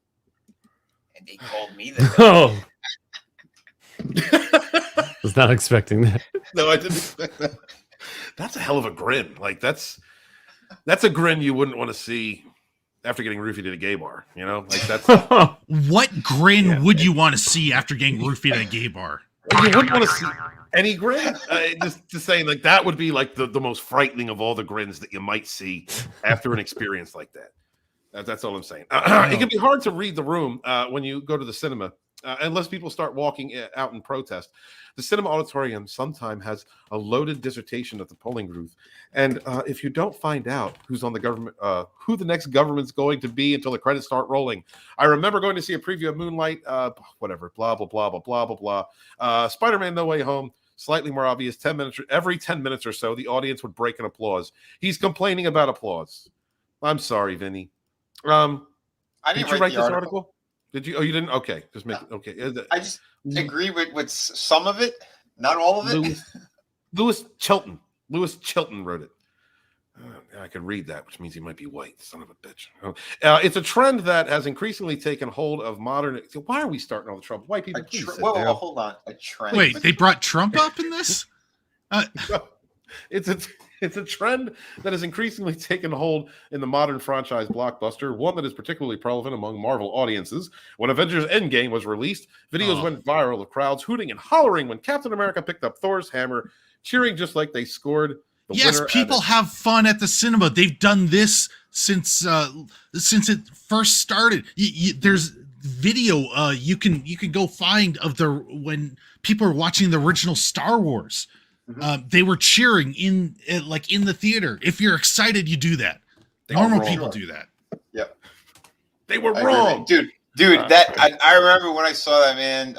And they called me the Oh. Was not expecting that. No, I didn't expect that. That's a hell of a grin. Like that's a grin you wouldn't want to see after getting roofied at a gay bar. You know, like that's what grin would you want to see after getting roofied at a gay bar? You wouldn't want to see any grin. Just saying, like that would be like the most frightening of all the grins that you might see after an experience like that. That's all I'm saying. It can be hard to read the room when you go to the cinema, unless people start walking out in protest. The cinema auditorium sometimes has a loaded dissertation at the polling booth, and if you don't find out who's on the government, who the next government's going to be until the credits start rolling. I remember going to see a preview of Moonlight, whatever, blah blah blah blah blah blah blah. Spider-Man: No Way Home. Slightly more obvious. 10 minutes. Every 10 minutes or so, the audience would break in applause. He's complaining about applause. I'm sorry, Vinny. I didn't did you write the this article? Did you? Oh, you didn't? Okay, just make it. Okay. I just agree with some of it, not all of it. Lewis Chilton wrote it. I could read that, which means he might be white. Son of a bitch. It's a trend that has increasingly taken hold of modern. Why are we starting all the trouble? White people. Whoa, hold on. A trend. Wait, they brought Trump up in this? It's a trend that has increasingly taken hold in the modern franchise blockbuster, one that is particularly prevalent among Marvel audiences. When Avengers Endgame was released, videos went viral of crowds hooting and hollering when Captain America picked up Thor's hammer, cheering just like they scored the winner. Yes, people have fun at the cinema. They've done this since it first started. There's video you can go find of when people are watching the original Star Wars. They were cheering in the theater. If you're excited, you do that. Normal people do that. Yep. They were wrong. Dude, that I remember when I saw that, man,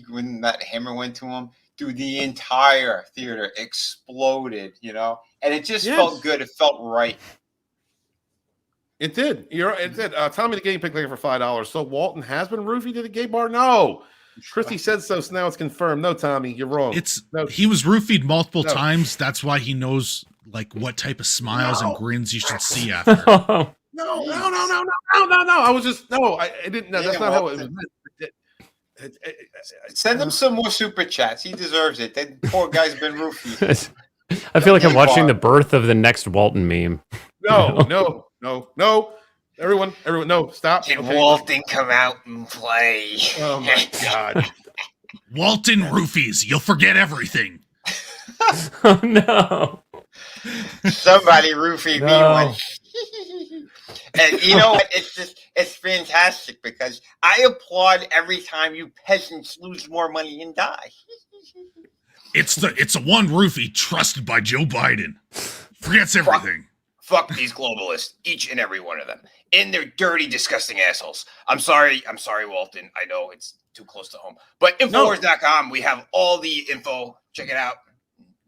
when that hammer went to him, dude, the entire theater exploded, you know? And it just felt good. It felt right. It did. It did. Tommy the Game picked for $5. So Walton has been roofied at a gay bar? No. Christy said so now it's confirmed. No, Tommy, you're wrong. He was roofied multiple times. That's why he knows like what type of smiles and grins you should see after. No. I was just I didn't know. That's not how it was meant. Send him some more super chats. He deserves it. That poor guy's been roofied. I feel like I'm watching the birth of the next Walton meme. No. Everyone, no, stop. Can Walton come out and play? Oh my God. Walton roofies. You'll forget everything. Oh no. Somebody roofied me once. And you know what? It's fantastic because I applaud every time you peasants lose more money and die. It's the one roofie trusted by Joe Biden. Forgets everything. Fuck these globalists, each and every one of them, and their dirty, disgusting assholes. I'm sorry, Walton. I know it's too close to home, but Infowars.com, we have all the info. Check it out.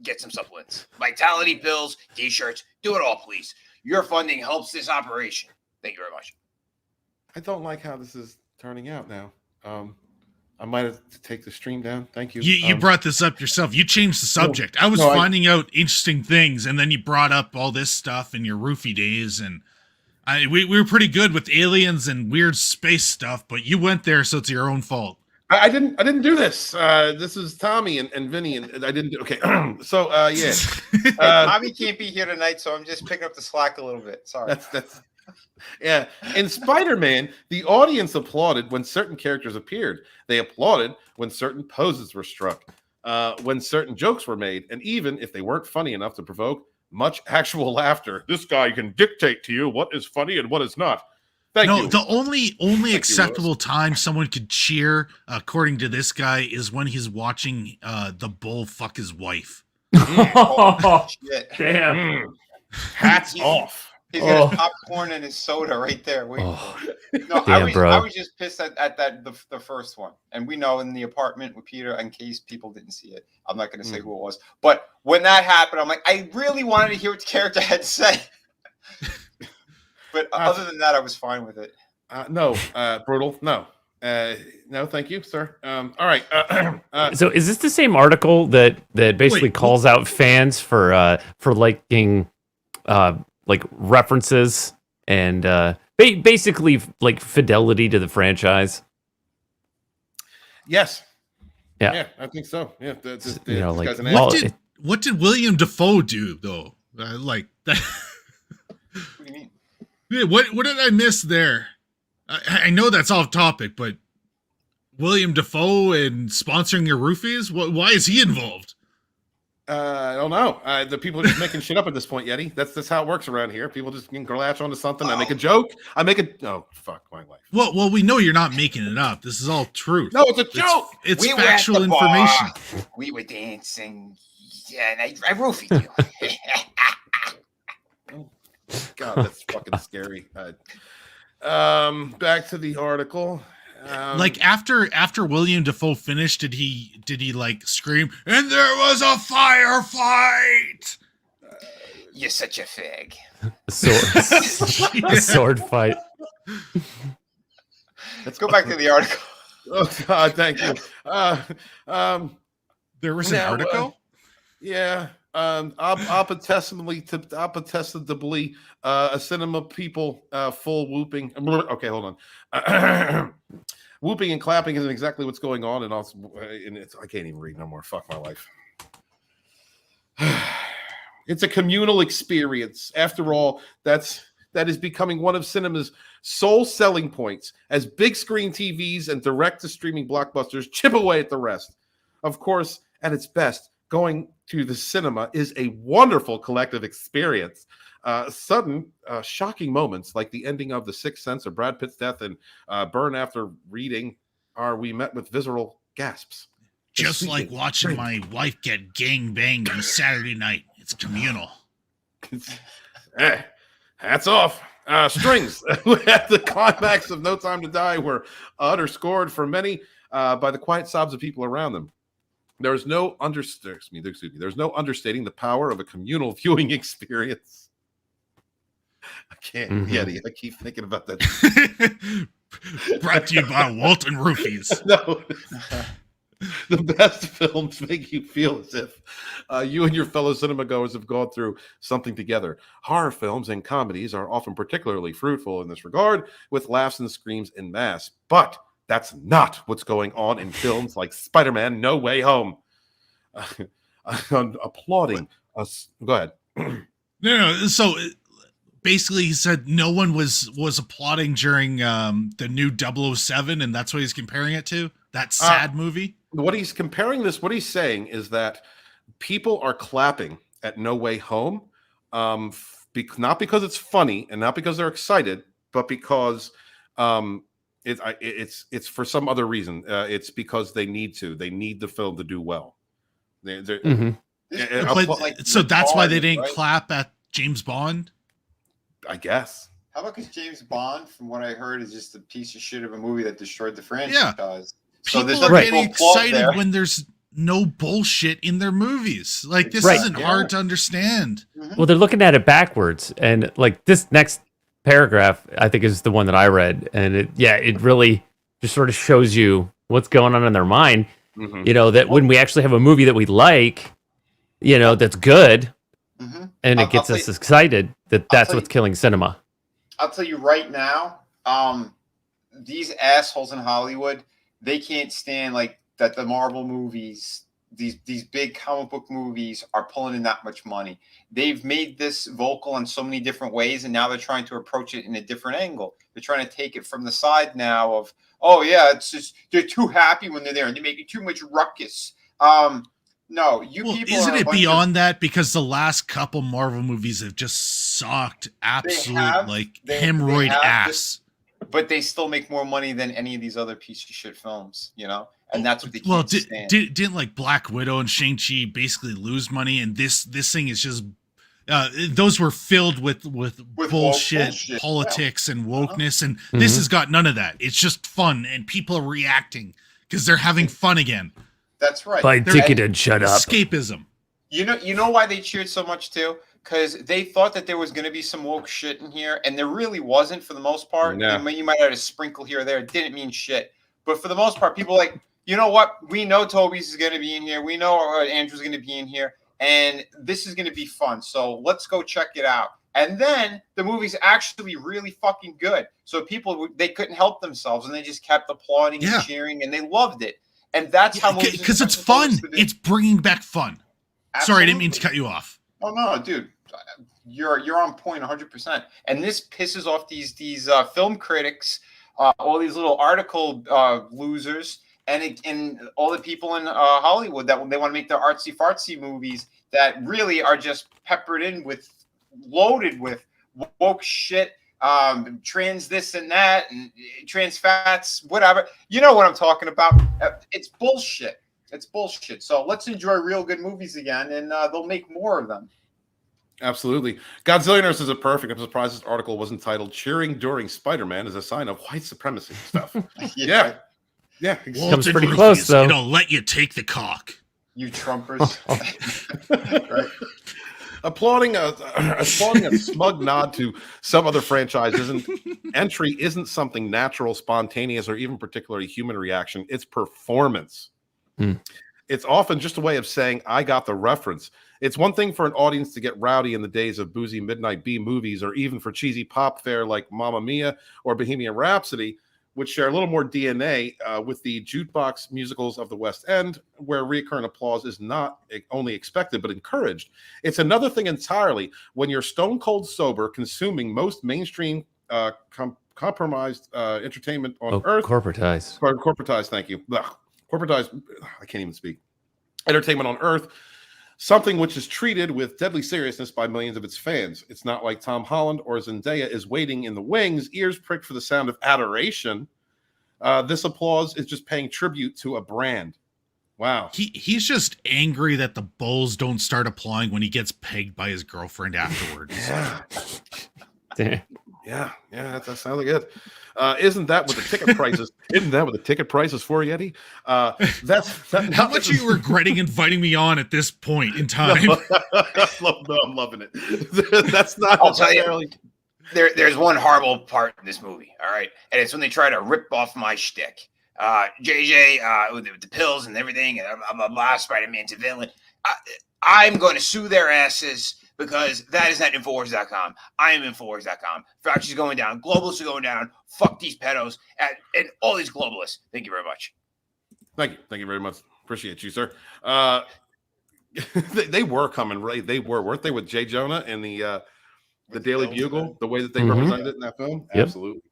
Get some supplements, vitality pills, t-shirts. Do it all, please. Your funding helps this operation. Thank you very much. I don't like how this is turning out now. I might have to take the stream down. Thank you. You brought this up yourself. You changed the subject. I was finding out interesting things, and then you brought up all this stuff in your roofie days, and we were pretty good with aliens and weird space stuff, but you went there, so it's your own fault. I didn't do this. This is Tommy and Vinny, and I didn't do. Okay, so yeah. Tommy can't be here tonight, so I'm just picking up the slack a little bit. Sorry. That's. Yeah, in Spider-Man, the audience applauded when certain characters appeared. They applauded when certain poses were struck, when certain jokes were made, and even if they weren't funny enough to provoke much actual laughter. This guy can dictate to you what is funny and what is not. Thank you. The only acceptable time someone could cheer, according to this guy, is when he's watching the bull fuck his wife. Oh, shit. Damn. Hats off. He's got his popcorn and his soda right there. Waiting for it. No, Damn, I was just pissed at that the first one. And we know in the apartment with Peter, in case people didn't see it, I'm not going to say who it was. But when that happened, I'm like, I really wanted to hear what the character had to say. But other than that, I was fine with it. No, brutal. No. No, thank you, sir. All right. So is this the same article that basically calls out fans for liking like references and basically like fidelity to the franchise? Yes. Yeah, I think so. Yeah, what did William Dafoe do though? Like that. What do you mean? Yeah, what did I miss there? I know that's off topic, but William Dafoe and sponsoring your roofies? Why is he involved? I don't know. The people are just making shit up at this point, Yeti. That's how it works around here. People just can latch onto something. I make a joke. Oh, fuck my life. Well, we know you're not making it up. This is all truth. No, it's a joke. It's factual information. We were dancing. Yeah, and I roofied you. God, that's fucking scary. Back to the article. Like after William Dafoe finished, did he like scream, and there was a firefight? You're such a fag. A sword fight. Let's go back to the article. Oh God, thank you. There was an article. Yeah. Appetestably, a cinema people full whooping. Okay, hold on. Whooping and clapping isn't exactly what's going on, and also, I can't even read no more. Fuck my life. It's a communal experience. After all, that is becoming one of cinema's sole selling points, as big screen TVs and direct-to-streaming blockbusters chip away at the rest. Of course, at its best, going to the cinema is a wonderful collective experience. Sudden, shocking moments like the ending of The Sixth Sense or Brad Pitt's death and Burn After Reading are we met with visceral gasps. Just like watching my wife get gang banged on Saturday night. It's communal. Hats off. Strings at the climax of No Time to Die were underscored for many by the quiet sobs of people around them. There's no understating the power of a communal viewing experience. I can't, Yeti. I keep thinking about that. Brought to you by Walton Roofies. No. The best films make you feel as if you and your fellow cinema goers have gone through something together. Horror films and comedies are often particularly fruitful in this regard, with laughs and screams en masse. But that's not what's going on in films like Spider-Man No Way Home. I'm applauding us. Go ahead. No. So basically, he said no one was applauding during the new 007, and that's what he's comparing it to. That sad movie. What he's saying is that people are clapping at No Way Home, not because it's funny and not because they're excited, but because it's for some other reason. It's because they need to. They need the film to do well. So that's why they didn't clap at James Bond? I guess. How about because James Bond, from what I heard, is just a piece of shit of a movie that destroyed the franchise. Yeah. So people are getting excited when there's no bullshit in their movies. Like, this isn't hard to understand. Well, they're looking at it backwards. And like this next paragraph, I think, is the one that I read. And it really just sort of shows you what's going on in their mind. You know, that when we actually have a movie that we like, you know, that's good, and it gets us excited, that's what's killing cinema. I'll tell you right now, these assholes in Hollywood, they can't stand like that the Marvel movies, these big comic book movies are pulling in that much money. They've made this vocal in so many different ways, and now they're trying to approach it in a different angle. They're trying to take it from the side now of, oh yeah, it's just they're too happy when they're there and they're making too much ruckus. No, people. Isn't it beyond that? Because the last couple Marvel movies have just sucked absolute hemorrhoid ass. But they still make more money than any of these other piece of shit films, you know? And that's what they can't stand. Didn't like Black Widow and Shang-Chi basically lose money? And this thing is just those were filled with bullshit, politics and wokeness, and this has got none of that. It's just fun, and people are reacting because they're having fun again. That's right. Buy ticket and shut up. Escapism. You know why they cheered so much too? Because they thought that there was going to be some woke shit in here, and there really wasn't for the most part. No. You might have a sprinkle here or there. It didn't mean shit. But for the most part, people are like, you know what? We know Toby's is going to be in here. We know Andrew's going to be in here. And this is going to be fun. So let's go check it out. And then the movie's actually really fucking good. So people, they couldn't help themselves, and they just kept applauding and cheering, and they loved it. And that's how movies, because it's fun. It's bringing back fun. Absolutely. Sorry, I didn't mean to cut you off. Oh no, dude, you're on point 100%. And this pisses off these film critics, all these little article losers, and all the people in Hollywood that they want to make their artsy fartsy movies that really are just peppered in with, loaded with woke shit. Trans this and that, and trans fats, whatever. You know what I'm talking about. It's bullshit. It's bullshit. So let's enjoy real good movies again, and they'll make more of them. Absolutely. Godzillionaires is a perfect. I'm surprised this article was entitled "Cheering During Spider-Man is a Sign of White Supremacy" stuff. Yeah. Comes pretty close, though. It'll let you take the cock. You Trumpers. Right. Applauding a smug nod to some other franchise isn't something natural, spontaneous, or even particularly human reaction. It's performance. It's often just a way of saying, I got the reference. It's one thing for an audience to get rowdy in the days of boozy midnight B movies, or even for cheesy pop fare like Mamma Mia or Bohemian Rhapsody, which share a little more DNA with the jukebox musicals of the West End, where recurrent applause is not only expected, but encouraged. It's another thing entirely when you're stone cold sober, consuming most mainstream compromised entertainment on Earth. Corporatized. Corporatized, thank you. Corporatized, I can't even speak. Entertainment on Earth, something which is treated with deadly seriousness by millions of its fans. It's not like Tom Holland or Zendaya is waiting in the wings, ears pricked for the sound of adoration. This applause is just paying tribute to a brand. Wow. He's just angry that the Bulls don't start applauding when he gets pegged by his girlfriend afterwards. Yeah, that sounds good. Isn't that what the ticket prices? Isn't that what the ticket prices for, Yeti? How much are you regretting inviting me on at this point in time? No, I'm loving it. That's not. I'll tell you. There's one horrible part in this movie. All right, and it's when they try to rip off my shtick. JJ with the pills and everything, and I'm a blah, Spider-Man's a villain. I'm going to sue their asses. Because that is not Infowars.com. I am Infowars.com. Fauci's going down. Globalists are going down. Fuck these pedos and all these globalists. Thank you very much. Thank you very much. Appreciate you, sir. They were coming, right? They weren't they, with Jay Jonah and the Daily Bugle? The way that they represented it in that film? Yep. Absolutely.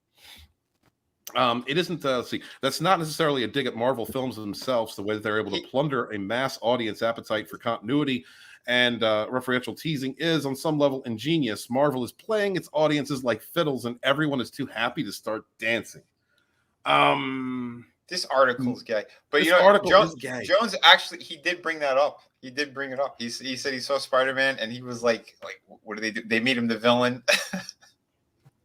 It isn't, that's not necessarily a dig at Marvel films themselves, the way that they're able to plunder a mass audience appetite for continuity and referential teasing is on some level ingenious. Marvel is playing its audiences like fiddles, and everyone is too happy to start dancing. This article's gay, but you know, Jones actually he did bring that up. He did bring it up. He said he saw Spider-Man and he was like, what do they do? They made him the villain.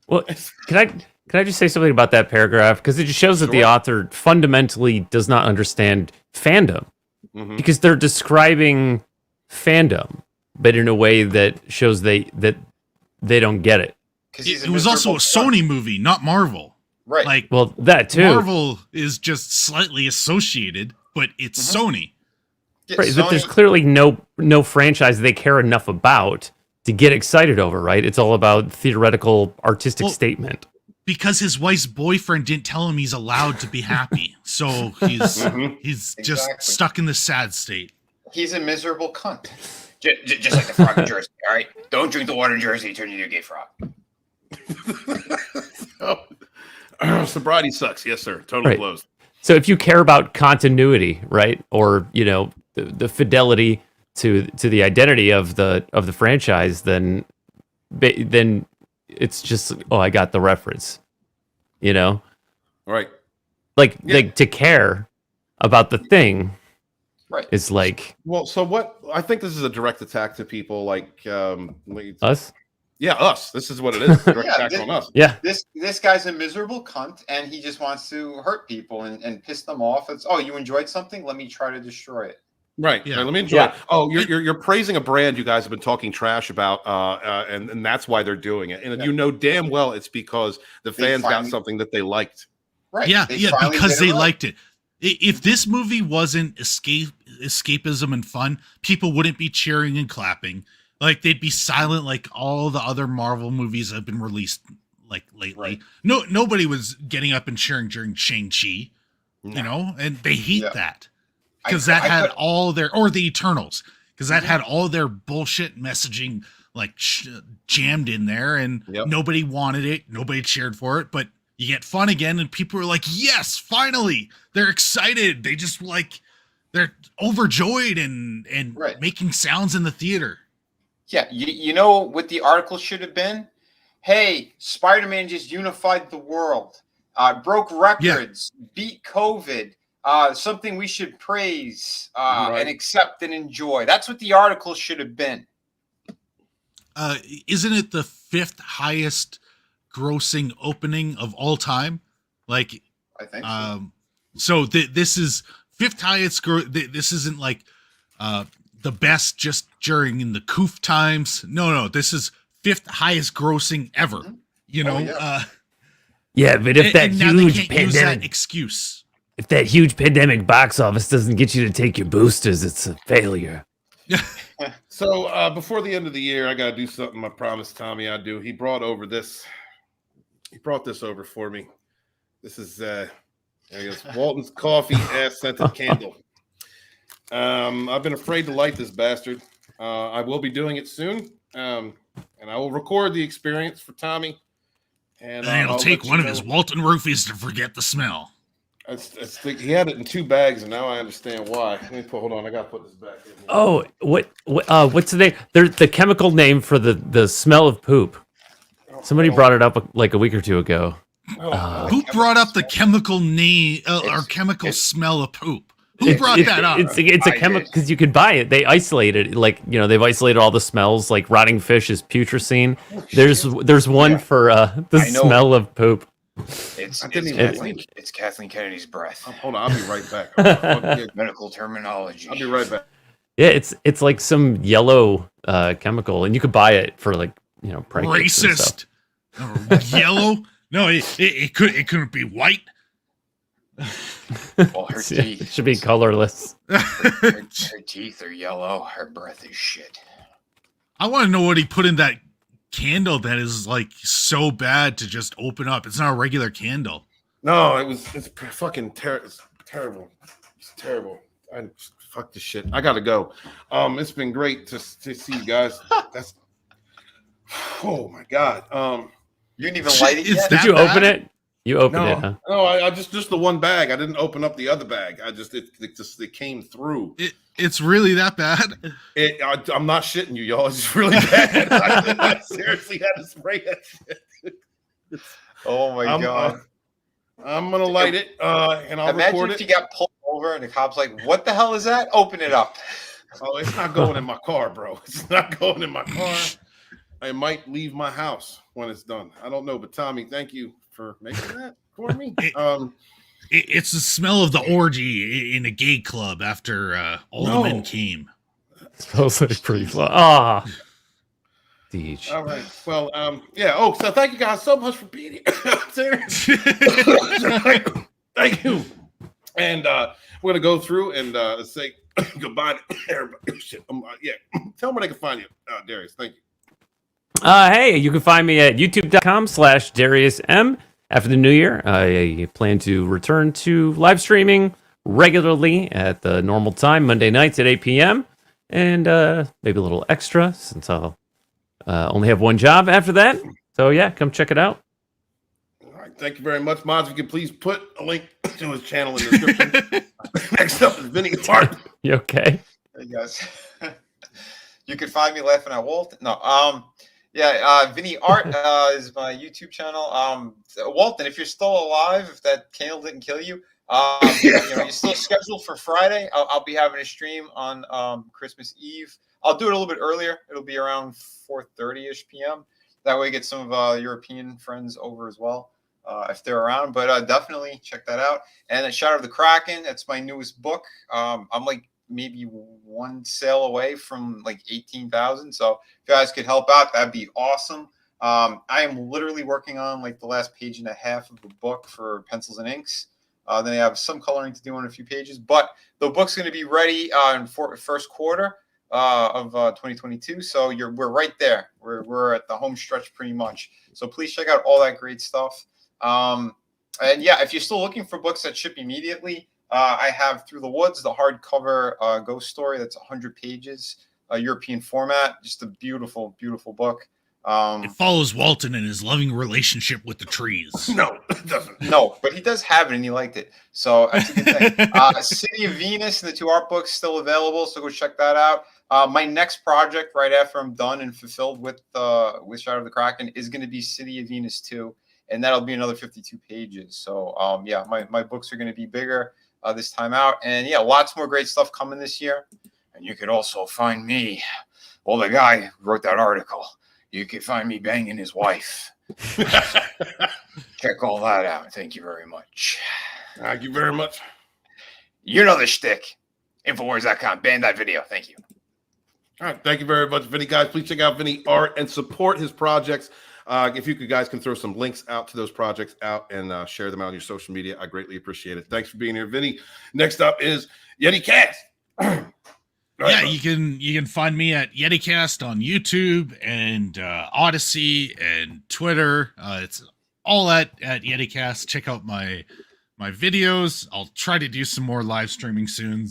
Well, can I just say something about that paragraph? Because it just shows that the author fundamentally does not understand fandom. Because they're describing fandom, but in a way that shows they don't get it. It was also a Sony movie, not Marvel. Right. Like, well, that too. Marvel is just slightly associated, but it's Sony. Right, but there's clearly no franchise they care enough about to get excited over, right? It's all about theoretical artistic statement. Because his wife's boyfriend didn't tell him he's allowed to be happy. So he's just stuck in the sad state. He's a miserable cunt. Just like the frog in Jersey, all right? Don't drink the water in Jersey, turn you into a gay frog. Sobriety sucks. Yes, sir. Totally blows. So if you care about continuity, right? Or, the fidelity to the identity of the franchise, then it's just, I got the reference, right? Like to care about the thing, right? Is like, well, so what? I think this is a direct attack to people like us. Yeah, us. This is what it is. Direct attack on us. Yeah. This guy's a miserable cunt, and he just wants to hurt people and piss them off. It's you enjoyed something? Let me try to destroy it. Right. Yeah. Let me enjoy it. Oh, you're praising a brand you guys have been talking trash about, and that's why they're doing it. And you know damn well it's because the fans got something that they liked. Right. Yeah, because they liked it. If this movie wasn't escapism and fun, people wouldn't be cheering and clapping. Like, they'd be silent like all the other Marvel movies have been released like lately. Right. Nobody was getting up and cheering during Shang-Chi, and they hate that. Because that had all their, or the Eternals, because that had all their bullshit messaging like jammed in there, and nobody wanted it, nobody cheered for it, but you get fun again, and people are like, yes, finally, they're excited, they just they're overjoyed and making sounds in the theater. Yeah, you know what the article should have been? Hey, Spider-Man just unified the world, broke records, beat COVID. Something we should praise and accept and enjoy. That's what the article should have been. Isn't it the 5th highest grossing opening of all time? Like, I think so. This is 5th highest. This isn't like the best just during in the coof times. No. This is 5th highest grossing ever. Yeah, but if that huge pandemic excuse. If that huge pandemic box office doesn't get you to take your boosters, it's a failure. So before the end of the year, I got to do something I promised Tommy I'd do. He brought this over for me. This is there he goes, Walton's coffee ass scented candle. I've been afraid to light this bastard. I will be doing it soon, and I will record the experience for Tommy. And it'll take one of his Walton roofies to forget the smell. He had it in 2 bags, and now I understand why. Hold on, I gotta put this back in here. Oh, what's the name? There's the chemical name for the smell of poop. Somebody brought it up like a week or two ago. Who brought up the chemical name or chemical smell of poop? Who brought that up? It's a chemical because you could buy it. They isolate it, they've isolated all the smells. Like rotting fish is putrescine. There's one for the smell of poop. It's Kathleen Kennedy's breath. Hold on, I'll be right back. Medical terminology. I'll be right back. Yeah, it's like some yellow chemical, and you could buy it for racist. Yellow? No, it couldn't be white. Well, her teeth it should be colorless. Her teeth are yellow. Her breath is shit. I want to know what he put in that candle that is so bad to just open up. It's not a regular candle. No, it's fucking it's terrible. It's terrible. Fuck this shit. I gotta go. It's been great to see you guys. That's oh my god. You didn't even light it yet? Did you open it? You opened it, huh? No, I just the one bag. I didn't open up the other bag. It came through. It's really that bad? I'm not shitting you, y'all. It's really bad. I seriously had to spray that shit. Oh my god. I'm gonna light it and I'll imagine record if it. you got pulled over and the cop's like, "What the hell is that? Open it up." Oh, it's not going in my car, bro. It's not going in my car. I might leave my house when it's done. I don't know, but Tommy, thank you for making that for me. It's the smell of the orgy in a gay club after all the men came. It smells like pretty fly. Ah. Deej. All right. Well, yeah. Oh, so thank you guys so much for being here. Thank you. And we're gonna go through and say goodbye to everybody. Shit. Yeah. Tell them where they can find you, Darius. Thank you. Hey, you can find me at youtube.com/DariusM. After the new year, I plan to return to live streaming regularly at the normal time, Monday nights at 8 p.m. And maybe a little extra since I'll only have one job after that. So yeah, come check it out. All right, thank you very much, Mods. If you could please put a link to his channel in the description. Next up is Vinnieart. You okay? Hey guys, you can find me laughing at Walton. No, Vinnieart is my YouTube channel. Walton, if you're still alive, if that candle didn't kill you, you're still scheduled for Friday. I'll be having a stream on Christmas Eve. I'll do it a little bit earlier. It'll be around 4:30ish p.m. That way, get some of European friends over as well if they're around. But definitely check that out. And then Shadow of the Kraken. That's my newest book. I'm like maybe one sale away from like 18,000. So if you guys could help out, that'd be awesome. I am literally working on like the last page and a half of the book for pencils and inks. Then I have some coloring to do on a few pages, but the book's going to be ready in first quarter of 2022. So we're right there. We're at the home stretch pretty much. So please check out all that great stuff. And yeah, if you're still looking for books that ship immediately, I have Through the Woods, the hardcover ghost story. That's 100 pages, European format. Just a beautiful, beautiful book. It follows Walton in his loving relationship with the trees. No, it doesn't. No, but he does have it and he liked it. So that's a good thing. City of Venus, the 2 art books still available. So go check that out. My next project right after I'm done and fulfilled with Shadow of the Kraken is going to be City of Venus 2. And that'll be another 52 pages. So yeah, my books are going to be bigger this time out. And yeah, lots more great stuff coming this year. And you could also find me, well, the guy who wrote that article, you can find me banging his wife. Check all that out. Thank you very much. Thank you very much. You know the shtick. Infowars.com. Ban that video. Thank you. All right. Thank you very much, Vinny. Guys, please check out Vinnieart and support his projects. If you guys can throw some links out to those projects out and share them out on your social media, I greatly appreciate it. Thanks for being here, Vinny. Next up is YetiCast. Yeah, you can find me at YetiCast on YouTube and Odyssey and Twitter. It's all at YetiCast. Check out my videos. I'll try to do some more live streaming soon.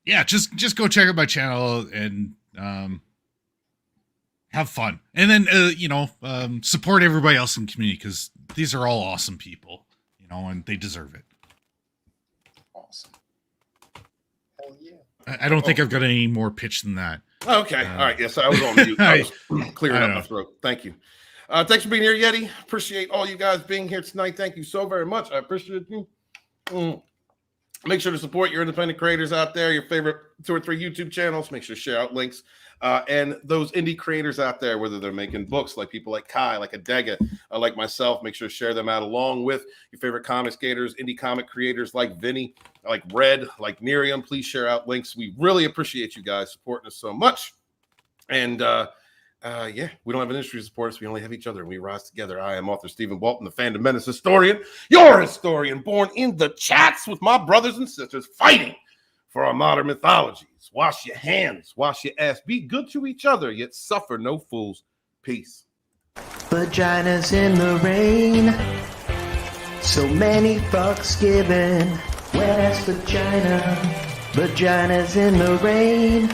Yeah, just go check out my channel and have fun. And then support everybody else in the community because these are all awesome people, and they deserve it. Awesome. Hell yeah. I don't think I've got any more pitch than that. Okay. All right. Yes, I was on mute. I was clearing up my throat. Thank you. Thanks for being here, Yeti. Appreciate all you guys being here tonight. Thank you so very much. I appreciate you. Make sure to support your independent creators out there, your favorite 2 or 3 YouTube channels. Make sure to share out links. And those indie creators out there, whether they're making books like people like Kai, like Adega, like myself, make sure to share them out along with your favorite comic skaters, indie comic creators like Vinny, like Red, like Miriam. Please share out links. We really appreciate you guys supporting us so much. And yeah, we don't have an industry to support us. We only have each other and we rise together. I am author Stephen Walton, the Fandom Menace historian, your historian, born in the chats with my brothers and sisters fighting for our modern mythologies. Wash your hands, wash your ass, be good to each other, yet suffer no fools. Peace. Vaginas in the rain, so many fucks given. Wet ass vagina, vaginas in the rain.